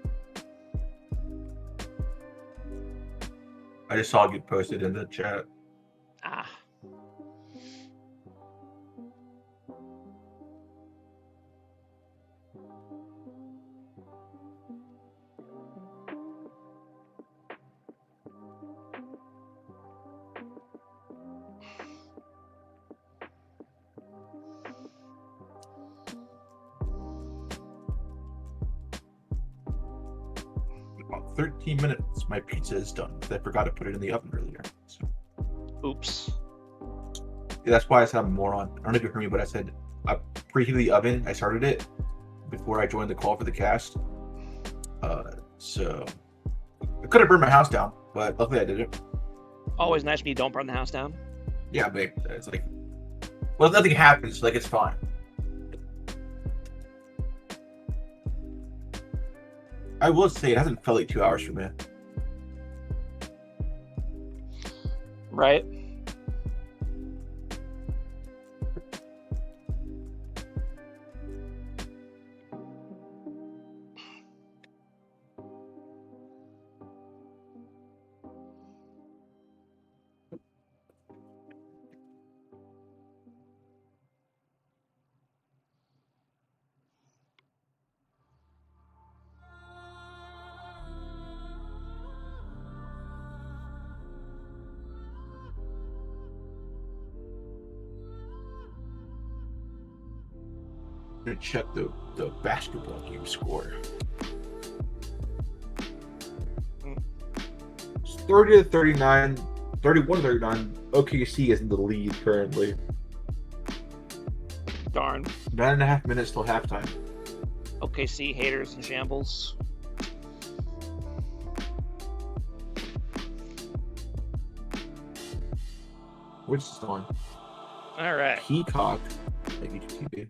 I just saw it get posted in the chat. Ah. About 13 minutes, my pizza is done. I forgot to put it in the oven earlier. So. Oops. Yeah, that's why I said I'm a moron. I don't know if you heard me, but I said I preheated the oven. I started it before I joined the call for the cast. So I could have burned my house down, but luckily I did it. Always nice when you don't burn the house down. Yeah, but it's like, well, nothing happens. Like, it's fine. I will say it hasn't felt like 2 hours for me. Right. gonna check the basketball game score. It's 30-39, 31-39. OKC is in the lead currently. Darn. 9.5 minutes till halftime. OKC haters in shambles. Which is on? All right. Peacock. Like TV.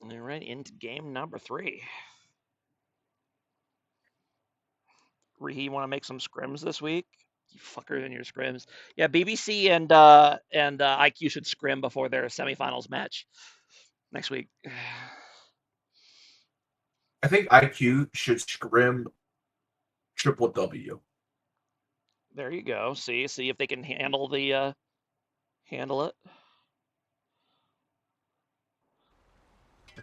All right, into game number 3. Rehe, you want to make some scrims this week? You fuckers in your scrims. Yeah, BBC and IQ should scrim before their semifinals match next week. I think IQ should scrim triple W. There you go. See if they can handle it.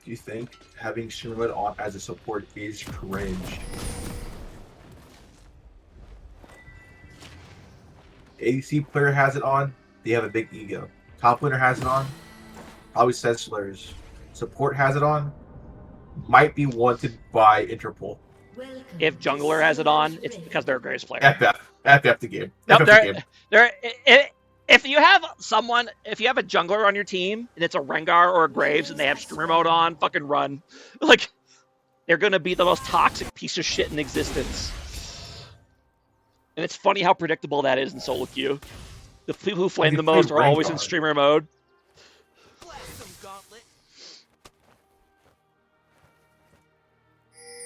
Do you think having Sherwood on as a support is cringe? ADC player has it on, they have a big ego. Top laner has it on, probably says slurs. Support has it on, might be wanted by Interpol. If jungler has it on, it's because they're a greatest player. FF the game. No, FF the game. If you have a jungler on your team and it's a Rengar or a Graves and they have streamer mode on, fucking run. Like, they're gonna be the most toxic piece of shit in existence. And it's funny how predictable that is in solo queue. The people who flame the most are always in streamer mode.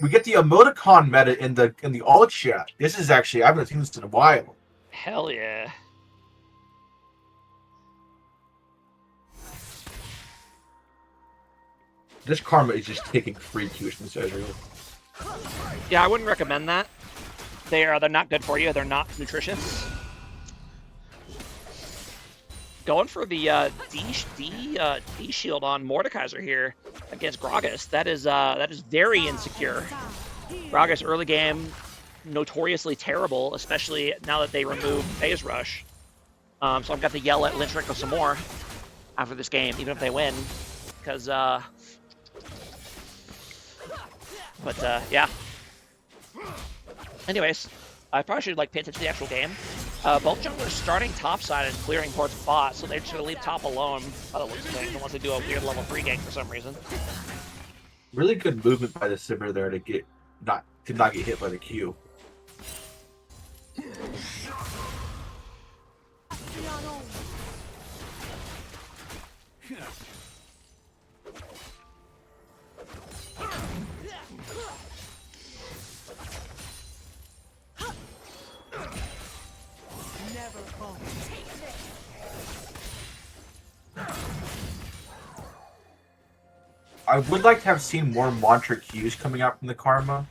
We get the emoticon meta in the all chat. This is actually, I haven't seen this in a while. Hell yeah. This Karma is just taking free Qs from Ezreal. Yeah, I wouldn't recommend that. They're not good for you. They're not nutritious. Going for the D shield on Mordekaiser here against Gragas. That is very insecure. Gragas early game notoriously terrible, especially now that they removed Phase Rush. So I've got to yell at Lynchrico some more after this game, even if they win, because yeah. Anyways, I probably should pay attention to the actual game. Both junglers starting topside and clearing towards bot, so they're just gonna leave top alone by the looks of things, unless they do a weird level 3 gank for some reason. Really good movement by the Simmer there to not get hit by the Q. I would like to have seen more mantra Qs coming out from the Karma.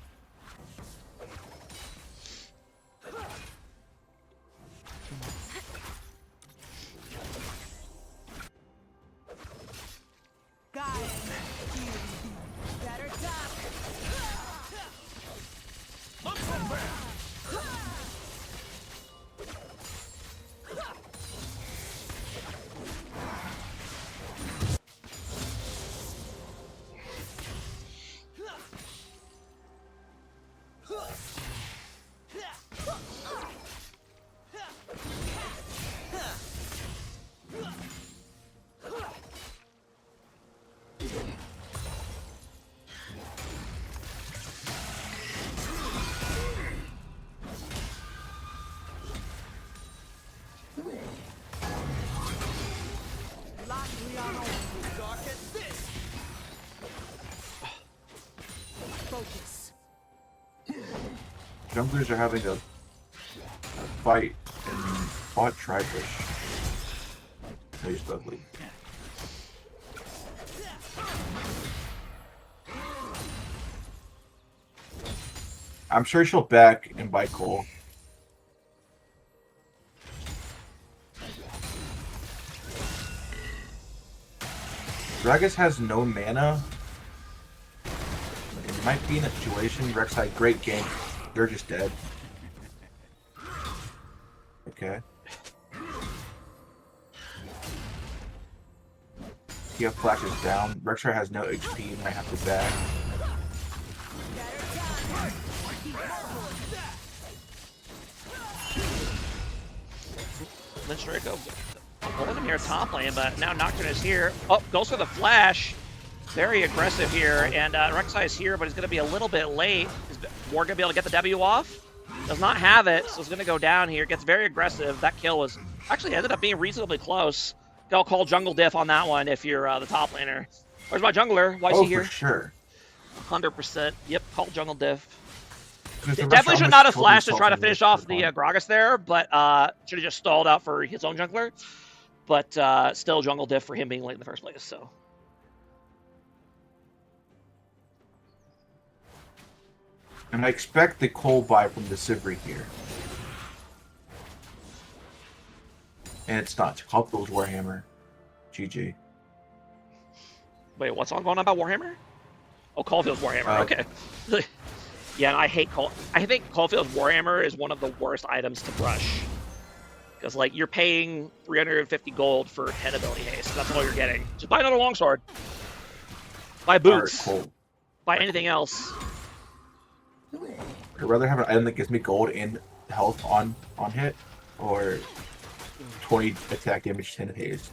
Junglers are having a fight in bot Tribush. Plays Dudley. I'm sure she'll back and buy Cole. Gragas has no mana. It might be in a situation. Rek'Sai, great game. They're just dead. Okay. Kia flashes down. Rek'Sai has no HP and I have to back. Lynch Draco holding him here top lane, but now Nocturne is here. Oh, goes for the flash. Very aggressive here, and Rek'Sai is here, but he's going to be a little bit late. Is Ward going to be able to get the W off? Does not have it, so he's going to go down here. Gets very aggressive. That kill was actually ended up being reasonably close. I'll call jungle diff on that one if you're the top laner. Where's my jungler? Why is he here? For sure. 100%. Yep, call jungle diff. It Definitely should not have flashed to try to finish off the Gragas there, but should have just stalled out for his own jungler. But still jungle diff for him being late in the first place, so. And I expect the coal buy from the Sivri here. And it's not. Caulfield's Warhammer. GG. Wait, what's on going on about Warhammer? Oh, Caulfield's Warhammer. Okay. Yeah, and I think Caulfield's Warhammer is one of the worst items to brush. Because, like, you're paying 350 gold for 10 ability haste. That's all you're getting. Just buy another longsword. Buy boots. Buy anything else. I'd rather have an item that gives me gold and health on hit, or 20 attack damage, 10 haste.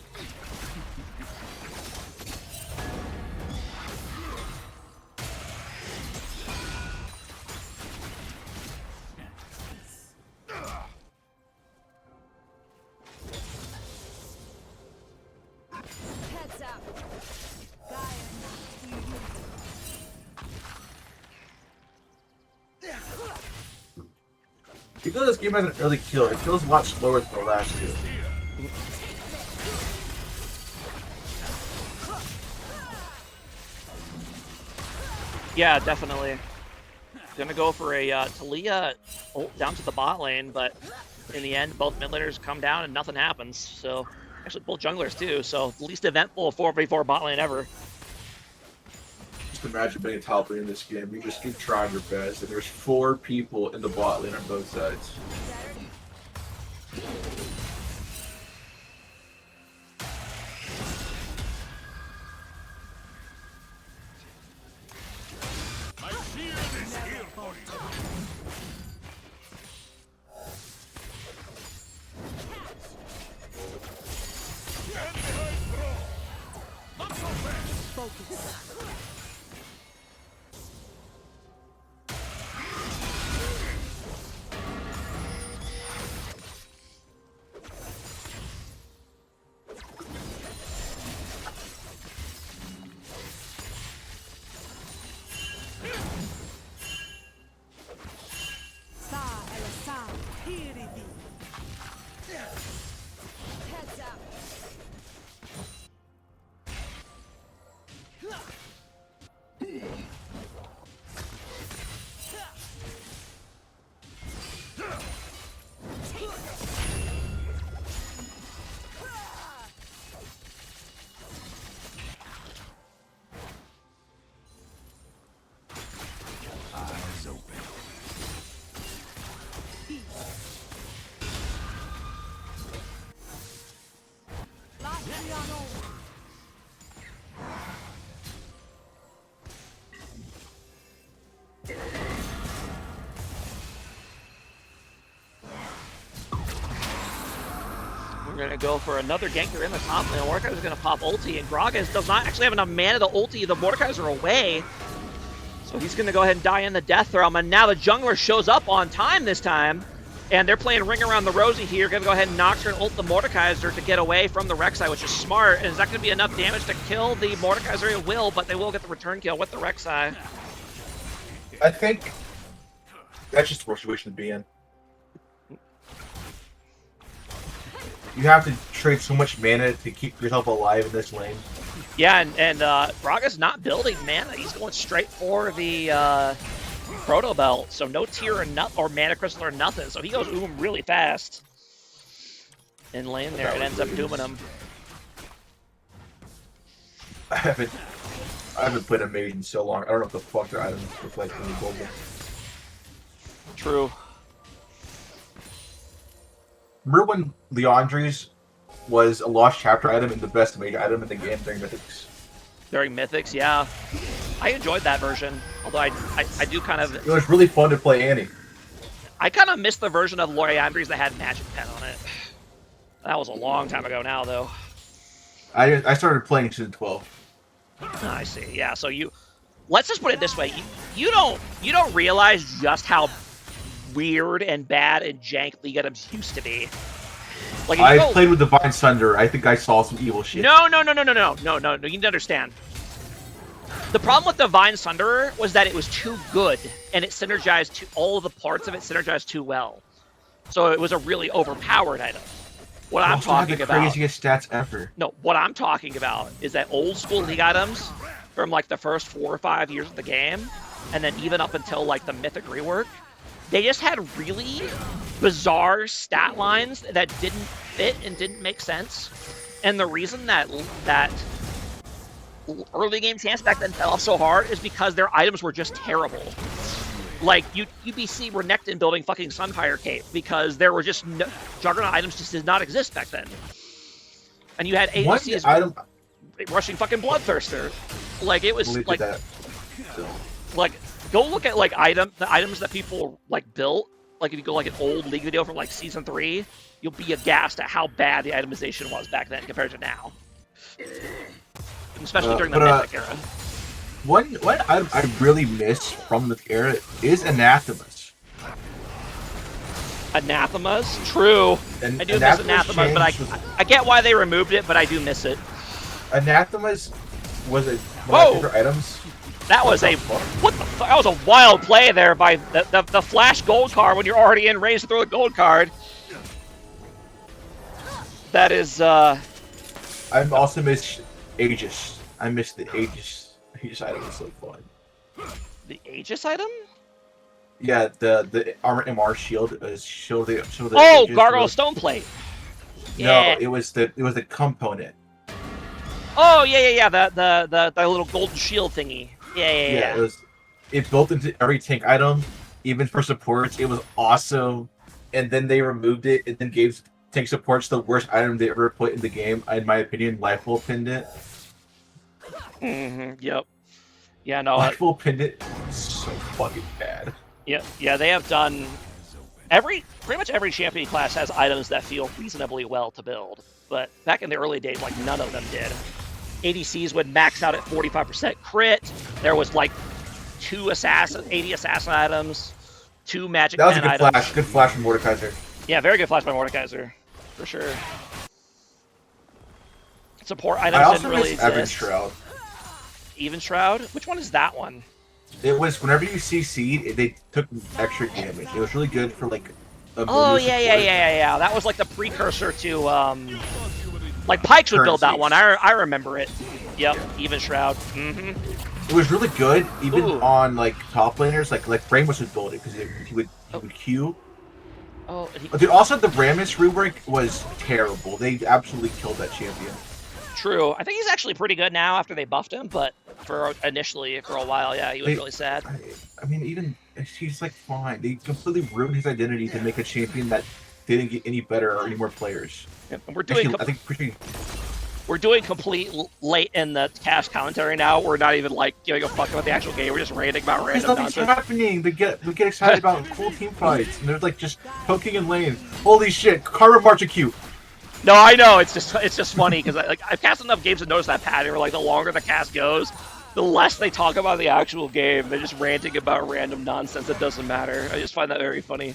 Even though this game hasn't really killed, it feels a lot slower than the last two. Yeah, definitely. Gonna go for a Talia ult down to the bot lane, but in the end, both mid laners come down and nothing happens. So, actually, both junglers too. So, the least eventful 4v4 bot lane ever. Just imagine being a top lane in this game. You just keep trying your best, and there's 4 people in the bot lane on both sides. We're going to go for another ganker in the top lane. Mordekaiser's going to pop ulti, and Gragas does not actually have enough mana to ulti the Mordekaiser away. So he's going to go ahead and die in the Death Realm, and now the jungler shows up on time this time. And they're playing Ring Around the Rosie here. Going to go ahead and Nocturne ult the Mordekaiser to get away from the Rek'Sai, which is smart. And is that going to be enough damage to kill the Mordekaiser? It will, but they will get the return kill with the Rek'Sai. I think that's just the worst situation to be in. You have to trade so much mana to keep yourself alive in this lane. Yeah, and Braga's not building mana. He's going straight for the Proto Belt, so no tear or mana crystal or nothing. So he goes really fast in lane there. It ends up dooming him. I haven't played a mage in so long. I don't know what the fuck their items look like when you build them. True. Remember when Leandre's was a lost chapter item and the best mage item in the game during Mythics. During Mythics, yeah. I enjoyed that version, although I do kind of... It was really fun to play Annie. I kind of missed the version of Loriandres that had Magic Pen on it. That was a long time ago now, though. I started playing season 12. I see. Yeah. So you, let's just put it this way: you don't realize just how weird and bad and jank League items used to be. Like I played with Divine Sunder. I think I saw some evil shit. No. You need to understand. The problem with Divine Sunderer was that it was too good, and it synergized to all of the parts of it synergized too well. So it was a really overpowered item. What I'm talking about, craziest stats ever. No, what I'm talking about is that old school League items from like the first 4 or 5 years of the game, and then even up until like the Mythic rework, they just had really bizarre stat lines that didn't fit and didn't make sense. And the reason that early game champs back then fell off so hard is because their items were just terrible. Like, UBC Renekton building fucking Sunfire Cape because there were just no, Juggernaut items just did not exist back then. And you had ADCs rushing fucking Bloodthirster. Like, it was like... Like, go look at, like, the items that people, like, built. Like, if you go, like, an old League video from, like, Season 3, you'll be aghast at how bad the itemization was back then compared to now. Especially during the Mythic era. One item I really miss from the era is Anathemas. Anathemas? True. I do miss Anathemas, but I get why they removed it, but I do miss it. Anathemas was one of my favorite items. That was a that was a wild play there by the flash gold card when you're already in range to throw a gold card. That is I also miss Aegis. I miss the Aegis. Aegis item was so fun. The Aegis item? Yeah, the armor MR shield show the oh, Aegis Gargoyle Stoneplate. Yeah. No, it was the component. Oh yeah. The little golden shield thingy. Yeah. It built into every tank item, even for supports. It was awesome. And then they removed it and then gave tank supports the worst item they ever put in the game. In my opinion, Lifeful Pendant. Yep. Yeah, no. Lifeful Pendant is so fucking bad. Yeah, they have done pretty much every champion class has items that feel reasonably well to build. But back in the early days, like none of them did. ADCs would max out at 45% crit. There was like 80 assassin items, 2 magic pen items. That was a good flash. Good flash from Mordekaiser. Yeah, very good flash by Mordekaiser. For sure. Support items didn't really exist. Even Shroud. Even Shroud? Which one is that one? It was whenever you CC'd, they took extra damage. It was really good for like oh yeah. That was like the precursor to like Pikes would build that one. I remember it. Yep, Even Shroud. It was really good, even on like top laners, like Ramos would build it because he would Q. Oh, dude, also the Rammus rework was terrible. They absolutely killed that champion. True. I think he's actually pretty good now after they buffed him, but for a while, yeah, he was really sad. I mean, even he's like fine. They completely ruined his identity to make a champion that didn't get any better or any more players. Yep. And we're doing complete late in the cast commentary now. We're not even like giving a fuck about the actual game. We're just ranting about random nonsense. Nothing's happening. We get excited about cool team fights, and they're like just poking in lane. Holy shit! Karma Marchacute. No, I know. It's just funny because I've cast enough games to notice that pattern. Where like the longer the cast goes, the less they talk about the actual game. They're just ranting about random nonsense that doesn't matter. I just find that very funny.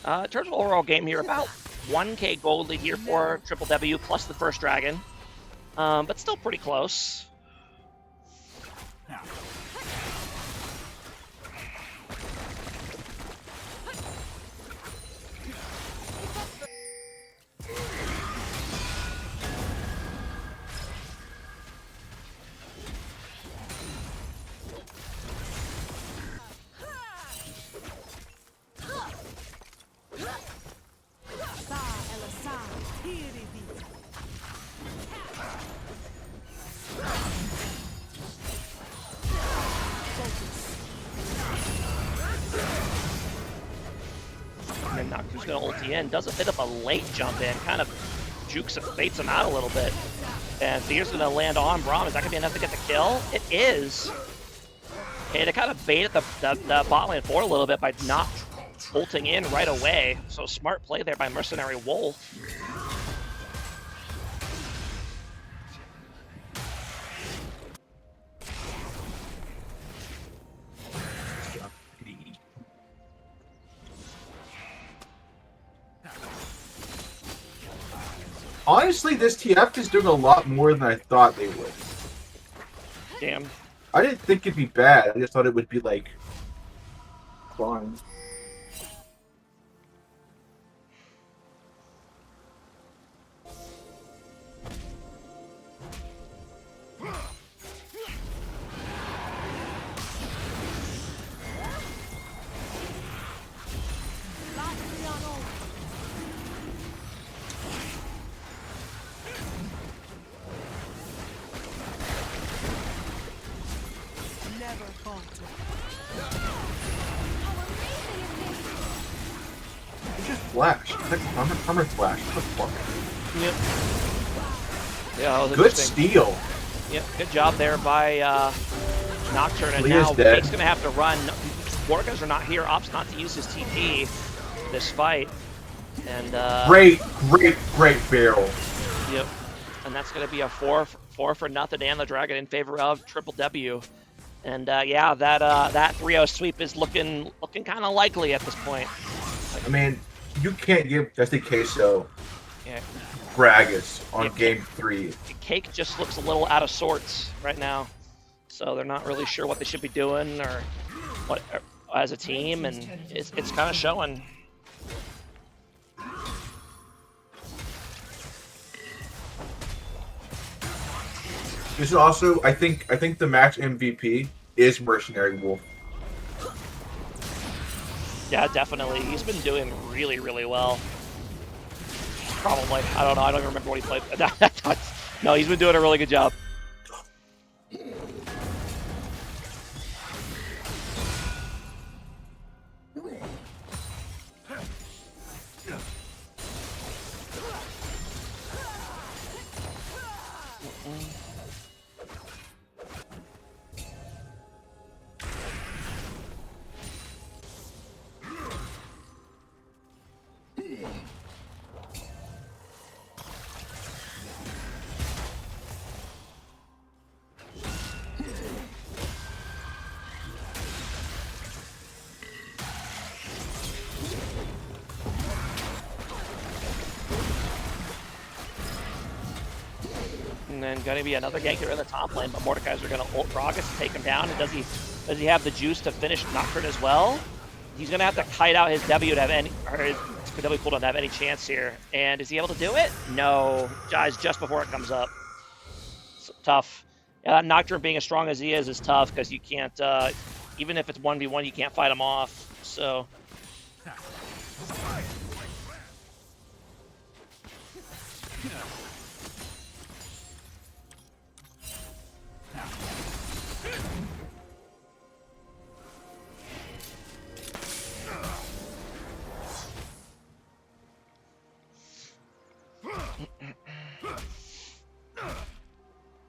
In terms of overall game here, about 1k gold lead here for Triple W plus the first dragon, but still pretty close. Noctu's going to ulti in. Does a bit of a late jump in. Kind of jukes and baits him out a little bit. And Fear's going to land on Braum. Is that going to be enough to get the kill? It is. Okay, they kind of baited the bot lane forward a little bit by not ulting in right away. So smart play there by Mercenary Wolf. Honestly, this TF is doing a lot more than I thought they would. Damn. I didn't think it'd be bad. I just thought it would be like fine. Flash. Armor flash. What the fuck? Yep. Yeah, that was Good interesting. steal. Yep, good job there by Nocturne. And Leah's now dead. Cake's going to have to run. Wargers are not here. Opts not to use his TP this fight. And Great barrel. Yep. And that's going to be a 4 for nothing and the Dragon in favor of Triple W. And yeah, that 3-0 sweep is looking kind of likely at this point. I mean, you can't give Dusty Queso Yeah. Gragas on Yeah. game 3. Cake just looks a little out of sorts right now, so they're not really sure what they should be doing or what as a team, and it's kind of showing. This is also, I think the match MVP is Mercenary Wolf. Yeah, definitely. He's been doing really, really well. Probably. I don't know. I don't even remember what he played. No, he's been doing a really good job. And then going to be another gank here in the top lane, but Mordekaiser going to ult Gragas to take him down. And does he have the juice to finish Nocturne as well? He's going to have to kite out his W to have any, or his W cooldown to have any chance here. And is he able to do it? No. Dies just before it comes up. So tough. Yeah, that Nocturne being as strong as he is tough because you can't, even if it's 1v1, you can't fight him off. So.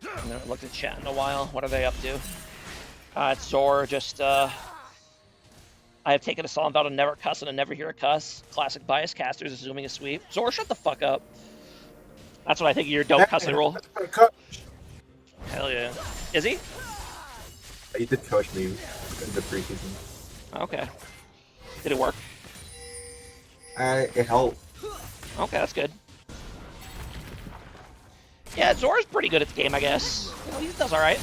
I haven't looked at chat in a while. What are they up to? It's Zor. Just, I have taken a solemn vow to never cuss and to never hear a cuss. Classic bias casters, assuming a sweep. Zor, shut the fuck up. That's what I think of your dope cussing rule. Hell yeah. Is he? He did coach me in the preseason. Okay. Did it work? It helped. Okay, that's good. Yeah, Zor's pretty good at the game, I guess. You know, he does all right.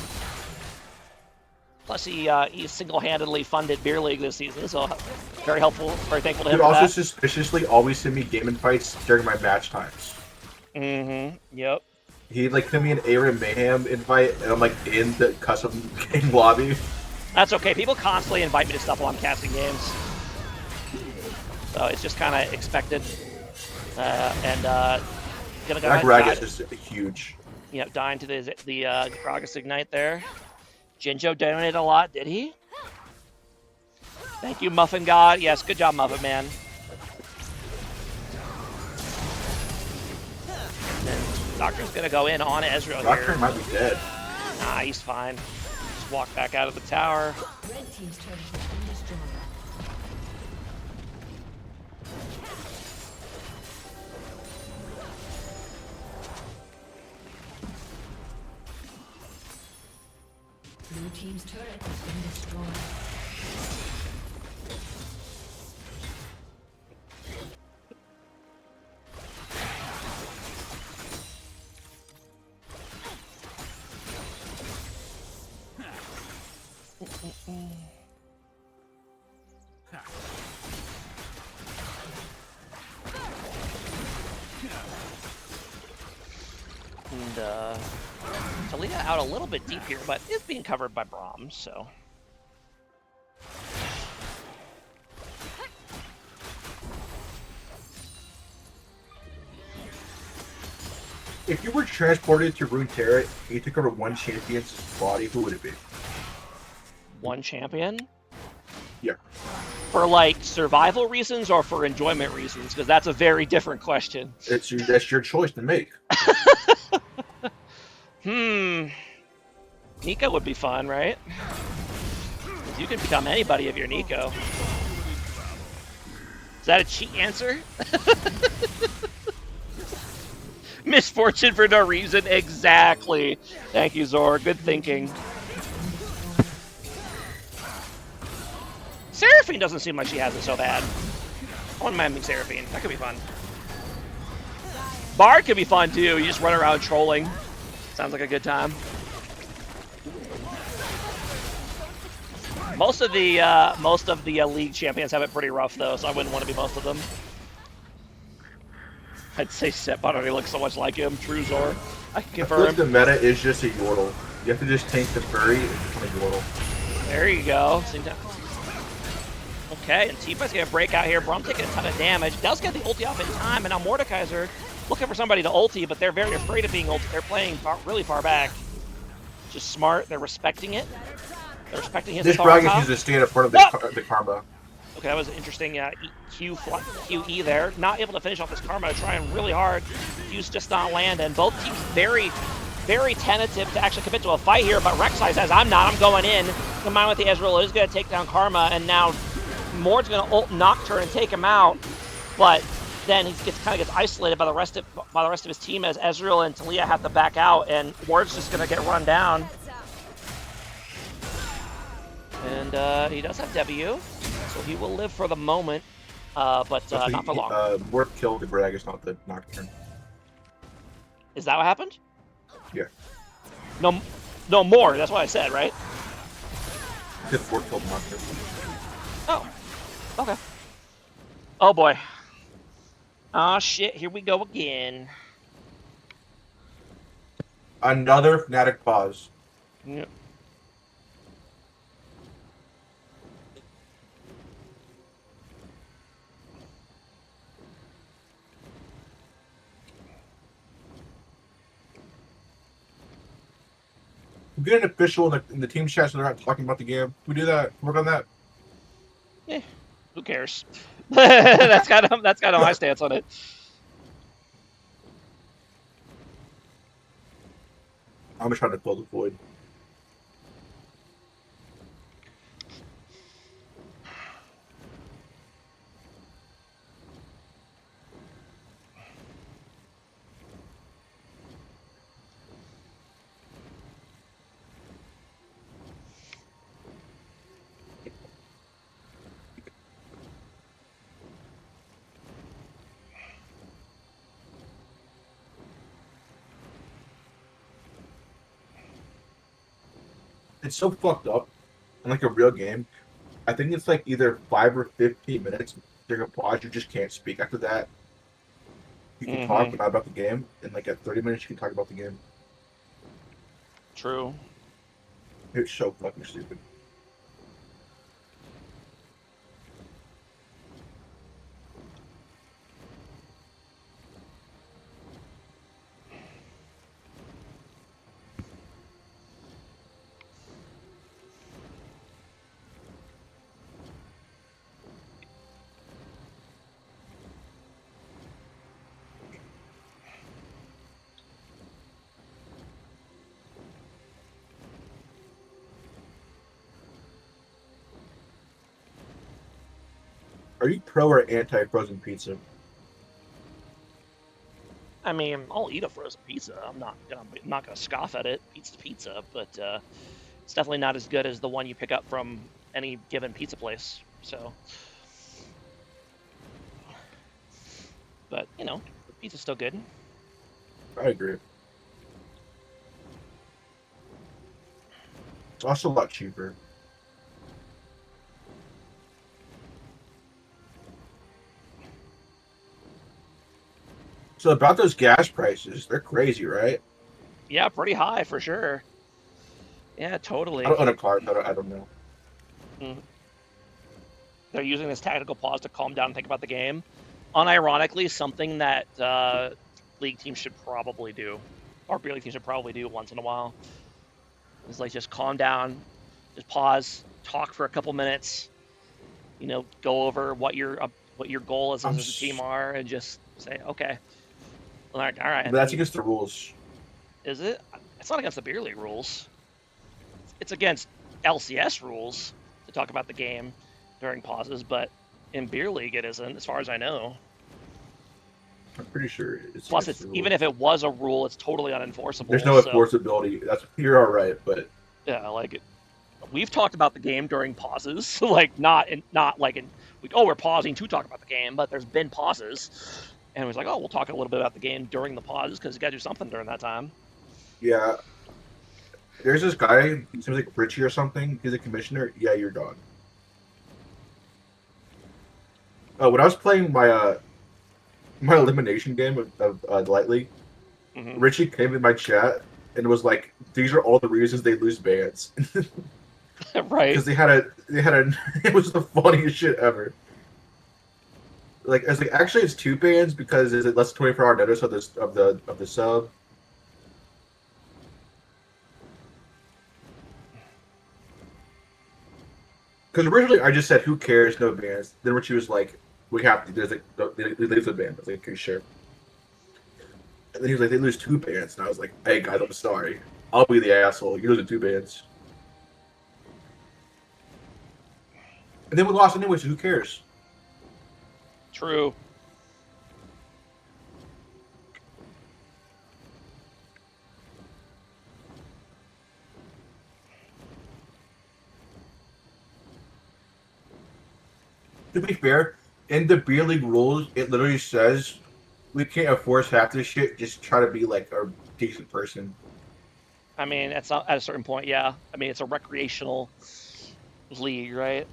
Plus, he single-handedly funded Beer League this season, so very helpful, very thankful to him He for also that. suspiciously always send me gaming fights during my match times. Mm-hmm. Yep. He like sent me an Aaron Mayhem invite, and I'm like in the custom game lobby. That's okay. People constantly invite me to stuff while I'm casting games, so it's just kind of expected. Gonna go That ahead and Gragas is huge. Yep, dying to the Gragas Ignite there. Jinjo donated a lot, did he? Thank you, Muffin God. Yes, good job, Muffin Man. Doctor's gonna go in on Ezreal Doctor here. might be dead. Nah, he's fine. Just walk back out of the tower. Red team's turret has been destroyed. Blue team's turret has been destroyed. And Talia out a little bit deep here, but is being covered by Brahms, so. If you were transported to Runeterra and you took over one champion's body, who would it be? One champion? Yeah. For like survival reasons or for enjoyment reasons? Because that's a very different question. That's your choice to make. Nico would be fun, right? You can become anybody if you're Nico. Is that a cheat answer? Misfortune for no reason. Exactly. Thank you, Zor. Good thinking. Seraphine doesn't seem like she has it so bad. I wouldn't mind being Seraphine. That could be fun. Bard could be fun too. You just run around trolling. Sounds like a good time. Most of the league champions have it pretty rough though, so I wouldn't want to be most of them. I'd say Sep, but he looks so much like him. True Zor. I can I feel like confirm. the meta is just a Yordle. You have to just tank the furry and become a Yordle. There you go. Okay, and Tifa's gonna break out here. Brum taking a ton of damage. Does get the ulti off in time, and now Mordekaiser looking for somebody to ulti, but they're very afraid of being ulti. They're playing really far back. Just smart. They're respecting it. They're respecting his This authority. Gragas is a stand up part of the karma. Okay, that was an interesting QE there. Not able to finish off this karma, trying really hard. Q's just not landing. Both teams very, very tentative to actually commit to a fight here, but Rek'Sai says, I'm not, I'm going in. Combined with the Ezreal is going to take down karma, and now Mord's going to ult Nocturne and take him out, but then he kind of gets isolated by the rest of his team as Ezreal and Talia have to back out, and Mord's just going to get run down. And he does have W, so he will live for the moment, but not for long. Mort killed the Gragas, not the Nocturne. Is that what happened? Yeah. No more. That's what I said, right? Fifth Mort killed Nocturne. Oh. Okay. Oh boy. Oh shit, here we go again. Another Fnatic pause. Yep. Get an official in the team chat so they're not talking about the game. We do that. Work on that. Yeah. Who cares? that's kind of my stance on it. I'm just trying to fill the void. It's so fucked up in like a real game. I think it's like either 5 or 15 minutes. During a pause, you just can't speak. After that, you can talk, but not about the game. And like at 30 minutes, you can talk about the game. True. It's so fucking stupid. Are you pro or anti frozen pizza? I mean, I'll eat a frozen pizza. I'm not gonna scoff at it. Pizza's pizza, but it's definitely not as good as the one you pick up from any given pizza place. So, but pizza's still good. I agree. It's also a lot cheaper. So about those gas prices, they're crazy, right? Yeah, pretty high for sure. Yeah, I totally. don't own a car, so I don't know. Mm. They're using this tactical pause to calm down and think about the game. Unironically, something that league teams should probably do, or beer league teams should probably do once in a while, is like just calm down, just pause, talk for a couple minutes, go over what your goal is I'm, as a team are, and just say, okay, like, all right. but that's against the rules. Is it? It's not against the beer league rules. It's against LCS rules to talk about the game during pauses, but in beer league it isn't, as far as I know. I'm pretty sure it's Plus, against it's the rules. even if it was a rule, it's totally There's unenforceable. no So enforceability. You're all right, but yeah, like we've talked about the game during pauses, like not like we're pausing to talk about the game, but there's been pauses, and it was like, oh, we'll talk a little bit about the game during the pauses because you got to do something during that time. yeah. There's this guy. He seems like Richie or something. He's a commissioner. Yeah, you're gone. When I was playing my elimination game of Light League, Mm-hmm. Richie came in my chat and was like, "These are all the reasons they lose bans." Right. Because they had a it was the funniest shit ever. Like I was like, actually, it's two bans because is it less than 24-hour notice of the sub. Because originally I just said, "Who cares? No bans." Then Richie was like, "We have to." There's like they lose a ban. I was like, "Okay, sure." And then he was like, "They lose two bans," and I was like, "Hey guys, I'm sorry. I'll be the asshole. You're losing two bans." And then we lost anyway, so who cares? True. To be fair, in the beer league rules, it literally says we can't enforce half this shit. Just try to be like a decent person. I mean, at a certain point, yeah. I mean, it's a recreational league, right?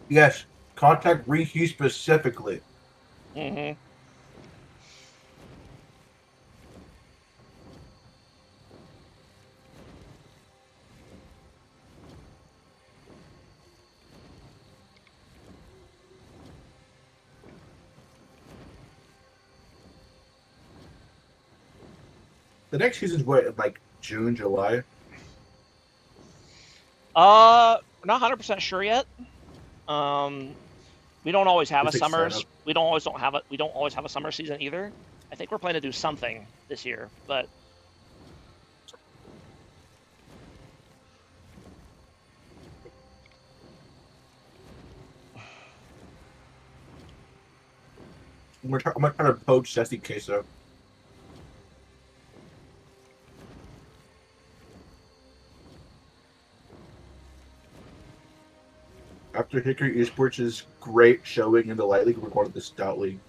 Yes, contact Ricky specifically. Mm-hmm. The next season's what, in like June, July? We're not 100% sure yet. We don't always have a Just like sign summers. up. We don't always have a summer season either. I think we're planning to do something this year, but I'm gonna try to poach Jesse Queso. After Hickory Esports' great showing in the Light League, we're going to the Stout League.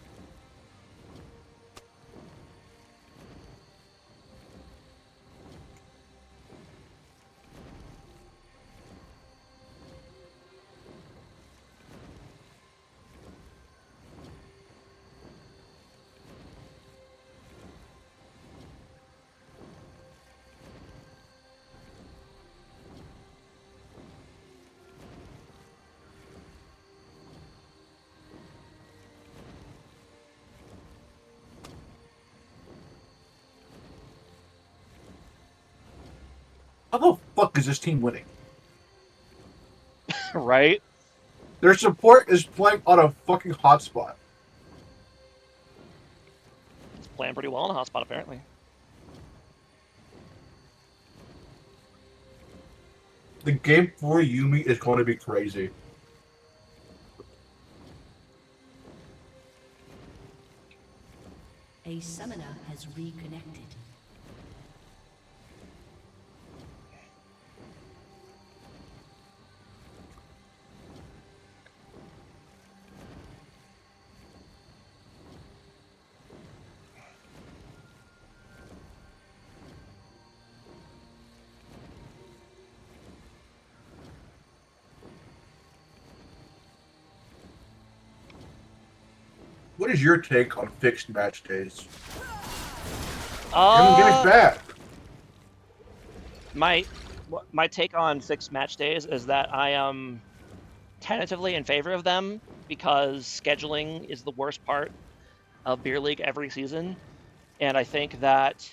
How the fuck is this team winning? Right? Their support is playing on a fucking hotspot. It's playing pretty well in the hotspot, apparently. The game for Yumi is going to be crazy. A summoner has reconnected. What is your take on fixed match days? Give Uh, back. my take on fixed match days is that I am tentatively in favor of them because scheduling is the worst part of Beer League every season, and I think that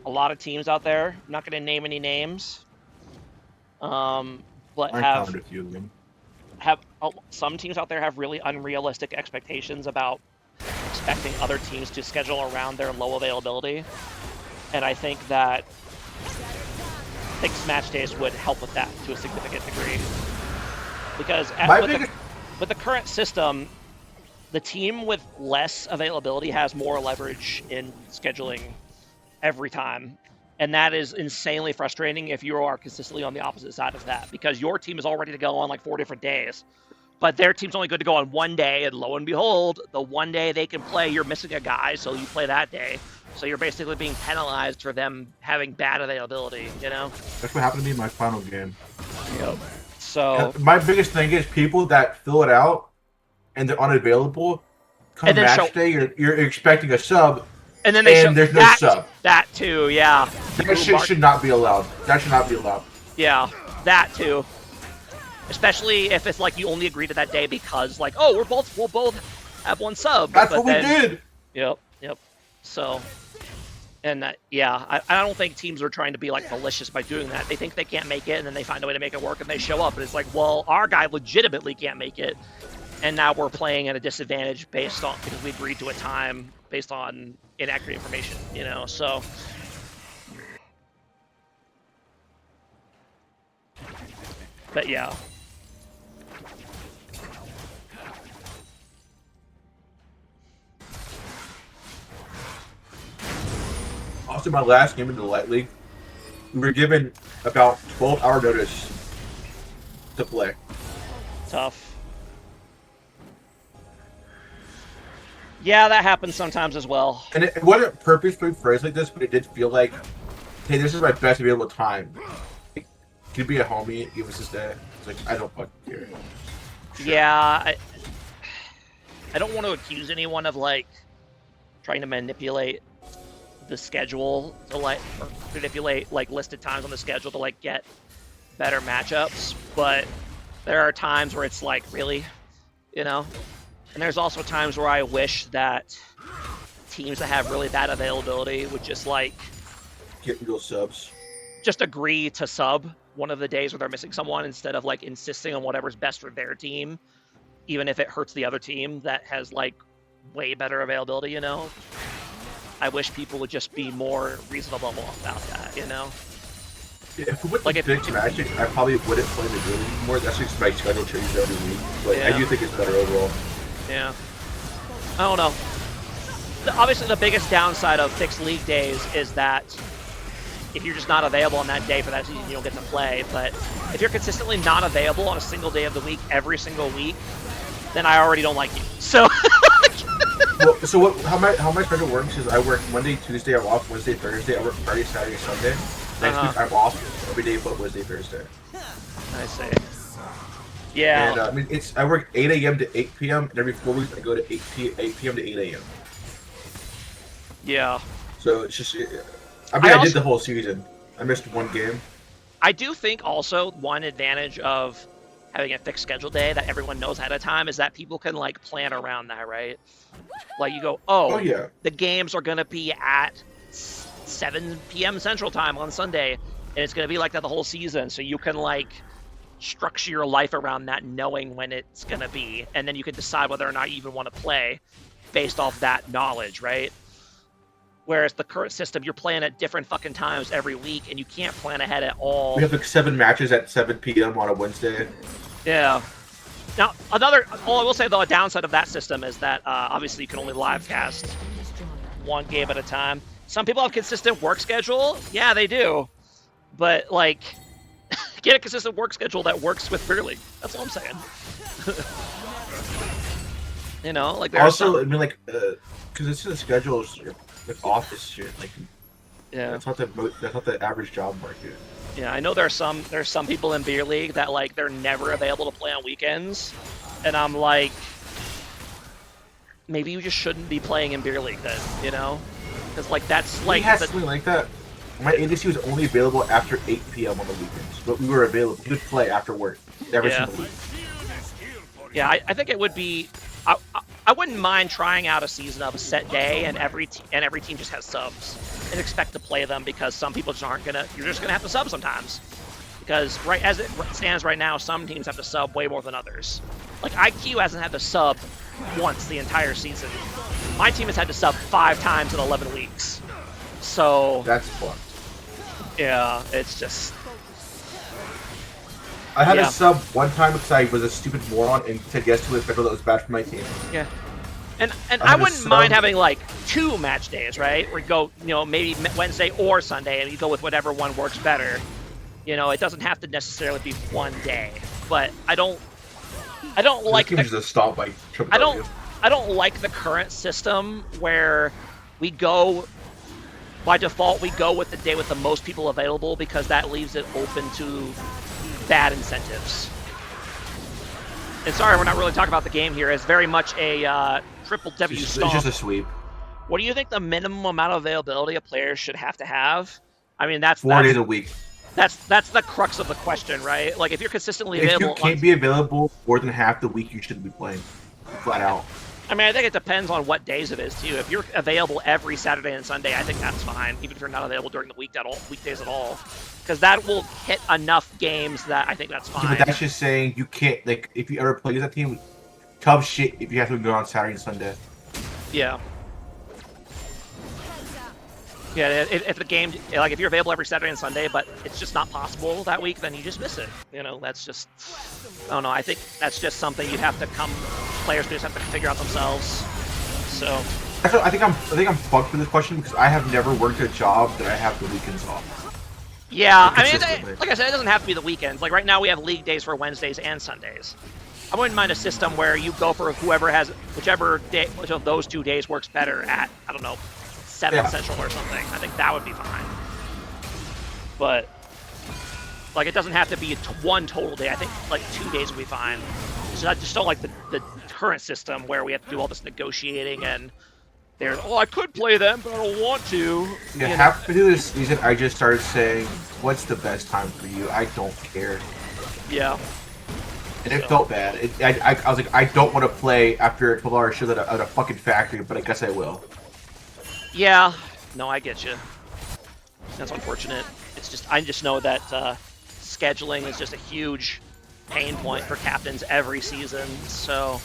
a lot of teams out there, I'm not going to name any names, but I have counted a few of them. Some teams out there have really unrealistic expectations about expecting other teams to schedule around their low availability, and I think that fixed match days would help with that to a significant degree. Because with the current system, the team with less availability has more leverage in scheduling every time. And that is insanely frustrating if you are consistently on the opposite side of that, because your team is all ready to go on like 4 different days, but their team's only good to go on one day, and lo and behold, the one day they can play, you're missing a guy, so you play that day. So you're basically being penalized for them having bad availability, you know? That's what happened to me in my final game. Yep. So my biggest thing is people that fill it out and they're unavailable. Come and then match day, you're expecting a sub, and then they show there's no that, sub. That too, yeah. That shit should not be allowed. That should not be allowed. Yeah, that too. Especially if it's like you only agree to that day because like, oh, we'll both have one sub. That's what we did. Yep. So, and I don't think teams are trying to be like malicious by doing that. They think they can't make it, and then they find a way to make it work, and they show up, and it's like, well, our guy legitimately can't make it, and now we're playing at a disadvantage based on because we agreed to a time based on inaccurate information, you know. So. But yeah. Also, my last game in the Light League, we were given about 12-hour notice to play. Tough. Yeah, that happens sometimes as well. And it wasn't purposefully phrased like this, but it did feel like, hey, this is my best available time. Can you be a homie? Give us this day. It's like, I don't fucking care. Sure. Yeah, I don't want to accuse anyone of like trying to manipulate the schedule to like or manipulate like listed times on the schedule to like get better matchups, but there are times where it's like really, you know, and there's also times where I wish that teams that have really bad availability would just like get real subs. Just agree to sub one of the days where they're missing someone instead of like insisting on whatever's best for their team, even if it hurts the other team that has like way better availability, you know? I wish people would just be more reasonable about that, you know? Yeah, if we went like to fixed matches, I probably wouldn't play the game anymore. That's just my schedule changes every week. But yeah. I do think it's better overall. Yeah. I don't know. Obviously, the biggest downside of fixed league days is that if you're just not available on that day for that season, you don't get to play. But if you're consistently not available on a single day of the week, every single week, then I already don't like you. So. Well, so what? How my schedule works is I work Monday, Tuesday, I'm off. Wednesday, Thursday, I work Friday, Saturday, Sunday. Next week I'm off every day but Wednesday, Thursday. I see. Yeah. And I mean, I work 8 a.m. to 8 p.m. and every 4 weeks I go to 8 p.m. to 8 a.m. Yeah. So it's just, I did the whole season. I missed one game. I do think also one advantage of having a fixed schedule day that everyone knows ahead of time is that people can like plan around that, right? Like you go, oh yeah, the games are gonna be at 7 p.m. Central Time on Sunday, and it's going to be like that the whole season. So you can like structure your life around that, knowing when it's going to be, and then you can decide whether or not you even want to play based off that knowledge, right? Whereas the current system, you're playing at different fucking times every week, and you can't plan ahead at all. We have like 7 matches at 7 p.m. on a Wednesday. Yeah. Now, all I will say though, a downside of that system is that obviously you can only live cast one game at a time. Some people have consistent work schedule. Yeah, they do. But like, get a consistent work schedule that works with Beer League. That's all I'm saying. You know, like there's also, I mean, like, because it's the schedules, like office shit. Like, yeah, that's not the average job market. yeah. I know there's some people in Beer League that like they're never available to play on weekends, and I'm like, maybe you just shouldn't be playing in Beer League then, you know? Because like that's like we had something like that. My agency was only available after 8 p.m. on the weekends, but we were available. We could play after work every single week. Yeah, I think it would be. I wouldn't mind trying out a season of a set day, and every team just has subs, and expect to play them, because some people just aren't gonna. You're just gonna have to sub sometimes, because right as it stands right now, some teams have to sub way more than others. Like IQ hasn't had to sub once the entire season. My team has had to sub 5 times in 11 weeks. So that's fucked. Yeah, it's just. I had a sub one time because I was a stupid moron and said yes to a schedule that was bad for my team. Yeah. And I wouldn't mind having like 2 match days, right? Where you go, you know, maybe Wednesday or Sunday, and you go with whatever one works better. You know, it doesn't have to necessarily be one day. But I don't like the, just stop by I don't like the current system where we go by default, we go with the day with the most people available, because that leaves it open to bad incentives. And sorry, we're not really talking about the game here. It's very much a triple W stomp. It's just a sweep. What do you think the minimum amount of availability a player should have to have? I mean, that's 4 days a week. That's the crux of the question, right? Like, if you're consistently available, if you can't be available more than half the week, you shouldn't be playing. Flat out. I mean, I think it depends on what days it is too. If you're available every Saturday and Sunday, I think that's fine, even if you're not available during the weekdays at all, because that will hit enough games that I think that's fine. Yeah, but that's just saying you can't, like, if you ever play with that team, tough shit if you have to go on Saturday and Sunday. Yeah. Yeah, if the game, like, if you're available every Saturday and Sunday, but it's just not possible that week, then you just miss it. You know, that's just, I don't know, I think that's just something you'd have to players just have to figure out themselves. So. Actually, I think I'm fucked for this question, because I have never worked a job that I have the weekends off. Yeah, I mean, like I said, it doesn't have to be the weekends. Like right now we have league days for Wednesdays and Sundays. I wouldn't mind a system where you go for whichever day, which of those 2 days works better at, I don't know, 7 Central or something. I think that would be fine. But like, it doesn't have to be one total day. I think like 2 days would be fine. So I just don't like the current system where we have to do all this negotiating, and there's, I could play them, but I don't want to. Yeah, halfway through this season, I just started saying, what's the best time for you? I don't care. Yeah. And it felt bad. I was like, I don't want to play after a 12-hour shift at a fucking factory, but I guess I will. Yeah. No, I get you. That's unfortunate. It's just, I just know that scheduling is just a huge pain point for captains every season, so.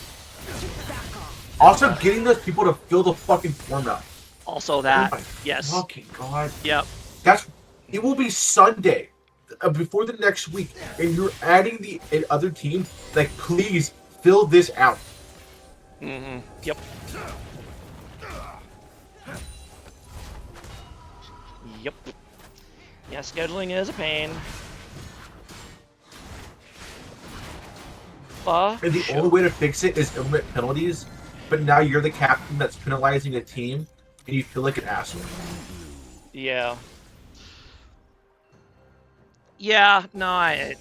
Also, getting those people to fill the fucking form out. Also that, oh my yes. Fucking God. Yep. It will be Sunday before the next week, and you're adding the other team. Like, please fill this out. Mm-hmm. Yep. Yep. Yeah, scheduling is a pain. And the only way to fix it is implement penalties, but now you're the captain that's penalizing a team, and you feel like an asshole. Yeah. Yeah, no,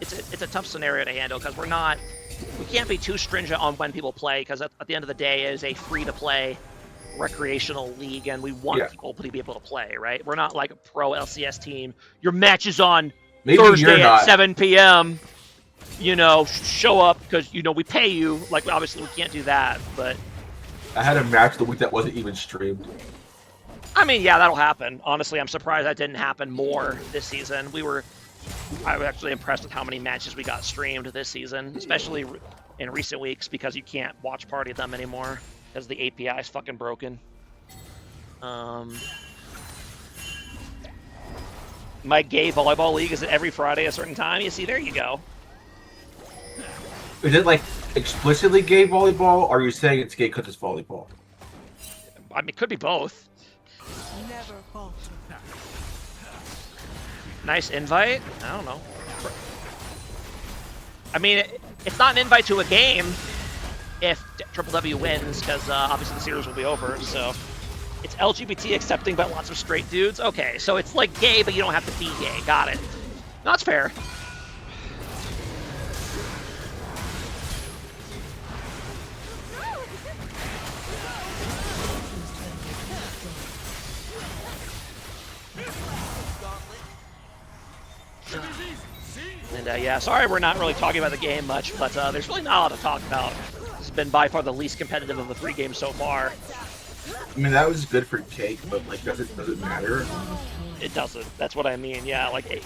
it's a tough scenario to handle, because we can't be too stringent on when people play, because at the end of the day, it is a free-to-play recreational league, and we want people to be able to play, right? We're not like a pro LCS team. Your match is on Thursday at 7 p.m. You know, show up because, you know, we pay you. Like, obviously, we can't do that, but... I had a match the week that wasn't even streamed. I mean, yeah, that'll happen. Honestly, I'm surprised that didn't happen more this season. I was actually impressed with how many matches we got streamed this season, especially in recent weeks, because you can't watch party them anymore because the API is fucking broken. My gay volleyball league is every Friday at a certain time. You see, there you go. Is it like explicitly gay volleyball, or are you saying it's gay because it's volleyball? I mean, it could be both. Never falter. Nice invite? I don't know. I mean, it's not an invite to a game if Triple W wins, because obviously the series will be over, so... It's LGBT accepting, but lots of straight dudes? Okay, so it's like gay, but you don't have to be gay. Got it. No, that's fair. And yeah, sorry we're not really talking about the game much, but there's really not a lot to talk about. This has been by far the least competitive of the 3 games so far. I mean, that was good for Cake, but like, does it matter? It doesn't. That's what I mean. Yeah, like I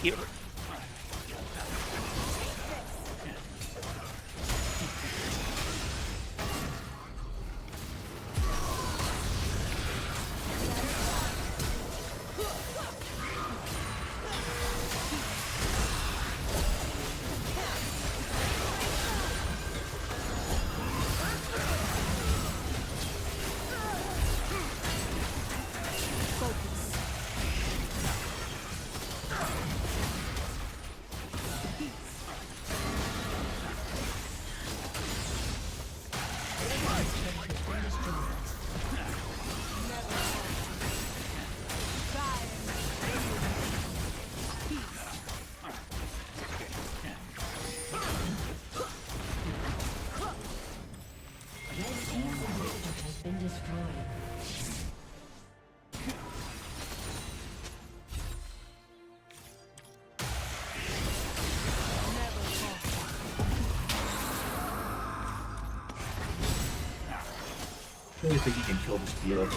really think you can kill this BLL.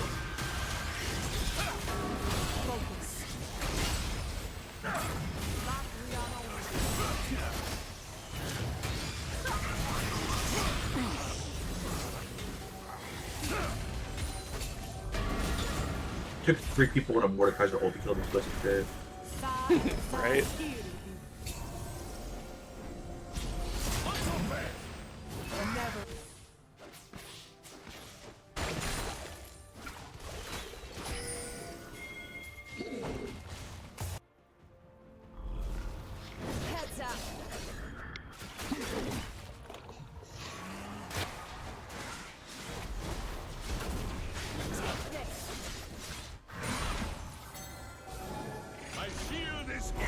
Took 3 people when a Mordekaiser ult to kill this Blizzard Dave. right? Heads up. My shield is here.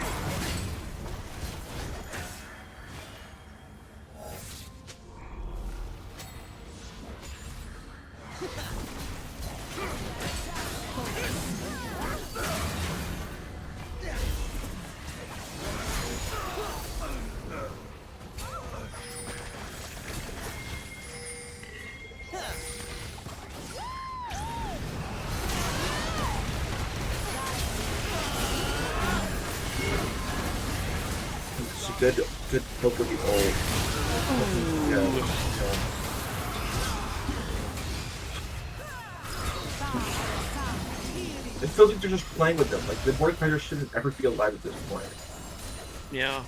It's a good poke with the ult. Yeah. It feels like they're just playing with them. Like, the Mordekaiser shouldn't ever be alive at this point. Yeah.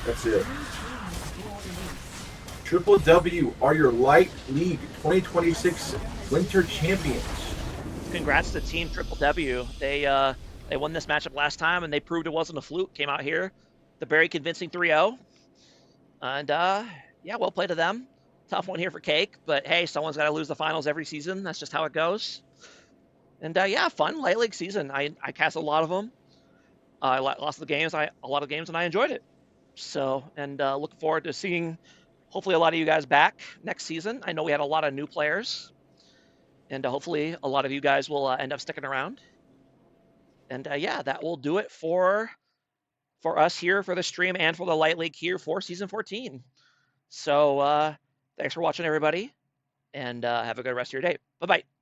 That's it. Triple W are your Light League 2026 Winter Champions. Congrats to Team Triple W. They won this matchup last time, and they proved it wasn't a fluke. Came out here, the very convincing 3-0. And yeah, well played to them. Tough one here for Cake, but hey, someone's got to lose the finals every season. That's just how it goes. And yeah, fun Light League season. I cast a lot of them. I lost the games. A lot of games, and I enjoyed it. So, and looking forward to seeing hopefully a lot of you guys back next season. I know we had a lot of new players, And hopefully a lot of you guys will end up sticking around. And yeah, that will do it for us here for the stream and for the Light League here for Season 14. So thanks for watching, everybody, and have a good rest of your day. Bye-bye.